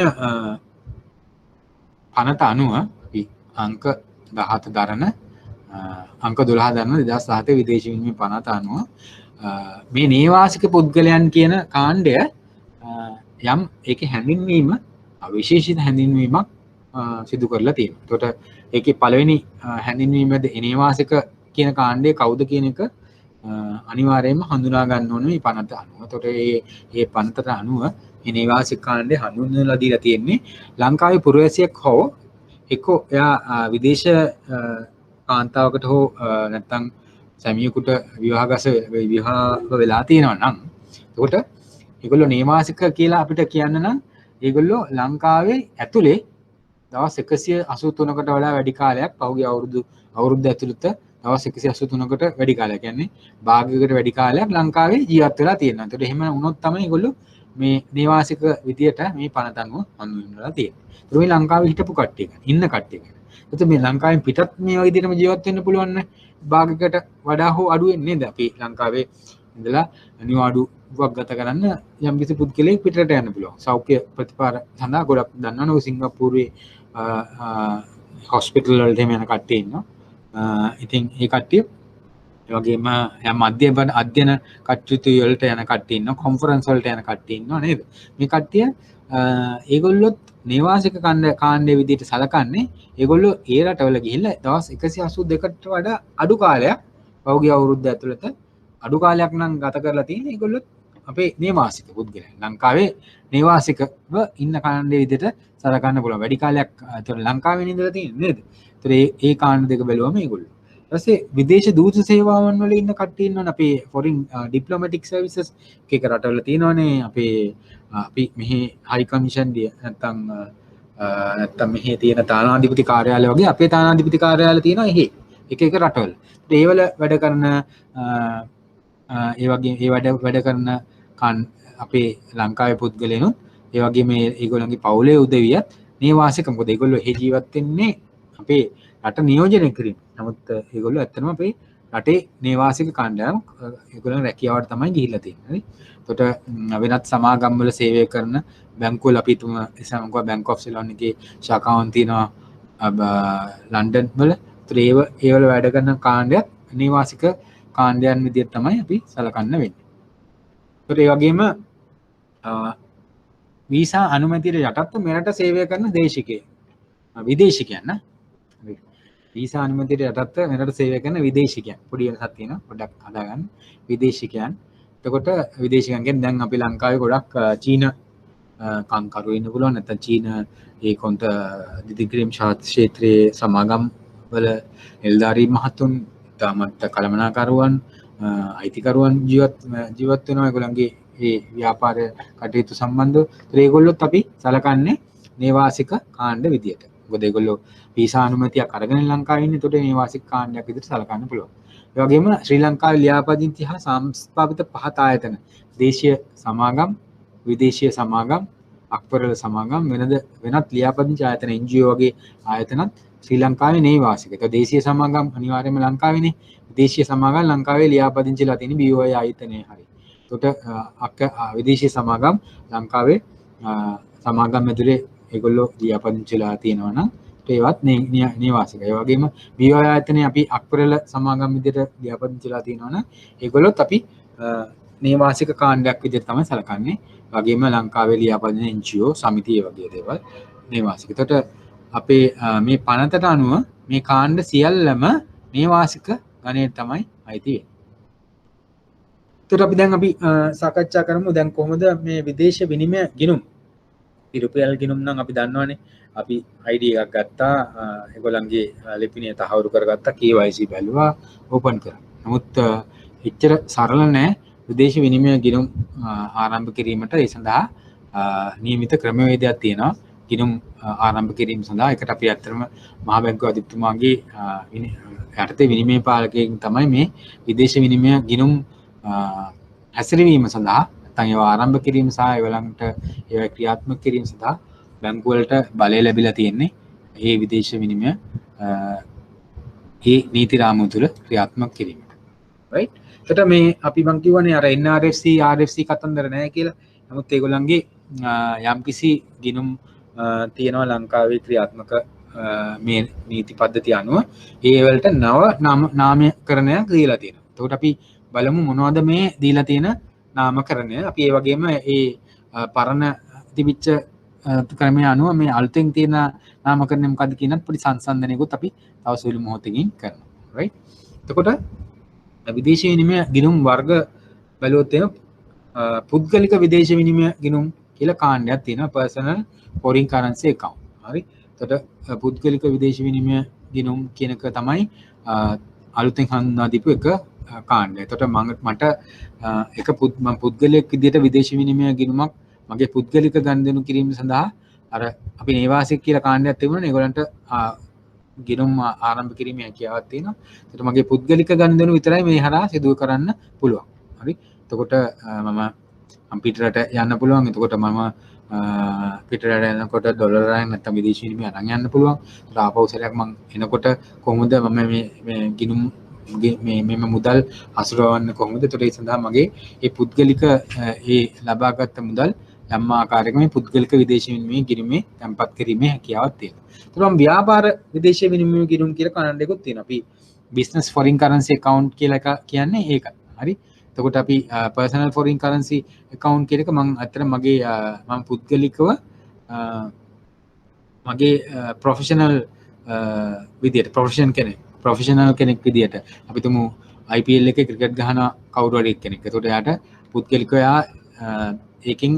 පනත අනුව අපි අංක 17 දරන අංක 12 දරන 2017 විදේශ විනිමය පනත අනුව මේ නේවාසික පුද්ගලයන් කියන කාණ්ඩය යම් ඒකේ හැඳින්වීම විශේෂිත හැඳින්වීමක් සිදු කරලා තියෙනවා. එතකොට ඒකේ පළවෙනි හැඳින්වීමද නේවාසික කියන කාණ්ඩය කවුද කියන එක අනිවාර්යයෙන්ම හඳුනා ගන්න ඕනේ මේ පනත අනුව. එතකොට මේ පනතට අනුව මේ නේවාසික කාණ්ඩය හඳුන්වලා දීලා තියෙන්නේ ලංකාවේ පුරවැසියෙක් හෝ එක්ක එයා විදේශ කාන්තාවකට හෝ නැත්නම් සැමියෙකුට විවාහ වෙලා තියෙනවා නම් එතකොට ඒගොල්ලෝ නේවාසික කියලා අපිට කියන්න නම් ඒගොල්ලෝ ලංකාවේ ඇතුලේ දවස් 183කට වඩා වැඩි කාලයක් පහුගිය අවුරුද්ද ඇතුළත දවස් 183කට වැඩි කාලයක් කියන්නේ භාගයකට වැඩි කාලයක් ලංකාවේ ජීවත් වෙලා තියෙනවා. ඒතකොට එහෙම වුණොත් තමයි ඒගොල්ලෝ මේ නේවාසික විදියට මේ පනත අනුව හඳුන්වලා තියෙන්නේ. ඒතකොට මේ ලංකාවේ හිටපු කට්ටිය ඉන්න කට්ටිය. ඒතකොට මේ ලංකාවෙන් පිටත් මේ වගේ විදිහටම ජීවත් වෙන්න පුළුවන් නේ. භාගයකට වඩා හෝ අඩුවෙන් නේද? අපි ලංකාවේ ඉඳලා නිවාඩුවක් ගත කරන්න යම් කිසි පුද්ගලයෙක් පිටරට යන්න පුළුවන්. සෞඛ්‍ය ප්‍රතිපාර සඳහා ගොඩක් දන්නවනේ සිංගප්පූරුවේ හොස්පිටල් වලට යන කට්ටිය ඉන්නවා. ඉතින් ඒ කට්ටිය ඒ වගේම යම් අධ්‍යයන කටයුතු වලට යන කට්ටිය ඉන්නවා, කොන්ෆරන්ස් වලට යන කට්ටිය ඉන්නවා නේද? මේ කට්ටිය ඒගොල්ලොත් නේවාසික කාණ්ඩයේ විදිහට සලකන්නේ ඒගොල්ලෝ ඒ රටවල ගිහිල්ලා දවස් 182කට වඩා අඩු කාලයක් පහුගිය අවුරුද්ද ඇතුළත අඩු කාලයක් නම් ගත කරලා තියෙන ඒගොල්ලොත් අපේ නේවාසික පුද්ගලයන්. ලංකාවේ නේවාසිකව ඉන්න කාණ්ඩයේ විදිහට සලකන්න පුළුවන්. වැඩි කාලයක් ඒතර ලංකාවේ ඉඳලා තියෙන්නේ නේද? ඒතර ඒ කාණ්ඩ දෙක බැලුවම ඒගොල්ලෝ. ඊට පස්සේ විදේශ දූත සේවාවන් වල ඉන්න කට්ටිය ඉන්නවනේ අපේ ෆොරින් ඩිප්ලොමැටික් සර්විසස් එක රටවල තියෙනවනේ අපේ අපි මෙහි හයි කමිෂන් දිය නැත්තම් මෙහි තියෙන තානාධිපති කාර්යාලය වගේ අපේ තානාධිපති කාර්යාලය තියෙනවා එහි එක රටවල. ඒවල වැඩ කරන ඒ වගේ වැඩ කරන අපේ ලංකාවේ පුද්ගලයනුත් ඒ වගේ මේ ඒගොල්ලන්ගේ පවුලේ උදවියත් නේවාසික මොකද ඒගොල්ලෝ එහි ජීවත් වෙන්නේ අපේ රට නියෝජනය කිරීම. නමුත් ඒගොල්ලෝ ඇත්තටම අපේ රටේ නේවාසික කාණ්ඩයම් ඒගොල්ලන් රැකියාවට තමයි ගිහිල්ලා තියෙන්නේ. එතකොට වෙනත් සමාගම් වල සේවය කරන බැංකුවල අපි තුම එසමක බැංක් ඔෆ් සිලොන් එකේ ශාඛාවන් තියෙනවා ලන්ඩන් වල. ඒතර ඒවල වැඩ කරන කාණ්ඩයත් නේවාසික කාණ්ඩයන් විදිහට තමයි අපි සලකන්න වෙන්නේ. ඒතර ඒ වගේම වීසා අනුමැතියට යටත්ව මෙරට සේවය කරන විදේශිකයන් වීසා අනුමැතියට යටත්ව මෙරට සේවය කරන විදේශිකයන් පොඩි වෙනසක් තියෙනවා පොඩ්ඩක් හදාගන්න. විදේශිකයන් එතකොට විදේශිකයන් කියන්නේ දැන් අපි ලංකාවේ ගොඩක් චීන කම්කරු ඉන්න පුළුවන් නැත්නම් චීන ඒ කොන්ත දිදිග්‍රීම් ක්ෂේත්‍රයේ සමාගම් වල නිලධාරී මහතුන් තාමත් කළමනාකරුවන් අයිතිකරුවන් ජීවත් වෙනවා ඒගොල්ලන්ගේ ඒ ව්‍යාපාර කටයුතු සම්බන්ධව. ඒගොල්ලොත් අපි සලකන්නේ නේවාසික කාණ්ඩ විදියට. මොකද ඒගොල්ලෝ වීසා අනුමැතියක් අරගෙන ලංකාවේ ඉන්නේ. ඒකට නේවාසික කාණ්ඩයක් විදියට සලකන්න පුළුවන්. ඒ වගේම ශ්‍රී ලංකාවේ ලියාපදිංචි හා සංස්ථාපිත පහත ආයතන දේශීය සමාගම්, විදේශීය සමාගම්, අක්වරල සමාගම් වෙනත් ලියාපදිංචි ආයතන NGO වගේ ආයතනත් ශ්‍රී ලංකාවේ නේවාසික. ඒක දේශීය සමාගම් අනිවාර්යයෙන්ම ලංකාවේනේ. විදේශීය සමාගම් ලංකාවේ ලියාපදිංචිලා තියෙන BOI ආයතනයේ හරි. එතකොට විදේශීය සමාගම් ලංකාවේ සමාගම් ඇතුලේ ඒගොල්ලෝ ලියාපදිංචිලා තියෙනවා නම් ඒවත් නේවාසික. ඒ වගේම BOI ආයතනයේ අපි අක්වරල සමාගම් විදිහට ලියාපදිංචිලා තියෙනවා නම් ඒගොල්ලොත් අපි නේවාසික කාණ්ඩයක් විදිහට තමයි සලකන්නේ. වගේම ලංකාවේ ලියාපදිංචි NGO සමිති වගේ දේවල් නේවාසික. එතකොට අපේ මේ පනතට අනුව මේ කාණ්ඩ සියල්ලම නේවාසික ගණයට තමයි අයිති වෙන්නේ. එතකොට අපි දැන් සාකච්ඡා කරමු දැන් කොහොමද මේ විදේශ විනිමය ගිණුම් රුපියල් ගිණුම් නම් අපි දන්නවනේ. අපි ID එකක් ගත්තා, ඒගොල්ලන්ගේ ලිපිනය තහවුරු කරගත්තා, KYC බැලුවා, ඕපන් කරා. නමුත් එච්චර සරල නෑ විදේශ විනිමය ගිණුම් ආරම්භ කිරීමට. ඒ සඳහා නියමිත ක්‍රමවේදයක් තියෙනවා. ගිණුම් ආරම්භ කිරීම සඳහා එකට අපි ඇත්තටම මහා බැංකුව අධිපතිතුමාගේ යටතේ විනිමය පාලකයෙක් තමයි මේ විදේශ විනිමය ගිණුම් හැසිරවීම සඳහා නැත්නම් ඒවා ආරම්භ කිරීම සහ ඒවලන්ට ඒවා ක්‍රියාත්මක කිරීම සඳහා බැංකු වලට බලය ලැබිලා තියෙන්නේ මේ විදේශ විනිමය ඒ නීති රාමුව තුළ ක්‍රියාත්මක කිරීමට. right? එතකොට මේ අපි මං කියවනේ අර NRFC RFC කතන්දර නැහැ කියලා. නමුත් ඒගොල්ලන්ගේ යම්කිසි ගිණුම් තියෙනවා ලංකාවේ ක්‍රියාත්මක මේ නීති පද්ධතිය අනුව ඒ වලට නව නාමකරණයක් දීලා තියෙනවා. එතකොට අපි බලමු මොනවද මේ දීලා තියෙන නාමකරණය. අපි ඒ වගේම ඒ පරණ තිබිච්ච ක්‍රමය අනුව මේ අලුතෙන් තියෙන නාමකරණය මොකද්ද කියනත් පොඩි සංසන්දනයකුත් අපි තව සුළු මොහොතකින් කරනවා. right? එතකොට විදේශ විනිමය ගිණුම් වර්ග බැලුවොත් එහෙම පුද්ගලික විදේශ විනිමය ගිණුම් කියලා කාණ්ඩයක් තියෙනවා. personal foreign currency account. හරි. එතකොට පුද්ගලික විදේශ විනිමය ගිණුම් කියන එක තමයි අලුතෙන් හඳුන්වා දීපු එක කාණ්ඩය. එතකොට මට එක පුද්ගලයෙක් විදිහට විදේශ විනිමය ගිණුමක් මගේ පුද්ගලික ගනුදෙනු කිරීම සඳහා අර අපි නේවාසික කියලා කාණ්ඩයක් තිබුණානේ. ඒගොල්ලන්ට ගිණුම් ආරම්භ කිරීමේ හැකියාවක් තියෙනවා. ඒකට මගේ පුද්ගලික ගනුදෙනු විතරයි මේ හරහා සිදු කරන්න පුළුවන්. හරි. එතකොට මම පිටරට යන්න පුළුවන්. එතකොට මම පිටරට යනකොට ඩොලරයෙන් නැත්නම් විදේශ විනිමය අරන් යන්න පුළුවන්. ඒකට ආපහු සැරයක් මම එනකොට කොහොමද මම මේ ගිණුම් මේ මුදල් හසුරවන්න කොහොමද? ඒකට ඒ සඳහා මගේ ඒ පුද්ගලික ඒ ලබාගත් මුදල් යම් ආකාරයක මේ පුද්ගලික විදේශ විනිමය ගිණුමේ තැන්පත් කිරීමේ හැකියාවක් තියෙනවා. ඒතරම් ව්‍යාපාර විදේශ විනිමය ගිණුම් කියලා කාණ්ඩයකුත් තියෙනවා. අපි business foreign currency account කියලා එක කියන්නේ ඒකයි. හරි. එතකොට අපි personal foreign currency account කියන එක මම අතර මගේ මම පුද්ගලිකව මගේ professional විදියට professional කෙනෙක් විදියට අපි තුමු IPL එකේ ක්‍රිකට් ගහන කවුරු හරි කෙනෙක්. එතකොට එයාට පුද්ගලිකව එයා ඒකෙන්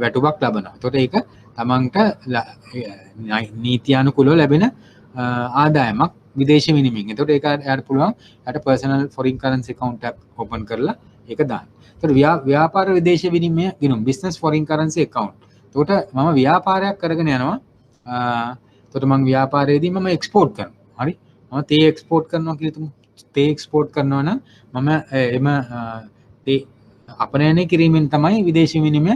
වැටුපක් ලබනවා. එතකොට ඒක තමන්ට නීතියානුකූලව ලැබෙන ආදායමක් විදේශ විනිමයෙන්. එතකොට ඒක එයාට පුළුවන් එයාට personal foreign currency account එකක් open කරලා ඒක දාන්න. එතකොට ව්‍යාපාර විදේශ විනිමය ගිණුම් business foreign currency account. එතකොට මම ව්‍යාපාරයක් කරගෙන යනවා. එතකොට මම ව්‍යාපාරයේදී මම export කරනවා. හරි. මම තේ export කරනවා කියලා තුමු. තේ export කරනවා නම් මම එම තේ අපනයනය කිරීමෙන් තමයි විදේශ විනිමය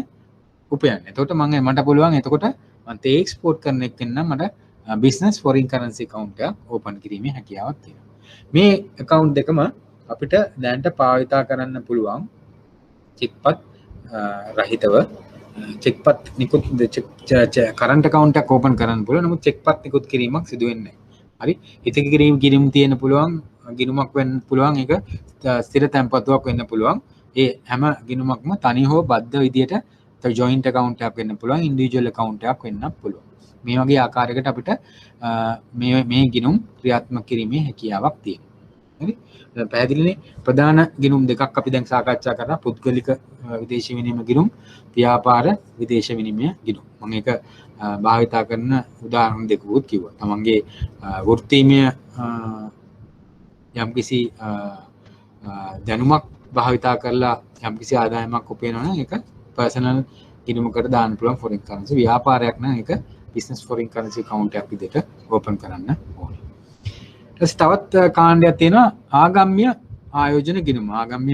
උපයන්නේ. එතකොට මට පුළුවන් එතකොට මම තේ export කරන එකෙන් නම් මට business foreign currency account එක open කිරීමේ හැකියාවක් තියෙනවා. මේ account දෙකම අපිට දැනට භාවිතා කරන්න පුළුවන් චෙක්පත් රහිතව චෙක්පත් නිකුත් කරන්ට් account එකක් open කරන්න පුළුවන්. නමුත් චෙක්පත් නිකුත් කිරීමක් සිදු වෙන්නේ නැහැ. හරි. ඉතින් ගිණුම් තියෙන පුළුවන් ගිණුමක් වෙන්න පුළුවන්. ඒක ස්ථිර තැන්පතුවක් වෙන්න පුළුවන්. ඒ හැම ගිණුමක්ම තනි හෝ බද්ධ විදියට joint account එකක් වෙන්න පුළුවන්. individual account එකක් වෙන්න පුළුවන්. මේ වගේ ආකාරයකට අපිට මේ ගිණුම් ක්‍රියාත්මක කිරීමේ හැකියාවක් තියෙනවා. හරි. පැහැදිලිනේ. ප්‍රධාන ගිණුම් දෙකක් අපි දැන් සාකච්ඡා කරා. පුද්ගලික විදේශ විනිමය ගිණුම්, ව්‍යාපාර විදේශ විනිමය ගිණුම්. මම ඒක භාවිතා කරන උදාහරණ දෙකකුත් කිව්වා. තමන්ගේ වෘත්තීමය යම්කිසි දැනුමක් භාවිතා කරලා යම්කිසි ආදායමක් උපයනවා නම් ඒක පර්සනල් ගිණුමකට දාන්න පුළුවන් foreign currency. ව්‍යාපාරයක් නම් ඒක business foreign currency account එකක් විදිහට open කරන්න ඕනේ. තවත් කාණ්ඩයක් තියෙනවා ආගම්‍ය ආයෝජන ගිණුම. ආගම්‍ය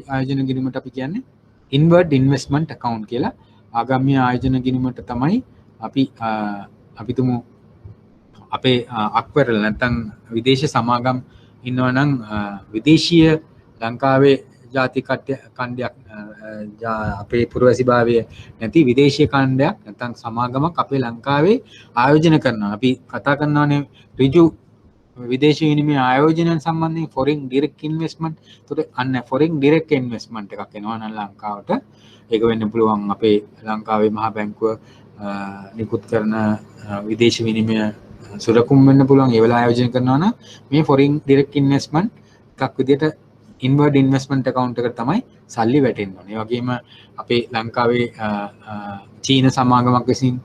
ආයෝජන ගිණුමට අපි කියන්නේ inward investment account කියලා. ආගම්‍ය ආයෝජන ගිණුමට තමයි අපි තුමු අපේ අක්වරල නැත්නම් විදේශ සමාගම් ඉන්නවා නම් විදේශීය ලංකාවේ ජාති කණ්ඩයක් අපේ පුරවැසිභාවය නැති විදේශීය කණ්ඩයක් නැත්නම් සමාගමක් අපේ ලංකාවේ ආයෝජන කරනවා. අපි කතා කරනවානේ ඍජු විදේශ විනිමය ආයෝජනයන් සම්බන්ධයෙන් foreign direct investment. ඒකට අන්න foreign direct investment එකක් එනවා නම් ලංකාවට. ඒක වෙන්න පුළුවන් අපේ ලංකාවේ මහා බැංකුව නිකුත් කරන විදේශ විනිමය සුරකුම් වෙන්න පුළුවන්. ඒ වෙලාව ආයෝජනය කරනවා නම් මේ foreign direct investment එකක් විදිහට inward investment account එකට තමයි සල්ලි වැටෙන්න ඕනේ. ඒ වගේම අපේ ලංකාවේ චීන සමාගමක් විසින්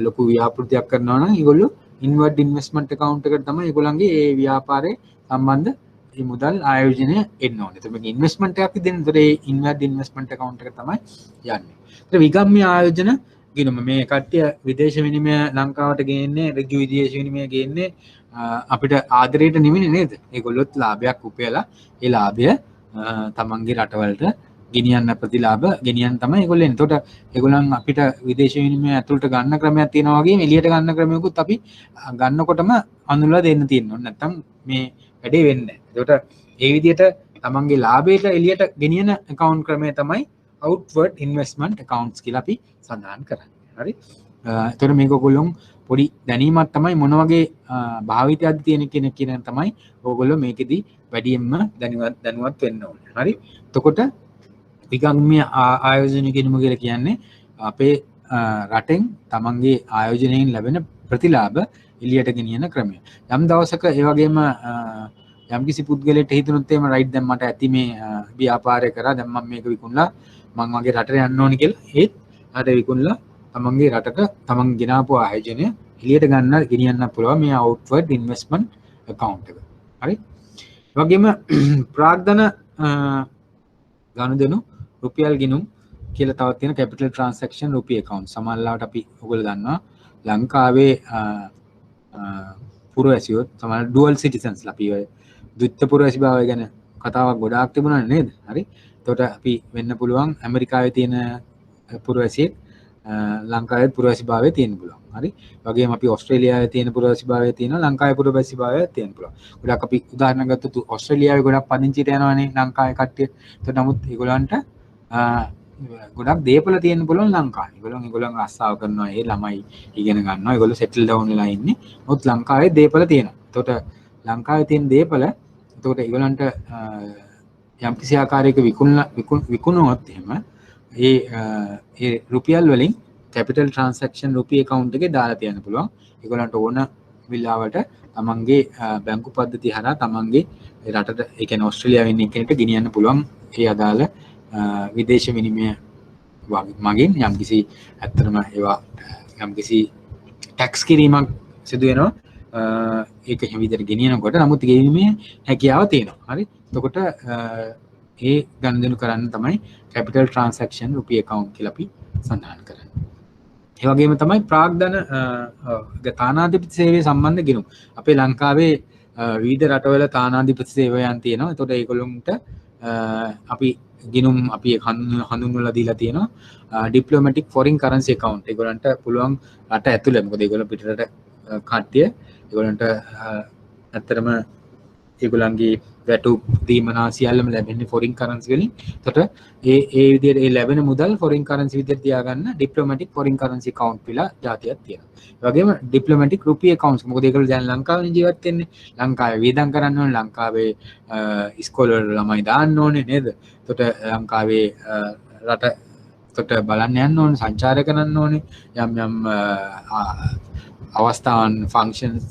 ලොකු ව්‍යාපෘතියක් කරනවා නම් ඒගොල්ලෝ inward investment account එකට තමයි ඒගොල්ලන්ගේ ඒ ව්‍යාපාරයේ සම්බන්ධ මේ මුදල් ආයෝජනය එන්න ඕනේ. එතකොට මේක investment එකක් විදිහින් ඒ inward investment account එකට තමයි යන්නේ. ඒතර විගම්‍ය ආයෝජන ගිණුම මේ කට්ටිය විදේශ විනිමය ලංකාවට ගේන්නේ ඍජු විදේශ විනිමය ගේන්නේ අපිට ආදරයට නෙමෙයි නේද? ඒගොල්ලොත් ලාභයක් උපයලා ඒ ලාභය තමන්ගේ රටවලට ගෙනියන්න ප්‍රතිලාභ ගෙනියන්න තමයි ඒගොල්ලෝ එන්නේ. එතකොට ඒගොල්ලන් අපිට විදේශ විනිමය ඇතුළට ගන්න ක්‍රමයක් තියෙනවා වගේම එළියට ගන්න ක්‍රමයකුත් අපි ගන්නකොටම අඳුනලා දෙන්න තියෙනවා. නැත්තම් මේ වැඩේ වෙන්නේ නැහැ. එතකොට ඒ විදිහට තමන්ගේ ලාභයට එළියට ගෙනියන account ක්‍රමය තමයි outward investment accounts කියලා අපි සඳහන් කරන්නේ. හරි. එතකොට මේක ඔයගොල්ලෝ පොඩි දැනීමක් තමයි මොන වගේ භාවිතයක්ද තියෙන කෙනෙක් කියන තමයි ඔයගොල්ලෝ මේකෙදි වැඩියෙන්ම දැනුවත් වෙන්න ඕනේ. හරි. එතකොට විගම්‍ය ආයෝජන ගිණුම කියලා කියන්නේ අපේ රටෙන් තමන්ගේ ආයෝජනයෙන් ලැබෙන ප්‍රතිලාභ එළියට ගෙනියන ක්‍රමය. යම් දවසක ඒ වගේම යම්කිසි පුද්ගලයෙක් හිතනොත් එහෙම රයිට් දැන් මට ඇති මේ ව්‍යාපාරය කරා දැන් මම මේක විකුණලා මම වගේ රටට යන්න ඕනි කියලා ඒත් අර විකුණලා තමන්ගේ රටට තමන් ගෙනාපු ආයෝජනය එළියට ගෙනියන්න පුළුවන් මේ outward investment account එක. හරි. වගේම ප්‍රාග්ධන ගනුදෙනු රුපියල් ගිණුම් කියලා තවත් තියෙන කැපිටල් ට්‍රාන්සැක්ෂන් රුපී account. සමහරවිට අපි ඔයගොල්ලෝ දන්නවා ලංකාවේ පුරවැසියොත් සමහර ඩුවල් සිටිසන්ස්ලා අපි ඔය ද්විත්ව පුරවැසිභාවය ගැන කතාවක් ගොඩාක් තිබුණා නේද? හරි. එතකොට අපි වෙන්න පුළුවන් ඇමරිකාවේ තියෙන පුරවැසියෙක් ලංකාවේ පුරවැසිභාවය තියෙන්න පුළුවන්. හරි. වගේම අපි ඕස්ට්‍රේලියාවේ තියෙන පුරවැසිභාවය තියෙනවා ලංකාවේ පුරවැසිභාවය තියෙන්න පුළුවන්. ගොඩක් අපි උදාහරණයක් ගත්තොත් ඕස්ට්‍රේලියාවේ ගොඩක් පදිංචිට යනවානේ ලංකාවේ කට්ටිය. එතකොට නමුත් ඒගොල්ලන්ට ගොඩක් දේපල තියෙන්න පුළුවන් ලංකාවේ. ඒගොල්ලන් රස්සාව කරනවා, ඒ ළමයි ඉගෙන ගන්නවා, ඒගොල්ලෝ සෙටල් ඩවුන් වෙලා ඉන්නේ. නමුත් ලංකාවේ දේපල තියෙනවා. එතකොට ලංකාවේ තියෙන දේපල එතකොට ඒගොල්ලන්ට යම් කිසි ආකාරයක විකුණුවොත් එහෙම ඒ රුපියල් වලින් කැපිටල් ට්‍රාන්සැක්ෂන් රුපී account එකේ දාලා තියන්න පුළුවන්. ඒගොල්ලන්ට ඕන වෙලාවට තමන්ගේ බැංකු පද්ධතිය හරහා තමන්ගේ රටට ඒ කියන්නේ ඕස්ට්‍රේලියාවේ ඉන්න කෙනෙක්ට ගෙනියන්න පුළුවන් ඒ අදාළ විදේශ විනිමය මගින් යම්කිසි ඇත්තටම ඒවා යම්කිසි ටැක්ස් කිරීමක් සිදු වෙනවා ඒක එහෙම විදිහට ගෙනියනකොට. නමුත් ගෙවීමේ හැකියාව තියෙනවා. හරි. එතකොට ඒ ගනුදෙනු කරන්න තමයි කැපිටල් ට්‍රාන්සැක්ෂන් රුපී account කියලා අපි සඳහන් කරන්නේ. ඒ වගේම තමයි ප්‍රාග්ධන තානාධිපති සේවය සම්බන්ධ ගිණුම්. අපේ ලංකාවේ විවිධ රටවල තානාධිපති සේවයන් තියෙනවා. එතකොට ඒගොල්ලන්ට අපි ගිණුම් අපි හඳුන්වලා දීලා තියෙනවා ඩිප්ලොමැටික් ෆොරින් කරන්සි account. ඒගොල්ලන්ට පුළුවන් රට ඇතුළේ මොකද ඒගොල්ලෝ පිටරට කට්ටිය ඒගොල්ලන්ට ඇත්තටම ඒගොල්ලන්ගේ වැටුප් දීමනා සියල්ලම ලැබෙන්නේ ෆොරින් කරන්සි වලින්. එතකොට ඒ විදිහට ඒ ලැබෙන මුදල් ෆොරින් කරන්සි විදිහට තියාගන්න ඩිප්ලොමැටික් ෆොරින් කරන්සි account කියලා જાතියක් තියෙනවා. ඒ වගේම ඩිප්ලොමැටික් රුපී accounts මොකද ඒගොල්ලෝ දැන් ලංකාවේ ජීවත් වෙන්නේ. ලංකාවේ වියදම් කරන්න ඕනේ, ලංකාවේ ඉස්කෝල වල ළමයි දාන්න ඕනේ නේද? එතකොට ලංකාවේ රට එතකොට බලන්න යන්න ඕනේ, සංචාරය කරන්න ඕනේ. යම් අවස්ථාවන් ෆන්ක්ෂන්ස්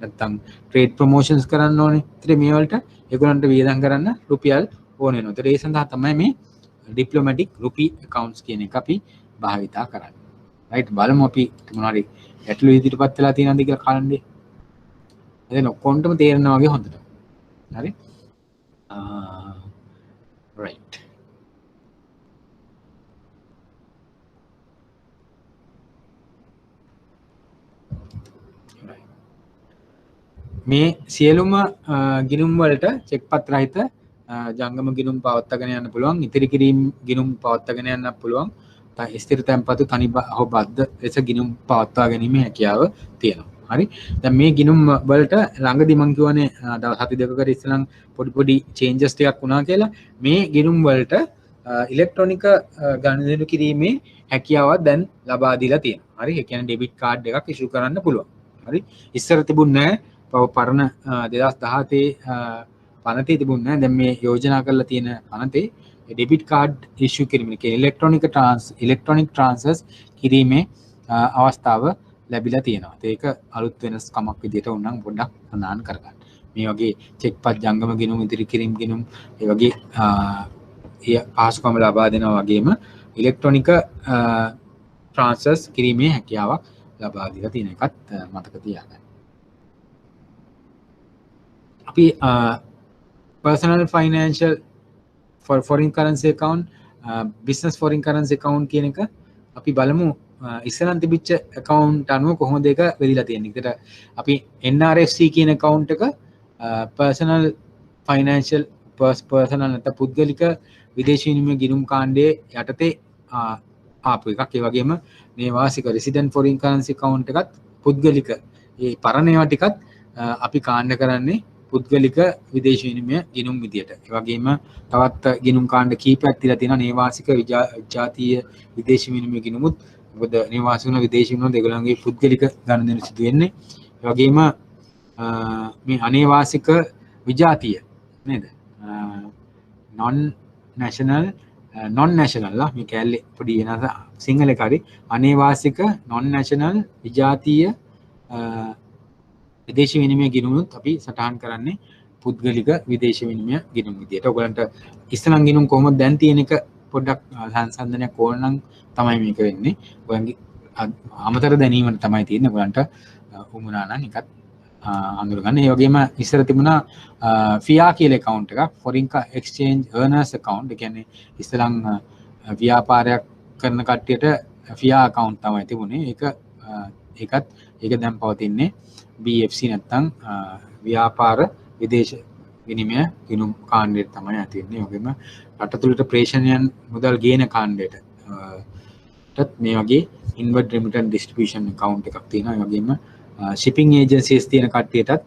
නැත්නම් ට්‍රේඩ් ප්‍රොමෝෂන්ස් කරන්න ඕනේ. ඉතින් මේ වලට ඒගොල්ලන්ට වියදම් කරන්න රුපියල් ඕන වෙනවා. ඒතර ඒ සඳහා තමයි මේ ඩිප්ලොමැටික් රුපී accounts කියන එක අපි භාවිතා කරන්නේ. රයිට් බලමු අපි මොනවාරි ගැටලු ඉදිරිපත් වෙලා තියෙනවද කියලා කලින්දී. එතන ඔක්කොන්ටම තේරෙනවා වගේ හොඳට. හරි. right. මේ සියලුම ගිණුම් වලට චෙක් පත් රහිත ජංගම ගිණුම් පවත්වාගෙන යන්න පුළුවන්. ඉතිරි කිරීම් ගිණුම් පවත්වාගෙන යන්න පුළුවන්. ස්ථිර තැන්පතු තනි හෝ බද්ධ ලෙස ගිණුම් පවත්වා ගැනීමේ හැකියාව තියෙනවා. හරි. දැන් මේ ගිණුම් වලට ළඟදී මම කියවනේ දවස් 7-2කට ඉස්සෙල්ලා පොඩි චේන්ජස් ටිකක් වුණා කියලා. මේ ගිණුම් වලට ඉලෙක්ට්‍රොනික ගනුදෙනු කිරීමේ හැකියාවක් දැන් ලබා දීලා තියෙනවා. හරි. ඒ කියන්නේ ඩෙබිට් කාඩ් එකක් ඉෂු කරන්න පුළුවන්. හරි. ඉස්සර තිබුණේ නැහැ. පරණ 2017 පනතේ තිබුණේ නැහැ. දැන් මේ යෝජනා කරලා තියෙන පනතේ ඩෙබිට් කාඩ් ඉෂු කිරීම කියන්නේ ඉලෙක්ට්‍රොනික් ට්‍රාන්ස්ෆර්ස් කිරීමේ අවස්ථාව ලැබිලා තියෙනවා. ඒක අලුත් වෙනස්කමක් විදිහට උන්නම් පොඩ්ඩක් සඳහන් කරගන්න. මේ වගේ චෙක්පත් ජංගම ගිණුම් ඉදිරි කිරීම ගිණුම් ඒ වගේ ඒ පහසුකම් ලබා දෙනවා වගේම ඉලෙක්ට්‍රොනික ට්‍රාන්ස්ෆර්ස් කිරීමේ හැකියාවක් ලබා දීලා තියෙන එකත් මතක තියාගන්න. අපි personal financial for foreign currency account business foreign currency account කියන එක අපි බලමු ඉස්සරන් තිබිච්ච account අනුව කොහොමද ඒක වෙලිලා තියෙන්නේ. ඒකට අපි NRFC කියන account එක personal financial personal නැත්නම් පුද්ගලික විදේශ විනිමය ගිණුම් කාණ්ඩයේ යටතේ ආපු එකක්. ඒ වගේම මේ වාසික resident foreign currency account එකත් පුද්ගලික ඒ පරණ ඒවා ටිකත් අපි කාණ්ඩ කරන්නේ පුද්ගලික විදේශ විනිමය ගිණුම් විදියට. ඒ වගේම තවත් ගිණුම් කාණ්ඩ කීපයක් තියලා තියෙනවා නේවාසික විජාතීය විදේශ විනිමය ගිණුමුත්. මොකද නේවාසික වුණ විදේශ විනිමය දෙගොල්ලන්ගේ පුද්ගලික ගණන් සිදු වෙන්නේ. ඒ වගේම මේ අනේවාසික විජාතීය නේද? non national ලා මේ කැලේ පොඩි වෙනස සිංහල එක හරි අනේවාසික non national විජාතීය විදේශ විනිමය ගිණුමුත් අපි සටහන් කරන්නේ පුද්ගලික විදේශ විනිමය ගිණුම් විදියට. ඔයගලන්ට ඉස්සනම් ගිණුම් කොහොමද දැන් තියෙන එක පොඩ්ඩක් සංසන්දනයක් ඕන නම් තමයි මේක වෙන්නේ. ඔයන්ගේ අමතර දැනීමක් තමයි තියෙන්නේ. ඔයගලන්ට උමුණා නම් එකත් අඳුරගන්න. ඒ වගේම ඉස්සර තිබුණා ෆියා කියලා account එකක්, foreign exchange earners account. ඒ කියන්නේ ඉස්සලම් ව්‍යාපාරයක් කරන කට්ටියට ෆියා account තමයි තිබුණේ. ඒක දැන් පවතින්නේ BFC නැත්නම් ව්‍යාපාර විදේශ විනිමය ගිණුම් කාණ්ඩයට තමයි ඇතිවෙන්නේ. ඒ වගේම රට තුළට ප්‍රේෂණයන් මුදල් ගේන කාණ්ඩයටත් මේ වගේ inward remittance distribution account එකක් තියෙනවා. ඒ වගේම shipping agencies තියෙන කට්ටියටත්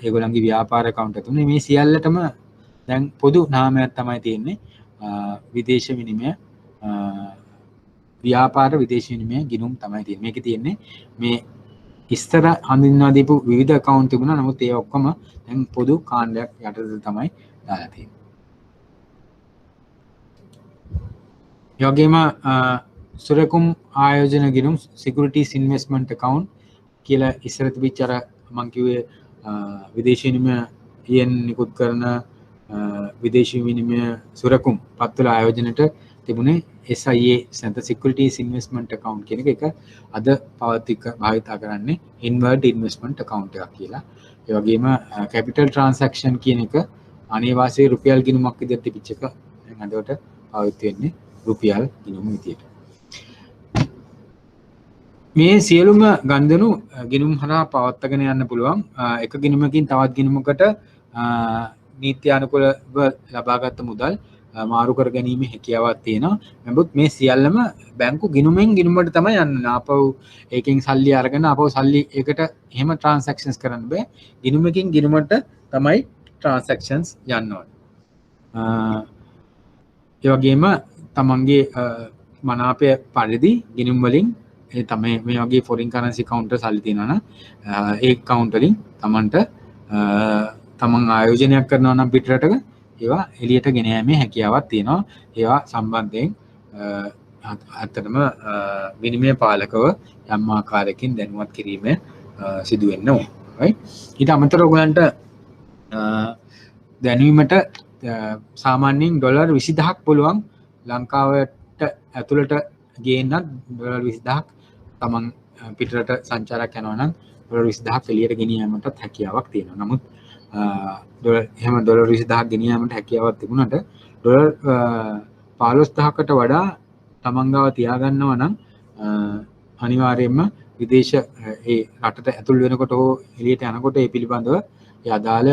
ඒගොල්ලන්ගේ ව්‍යාපාර account එකක් තුනේ. මේ සියල්ලටම දැන් පොදු නාමයක් තමයි තියෙන්නේ විදේශ විනිමය ව්‍යාපාර විදේශ විනිමය ගිණුම් තමයි තියෙන්නේ. මේකේ තියෙන්නේ මේ ඉස්තර හඳුන්වා දීපු විවිධ account තිබුණා. නමුත් ඒ ඔක්කොම දැන් පොදු කාණ්ඩයක් යටතේ තමයි දාලා තියෙන්නේ. ඒ වගේම සුරකුම් ආයෝජන ගිණුම් securities investment account කියලා ඉස්සර තිබිච්ච අර මම කිව්වේ විදේශ විනිමය යෙන් නිකුත් කරන විදේශ විනිමය සුරකුම් පත්වල ආයෝජනයට තිබුණේ SIA නැත්නම් Securities Investment Account කියන එක අද භාවිතා කරන්නේ Inward Investment Account එකක් කියලා. ඒ වගේම Capital Transaction කියන එක අනේවාසී රුපියල් ගිණුමක් විදිහට තිබිච්ච එක දැන් අදට පාවිච්චි වෙන්නේ රුපියල් ගිණුම විදිහට. මේ සියලුම ගන්දනු ගිණුම් හරහා පවත්වාගෙන යන්න පුළුවන්. එක ගිණුමකින් තවත් ගිණුමකට නීත්‍යානුකූලව ලබාගත් මුදල් මාරු කර ගැනීම හැකියාවක් තියෙනවා. නමුත් මේ සියල්ලම බැංකු ගිණුමෙන් ගිණුමට තමයි යන්නේ. ආපහු ඒකෙන් සල්ලි අරගෙන ආපහු සල්ලි ඒකට එහෙම ට්‍රාන්සැක්ෂන්ස් කරන්න බෑ. ගිණුමකින් ගිණුමට තමයි ට්‍රාන්සැක්ෂන්ස් යන්න ඕනේ. ඒ වගේම තමන්ගේ මනාපය පරිදි ගිණුම් වලින් ඒ තමයි මේ වගේ ෆොරින් කරන්සි කවුන්ටර් සල්ලි තියෙනවා නම් ඒ කවුන්ට් වලින් තමන්ට තමන් ආයෝජනයක් කරනවා නම් පිටරටක ඒවා එළියට ගෙන යාමේ හැකියාවක් තියෙනවා. ඒවා සම්බන්ධයෙන් අත්‍තරම විනිමය පාලකව යම් ආකාරයකින් දැනුවත් කිරීම සිදු වෙන්න ඕනේ. right? ඊට අමතරව ඔයගලන්ට දැනීමට සාමාන්‍යයෙන් ඩොලර් 20000ක් පුළුවන් ලංකාවට ඇතුළට ගේන්නත් ඩොලර් 20000ක් තමන් පිටරට සංචාරයක් යනවා නම් ඩොලර් 20000ක් එළියට ගෙනියන්නටත් හැකියාවක් තියෙනවා. නමුත් එහෙම ඩොලර් 20000ක් ගෙනියන්නට හැකියාවක් තිබුණාට ඩොලර් 15000කට වඩා තමන් ගාව තියාගන්නවා නම් අනිවාර්යයෙන්ම විදේශ ඒ රටට ඇතුල් වෙනකොට හෝ එළියට යනකොට ඒ පිළිබඳව ඒ අදාළ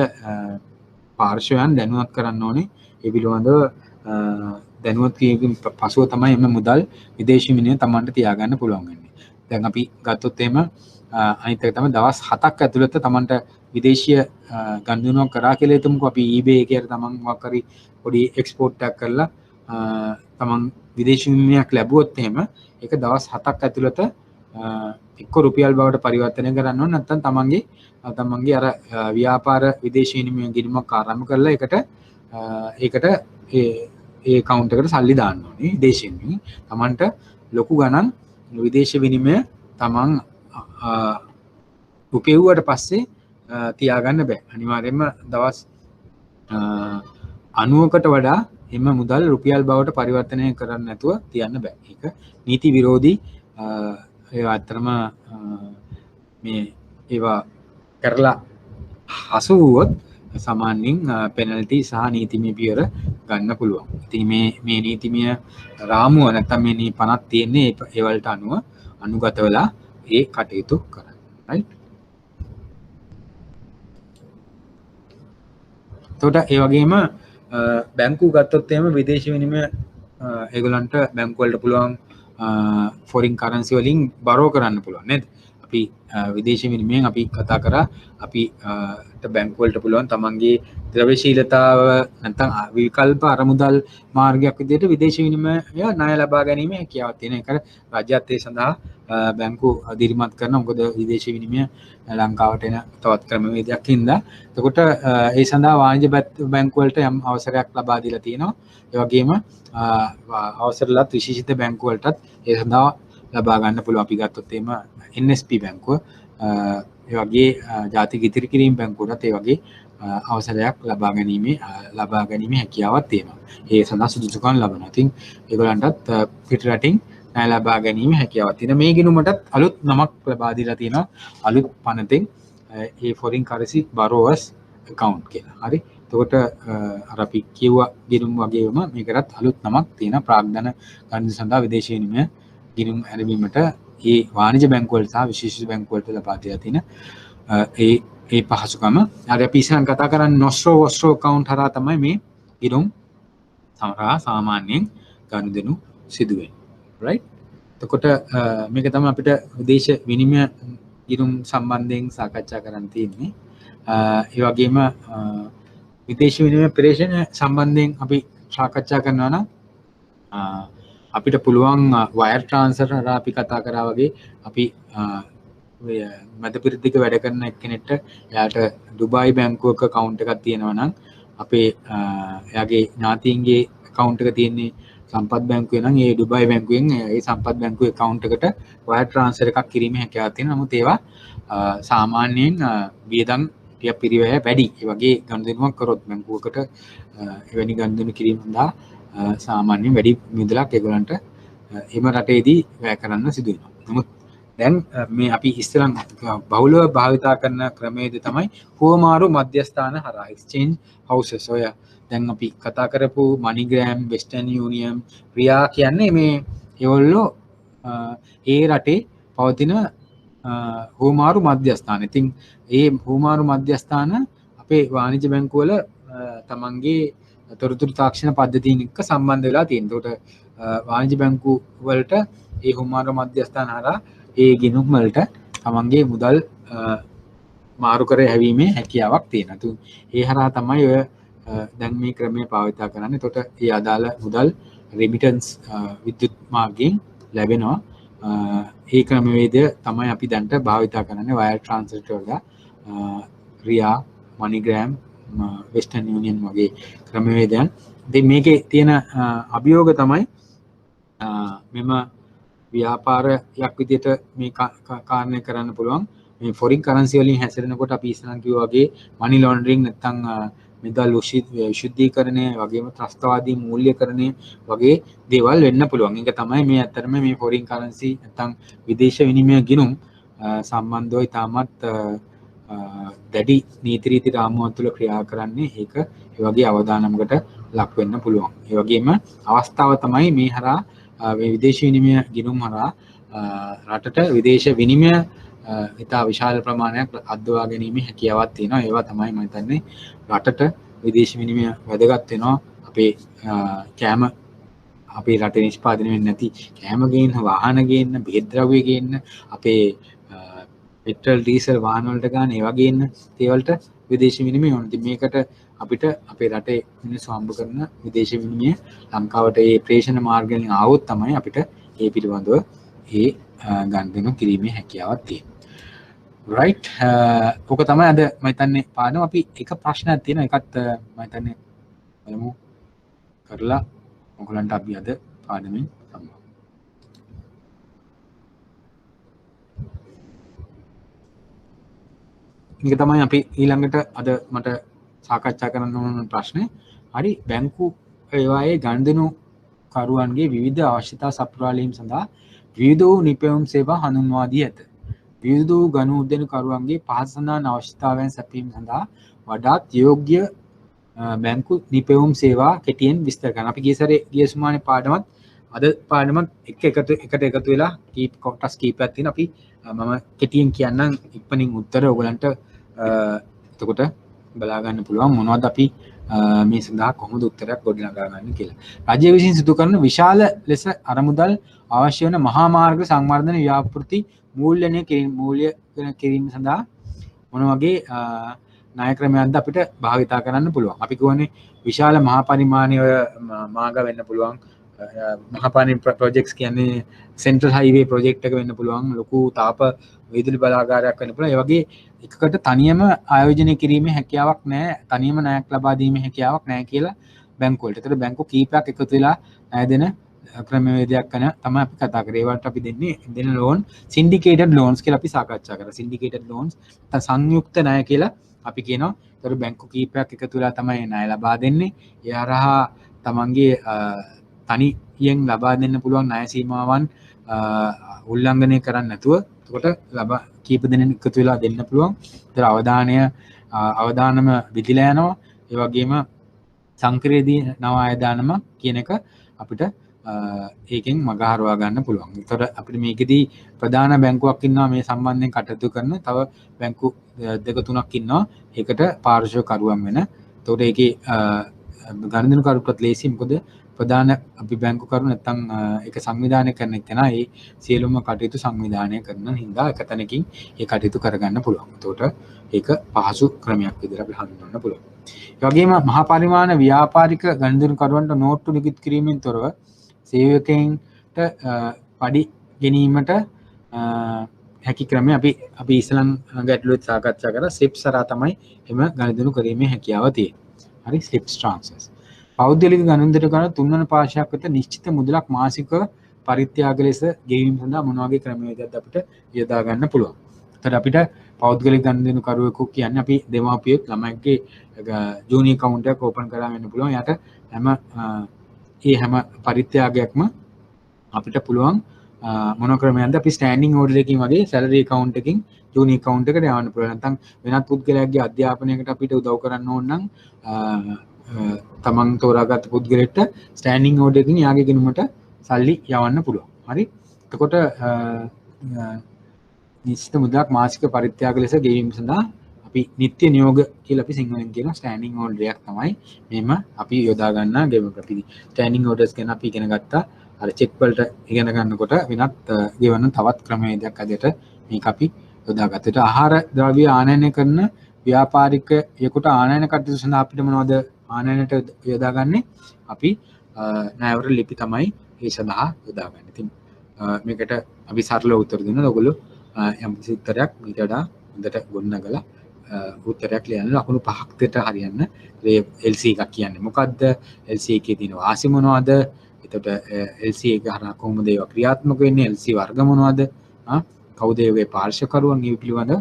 පාර්ශවයන් දැනුවත් කරන්න ඕනේ. ඒ පිළිබඳව දැනුවත් කිරීමෙන් පසුව තමයි එම මුදල් විදේශ විනිමය තමන්ට තියාගන්න පුළුවන් වෙන්නේ. දැන් අපි ගත්තොත් එහෙම අනිත් එක තමයි දවස් 7ක් ඇතුළත තමන්ට විදේශීය ගනුදෙනුවක් කරා කියලා හිතමුකෝ. අපි eBay එකේ තමන් මොකක් හරි පොඩි එක්ස්පෝර්ට් එකක් කරලා තමන් විදේශ විනිමයක් ලැබුවොත් එහෙම ඒක දවස් 7ක් ඇතුළත එක්ක රුපියල් බවට පරිවර්තනය කරන්න ඕන. නැත්නම් තමන්ගේ අර ව්‍යාපාර විදේශ විනිමය ගිණුමක් ආරම්භ කරලා ඒකට ඒ account එකට සල්ලි දාන්න ඕනේ විදේශයෙන්. තමන්ට ලොකු ගණන් විදේශ විනිමය තමන් උපයුවට පස්සේ තියාගන්න බෑ. අනිවාර්යයෙන්ම දවස් 90කට වඩා එම මුදල් රුපියල් බවට පරිවර්තනය කරන්න නැතුව තියන්න බෑ. ඒක නීති විරෝධී ඒවා අතරම මේ ඒවා කරලා හසු වුවොත් සාමාන්‍යයෙන් පෙනල්ටි සහ නීතිමය පියවර ගන්න පුළුවන්. ඉතින් මේ නීතිමය රාමුව නැත්නම් මේ පනත් තියෙන්නේ ඒ වලට අනුගත වෙලා ඒ කටයුතු කරන්න. right? එතකොට ඒ වගේම බැංකුව ගත්තොත් එහෙම විදේශ විනිමය ඒගොල්ලන්ට බැංකුව වලට පුළුවන් ෆොරින් කරන්සි වලින් බරෝ කරන්න පුළුවන් නේද? අපි විදේශ විනිමයෙන් අපි කතා කරා අපි බැංකුව වලට පුළුවන් තමන්ගේ ද්‍රව්‍යශීලතාව නැත්නම් විකල්ප අරමුදල් මාර්ගයක් විදිහට විදේශ විනිමය ණය ලබා ගැනීම හැකියාවක් තියෙන එක රාජ්‍යත් ඒ සඳහා බැංකු අධිරිමත් කරන මොකද විදේශ විනිමය ලංකාවට එන තවත් ක්‍රමවේදයක් හින්දා. එතකොට ඒ සඳහා වාණිජ්‍ය බැංකු වලට යම් අවසරයක් ලබා දීලා තියෙනවා. ඒ වගේම අවසරලත් විශේෂිත බැංකු වලටත් ඒ සඳහා ලබා ගන්න පුළුවන්. අපි ගත්තොත් එහෙම NSP බැංකුව ඒ වගේ ජාතික ඉතිරි කිරීම බැංකුවටත් ඒ වගේ අවසරයක් ලබා ගැනීමේ හැකියාවක් තියෙනවා. ඒ සඳහා සුදුසුකම් ලබනවා. ඉතින් ඒගොල්ලන්ටත් පිටරටින් ණය ලබා ගැනීම හැකියාවක් තියෙනවා. මේ ගිණුමටත් අලුත් නමක් ලබා දීලා තියෙනවා. අලුත් පනතෙන් ඒ foreign currency borrowers account කියලා. හරි. එතකොට අර අපි කියුවා ගිණුම් වගේම මේකටත් අලුත් නමක් තියෙනවා ප්‍රාග්ධන ගණිත සඳහා විදේශ විනිමය ගිණුම් ඇරඹීමට ඒ වාණිජ බැංකුවල සහ විශේෂ බැංකුවලට ලබා දීලා තියෙන ඒ පහසුකම. අර අපි ඉස්සන් කතා කරන්නේ නොස්ට්‍රෝ වොස්ට්‍රෝ account හරහා තමයි මේ ගිණුම් සමහරා සාමාන්‍යයෙන් ගනුදෙනු සිදු වෙන්නේ. right? එතකොට මේක තමයි අපිට විදේශ විනිමය ගිණුම් සම්බන්ධයෙන් සාකච්ඡා කරන්න තියෙන්නේ. ඒ වගේම විදේශ විනිමය ප්‍රේෂණ සම්බන්ධයෙන් අපි සාකච්ඡා කරනවා නම් අපිට පුළුවන් වයර් ට්‍රාන්ස්ෆර් හරහා අපි කතා කරා වගේ අපි මැදපිරිදික වැඩ කරන එක්කෙනෙක්ට එයාට ඩුබායි බැංකුවක account එකක් තියෙනවා නම් අපේ එයාගේ ඥාතීන්ගේ account එක තියෙන්නේ සම්පත් බැංකුවේ නම් ඒ ඩුබායි බැංකුවෙන් ඒ සම්පත් බැංකුවේ account එකට වයර් ට්‍රාන්ස්ෆර් එකක් කිරීමේ හැකියාවක් තියෙනවා. නමුත් ඒවා සාමාන්‍යයෙන් වියදම් ටික පිරිවැය වැඩි. ඒ වගේ ගනුදෙනුවක් කරොත් බැංකුවකට එවැනි ගනුදෙනු කිරීම සඳහා සාමාන්‍යයෙන් වැඩි මුදලක් ඒගොල්ලන්ට එම රටේදී වැය කරන්න සිදු වෙනවා. නමුත් දැන් මේ අපි ඉස්සෙල්ලා බහුලව භාවිතා කරන ක්‍රමයේදී තමයි හුවමාරු මධ්‍යස්ථාන හරහා exchange houses. ඔය දැන් අපි කතා කරපු MoneyGram, Western Union, රියා කියන්නේ මේ ඒගොල්ලෝ ඒ රටේ පවතින හුවමාරු මධ්‍යස්ථාන. ඉතින් ඒ හුවමාරු මධ්‍යස්ථාන අපේ වාණිජ බැංකුවල තමන්ගේ තොරතුරු තාක්ෂණ පද්ධතීන් එක්ක සම්බන්ධ වෙලා තියෙනවා. ඒකට වාණිජ බැංකු වලට ඒ හුවමාරු මධ්‍යස්ථාන හරහා ඒ ගිණුම් වලට තමන්ගේ මුදල් මාරු කර හැවීමේ හැකියාවක් තියෙනවා. ඒ හරහා තමයි ඔය දැන් මේ ක්‍රමය භාවිතා කරන්නේ. එතකොට ඒ අදාළ මුදල් රෙමිටන්ස් විද්‍යුත් මාර්ගයෙන් ලැබෙනවා. ඒ ක්‍රමවේදය තමයි අපි දැන්ට භාවිතා කරන්නේ වයර් ට්‍රාන්ස්ෆර් වල රියා, MoneyGram, Western Union වගේ ක්‍රමවේදයන්. ඉතින් මේකේ තියෙන අභියෝග තමයි මෙම ව්‍යාපාරයක් විදිහට මේ කාරණය කරන්න පුළුවන්. මේ ෆොරින් කරන්සි වලින් හැසිරෙනකොට අපි ඉස්සරහ කිව්වා වගේ මනි ලොන්ඩරින්ග් නැත්නම් මුදල් විශුද්ධීකරණය වගේම ත්‍රස්තවාදී මූල්‍යකරණය වගේ දේවල් වෙන්න පුළුවන්. ඒක තමයි මේ ඇත්තටම මේ ෆොරින් කරන්සි නැත්නම් විදේශ විනිමය ගිණුම් සම්බන්ධව ඉතාමත් දැඩි නීති රීති රාමුවක් තුළ ක්‍රියා කරන්නේ. ඒක ඒ වගේ අවදානමකට ලක් වෙන්න පුළුවන්. ඒ වගේම අවස්ථාව තමයි මේ හරහා මේ විදේශ විනිමය ගිණුම් හරහා රටට විදේශ විනිමය ඉතා විශාල ප්‍රමාණයක් අද්දවා ගැනීමේ හැකියාවක් තියෙනවා. ඒවා තමයි මම හිතන්නේ රටට විදේශ විනිමය වැදගත් වෙනවා. අපේ කෑම අපේ රටේ නිෂ්පාදනය වෙන්නේ නැති කෑම ගේන්න, වාහන ගේන්න, බෙහෙත් ද්‍රව්‍ය ගේන්න, අපේ පෙට්‍රල් ඩීසල් වාහන වලට ගන්න ඒවා ගේන්න ඒවලට විදේශ විනිමය ඕන. ඉතින් මේකට අපිට අපේ රටේ මිනිස්සු හම්බ කරන විදේශ විනිමය ලංකාවට ඒ ප්‍රේෂණ මාර්ගයෙන් ආවොත් තමයි අපිට ඒ පිළිබඳව ඒ ගනුදෙනු කිරීමේ හැකියාවක් තියෙන්නේ. right ඔක තමයි අද මම හිතන්නේ පාඩම. අපි එක ප්‍රශ්නයක් තියෙනවා. ඒකත් මම හිතන්නේ බලමු කරලා ඔයගලන්ට අපි අද පාඩමෙන් සම්බන්ධ. මේක තමයි අපි ඊළඟට අද මට සාකච්ඡා කරන්න ඕන ප්‍රශ්නේ. හරි, බැංකු ඒවායේ ගනුදෙනු කරුවන්ගේ විවිධ අවශ්‍යතා සපුරාලීම් සඳහා විවිධ වූ නිපැයුම් සේවා හඳුන්වා දී ඇත. විවිධ වූ ගනුදෙනු කරුවන්ගේ පහත සඳහන් අවශ්‍යතාවයන් සැපයීම සඳහා වඩාත් යෝග්‍ය බැංකු නිපැයුම් සේවා කෙටියෙන් විස්තර කරන්න. අපි ගිය සුමානේ පාඩමත් අද පාඩමත් එකට එකතු වෙලා කොටස් කීපයක් තියෙනවා. අපි මම කෙටියෙන් කියන්නම් ඉක්මනින් උත්තර ඔයගලන්ට එතකොට බලා ගන්න පුළුවන් මොනවද අපි මේ සඳහා කොහොමද උත්තරයක් ගොඩනගා ගන්න කියලා. රජය විසින් සිදු කරන විශාල ලෙස අරමුදල් අවශ්‍ය වන මහා මාර්ග සංවර්ධන ව්‍යාපෘති මූල්‍යණය කිරීම සඳහා මොන වගේ ණය ක්‍රමයක්ද අපිට භාවිතා කරන්න පුළුවන්. අපි කියන්නේ විශාල මහා පරිමාණයේ මාර්ග වෙන්න පුළුවන්. මහා පරිමාණ ප්‍රොජෙක්ට්ස් කියන්නේ සෙන්ට්‍රල් හයිවේ ප්‍රොජෙක්ට් එක වෙන්න පුළුවන්. ලොකු තාප විදුලි බලාගාරයක් වෙන්න පුළුවන්. ඒ වගේ එකකට තනියම ආයෝජනය කිරීමේ හැකියාවක් නැහැ. තනියම ණයක් ලබා දීමේ හැකියාවක් නැහැ කියලා බැංකු වලට. ඒතර බැංකු කීපයක් එකතු වෙලා ණය දෙන ක්‍රමවේදයක් ගැන තමයි අපි කතා කරේ. ඒවට අපි දෙන ලෝන් සින්ඩිකේටඩ් ලෝන්ස් කියලා අපි සාකච්ඡා කරා. සින්ඩිකේටඩ් ලෝන්ස් සංයුක්ත ණය කියලා අපි කියනවා. ඒතර බැංකු කීපයක් එකතු වෙලා තමයි ණය ලබා දෙන්නේ. ඒ හරහා තමන්ගේ තනියෙන් ලබා දෙන්න පුළුවන් ණය සීමාවන් උල්ලංඝනය කරන්නේ නැතුව එතකොට කීප දෙනෙක් එකතු වෙලා දෙන්න පුළුවන්. ඒතර අවදානම විදිලා යනවා. ඒ වගේම සංකරේදී නව ආයදානම කියන එක අපිට ඒකෙන් මගහරවා ගන්න පුළුවන්. ඒතර අපිට මේකෙදී ප්‍රධාන බැංකුවක් ඉන්නවා මේ සම්බන්ධයෙන් කටයුතු කරන. තව බැංකු දෙක තුනක් ඉන්නවා. ඒකට පාර්ශ්ව කරුවන් වෙන. ඒතකොට ඒකේ ගණන්දෙනු කරුටත් ලේසි. මොකද ප්‍රධාන අපි බැංකු කරු නැත්තම් ඒක සංවිධානය කරන කෙනා ඒ සියලුම කටයුතු සංවිධානය කරන හින්දා එක තැනකින් ඒ කටයුතු කරගන්න පුළුවන්. එතකොට ඒක පහසු ක්‍රමයක් විදිහට අපි හඳුන්වන්න පුළුවන්. ඒ වගේම මහා පරිමාණ ව්‍යාපාරික ගණන්දෙනු කරුවන්ට නෝට්ටු නිකුත් කිරීමෙන් තොරව සේවකයන්ට පඩි ගැනීමට හැකි ක්‍රමය අපි ඉස්සලන් ගැටලුවත් සාකච්ඡා කරා. ස්ලිප්ස් හරහා තමයි එම ගණන්දෙනු කිරීමේ හැකියාව තියෙන්නේ. හරි, ස්ලිප්ස් ට්‍රාන්ස්ෆර්ස්. පෞද්ගලික ගණන්දෙනු කරන තුන්වන පාර්ශ්වයක් වෙත නිශ්චිත මුදලක් මාසිකව පරිත්‍යාග ලෙස ගෙවීම සඳහා මොන වගේ ක්‍රමවේදයක්ද අපිට යොදා ගන්න පුළුවන්. එතකොට අපිට පෞද්ගලික ගණන්දෙනු කරුවෙකු කියන්නේ අපි දෙමාපියෙක් ළමයිගේ ජූනි account එකක් ඕපන් කරලා වෙන්න පුළුවන්. යට හැම පරිත්‍යාගයක්ම අපිට පුළුවන් මොන ක්‍රමයක්ද අපි ස්ටෑන්ඩින් ඕඩර් එකකින් වගේ සැලරි account එකකින් ජූනි account එකට යවන්න පුළුවන්. නැත්නම් වෙනත් පුද්ගලයාගේ අධ්‍යාපනයකට අපිට උදව් කරන්න ඕන නම් තමන් තෝරාගත්ත පුද්ගලෙට ස්ටෑන්ඩින් ඕඩර් එකකින් යාගේ ගිණුමට සල්ලි යවන්න පුළුවන්. හරි. එතකොට නිශ්චිත මුදලක් මාසික පරිත්‍යාග ලෙස ගෙවීම සඳහා අපි නිත්‍ය නියෝග කියලා අපි සිංහලෙන් කියන ස්ටෑන්ඩින් ඕඩර් එකක් තමයි මෙහෙම අපි යොදා ගන්න ගෙවීම. අපි ස්ටෑන්ඩින් ඕඩර්ස් ගැන අපි ඉගෙන ගත්තා. අර චෙක් වලට ඉගෙන ගන්නකොට වෙනත් ගෙවන තවත් ක්‍රමවේදයක් අධ්‍යයට මේක අපි යොදාගත්තට ආහාර ද්‍රව්‍ය ආනයනය කරන ව්‍යාපාරිකයෙකුට ආනයන කටයුතු සඳහා අපිට මොනවද ආනයනයට යොදාගන්නේ? අපි ණයවර ලිපි තමයි ඒ සඳහා යොදාගන්නේ. ඉතින් මේකට අපි සරල උත්තර දෙනවා. ඔයගොල්ලෝ යම් කිසි උත්තරයක් ඊට වඩා හොඳට ගොඩනගලා උත්තරයක් ලියන්න ලකුණු 5ක් දෙට හරියන්න. ඒ LC එකක් කියන්නේ මොකද්ද? LC එකේ තියෙන වාසි මොනවද? එතකොට LC එක හරහා කොහොමද ඒවා ක්‍රියාත්මක වෙන්නේ? LC වර්ග මොනවද? කවුද ඒගේ පාර්ශ්ව කරුවන්? මේ පිළිබඳ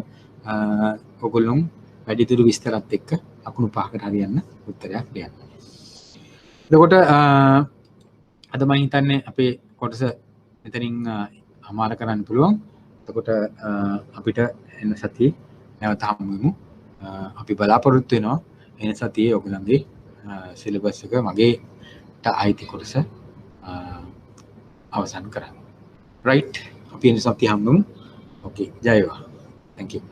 ඔයගොල්ලෝ වැඩිදුර විස්තරات එක්ක ලකුණු 5කට හරියන්න උත්තරයක් ලියන්න. එතකොට අද මම හිතන්නේ අපේ කොටස මෙතනින් අමාර කරන්න පුළුවන්. එතකොට අපිට එන සතියේ නැවත හමු වෙමු. අපි බලාපොරොත්තු වෙනවා එන සතියේ ඔයගොල්ලන්ගේ සිලබස් එක මගේට අයිති කොටස අවසන් කරන්න. right. අපි එන සතියේ හමු වෙමු. okay. ජය වේවා. thank you.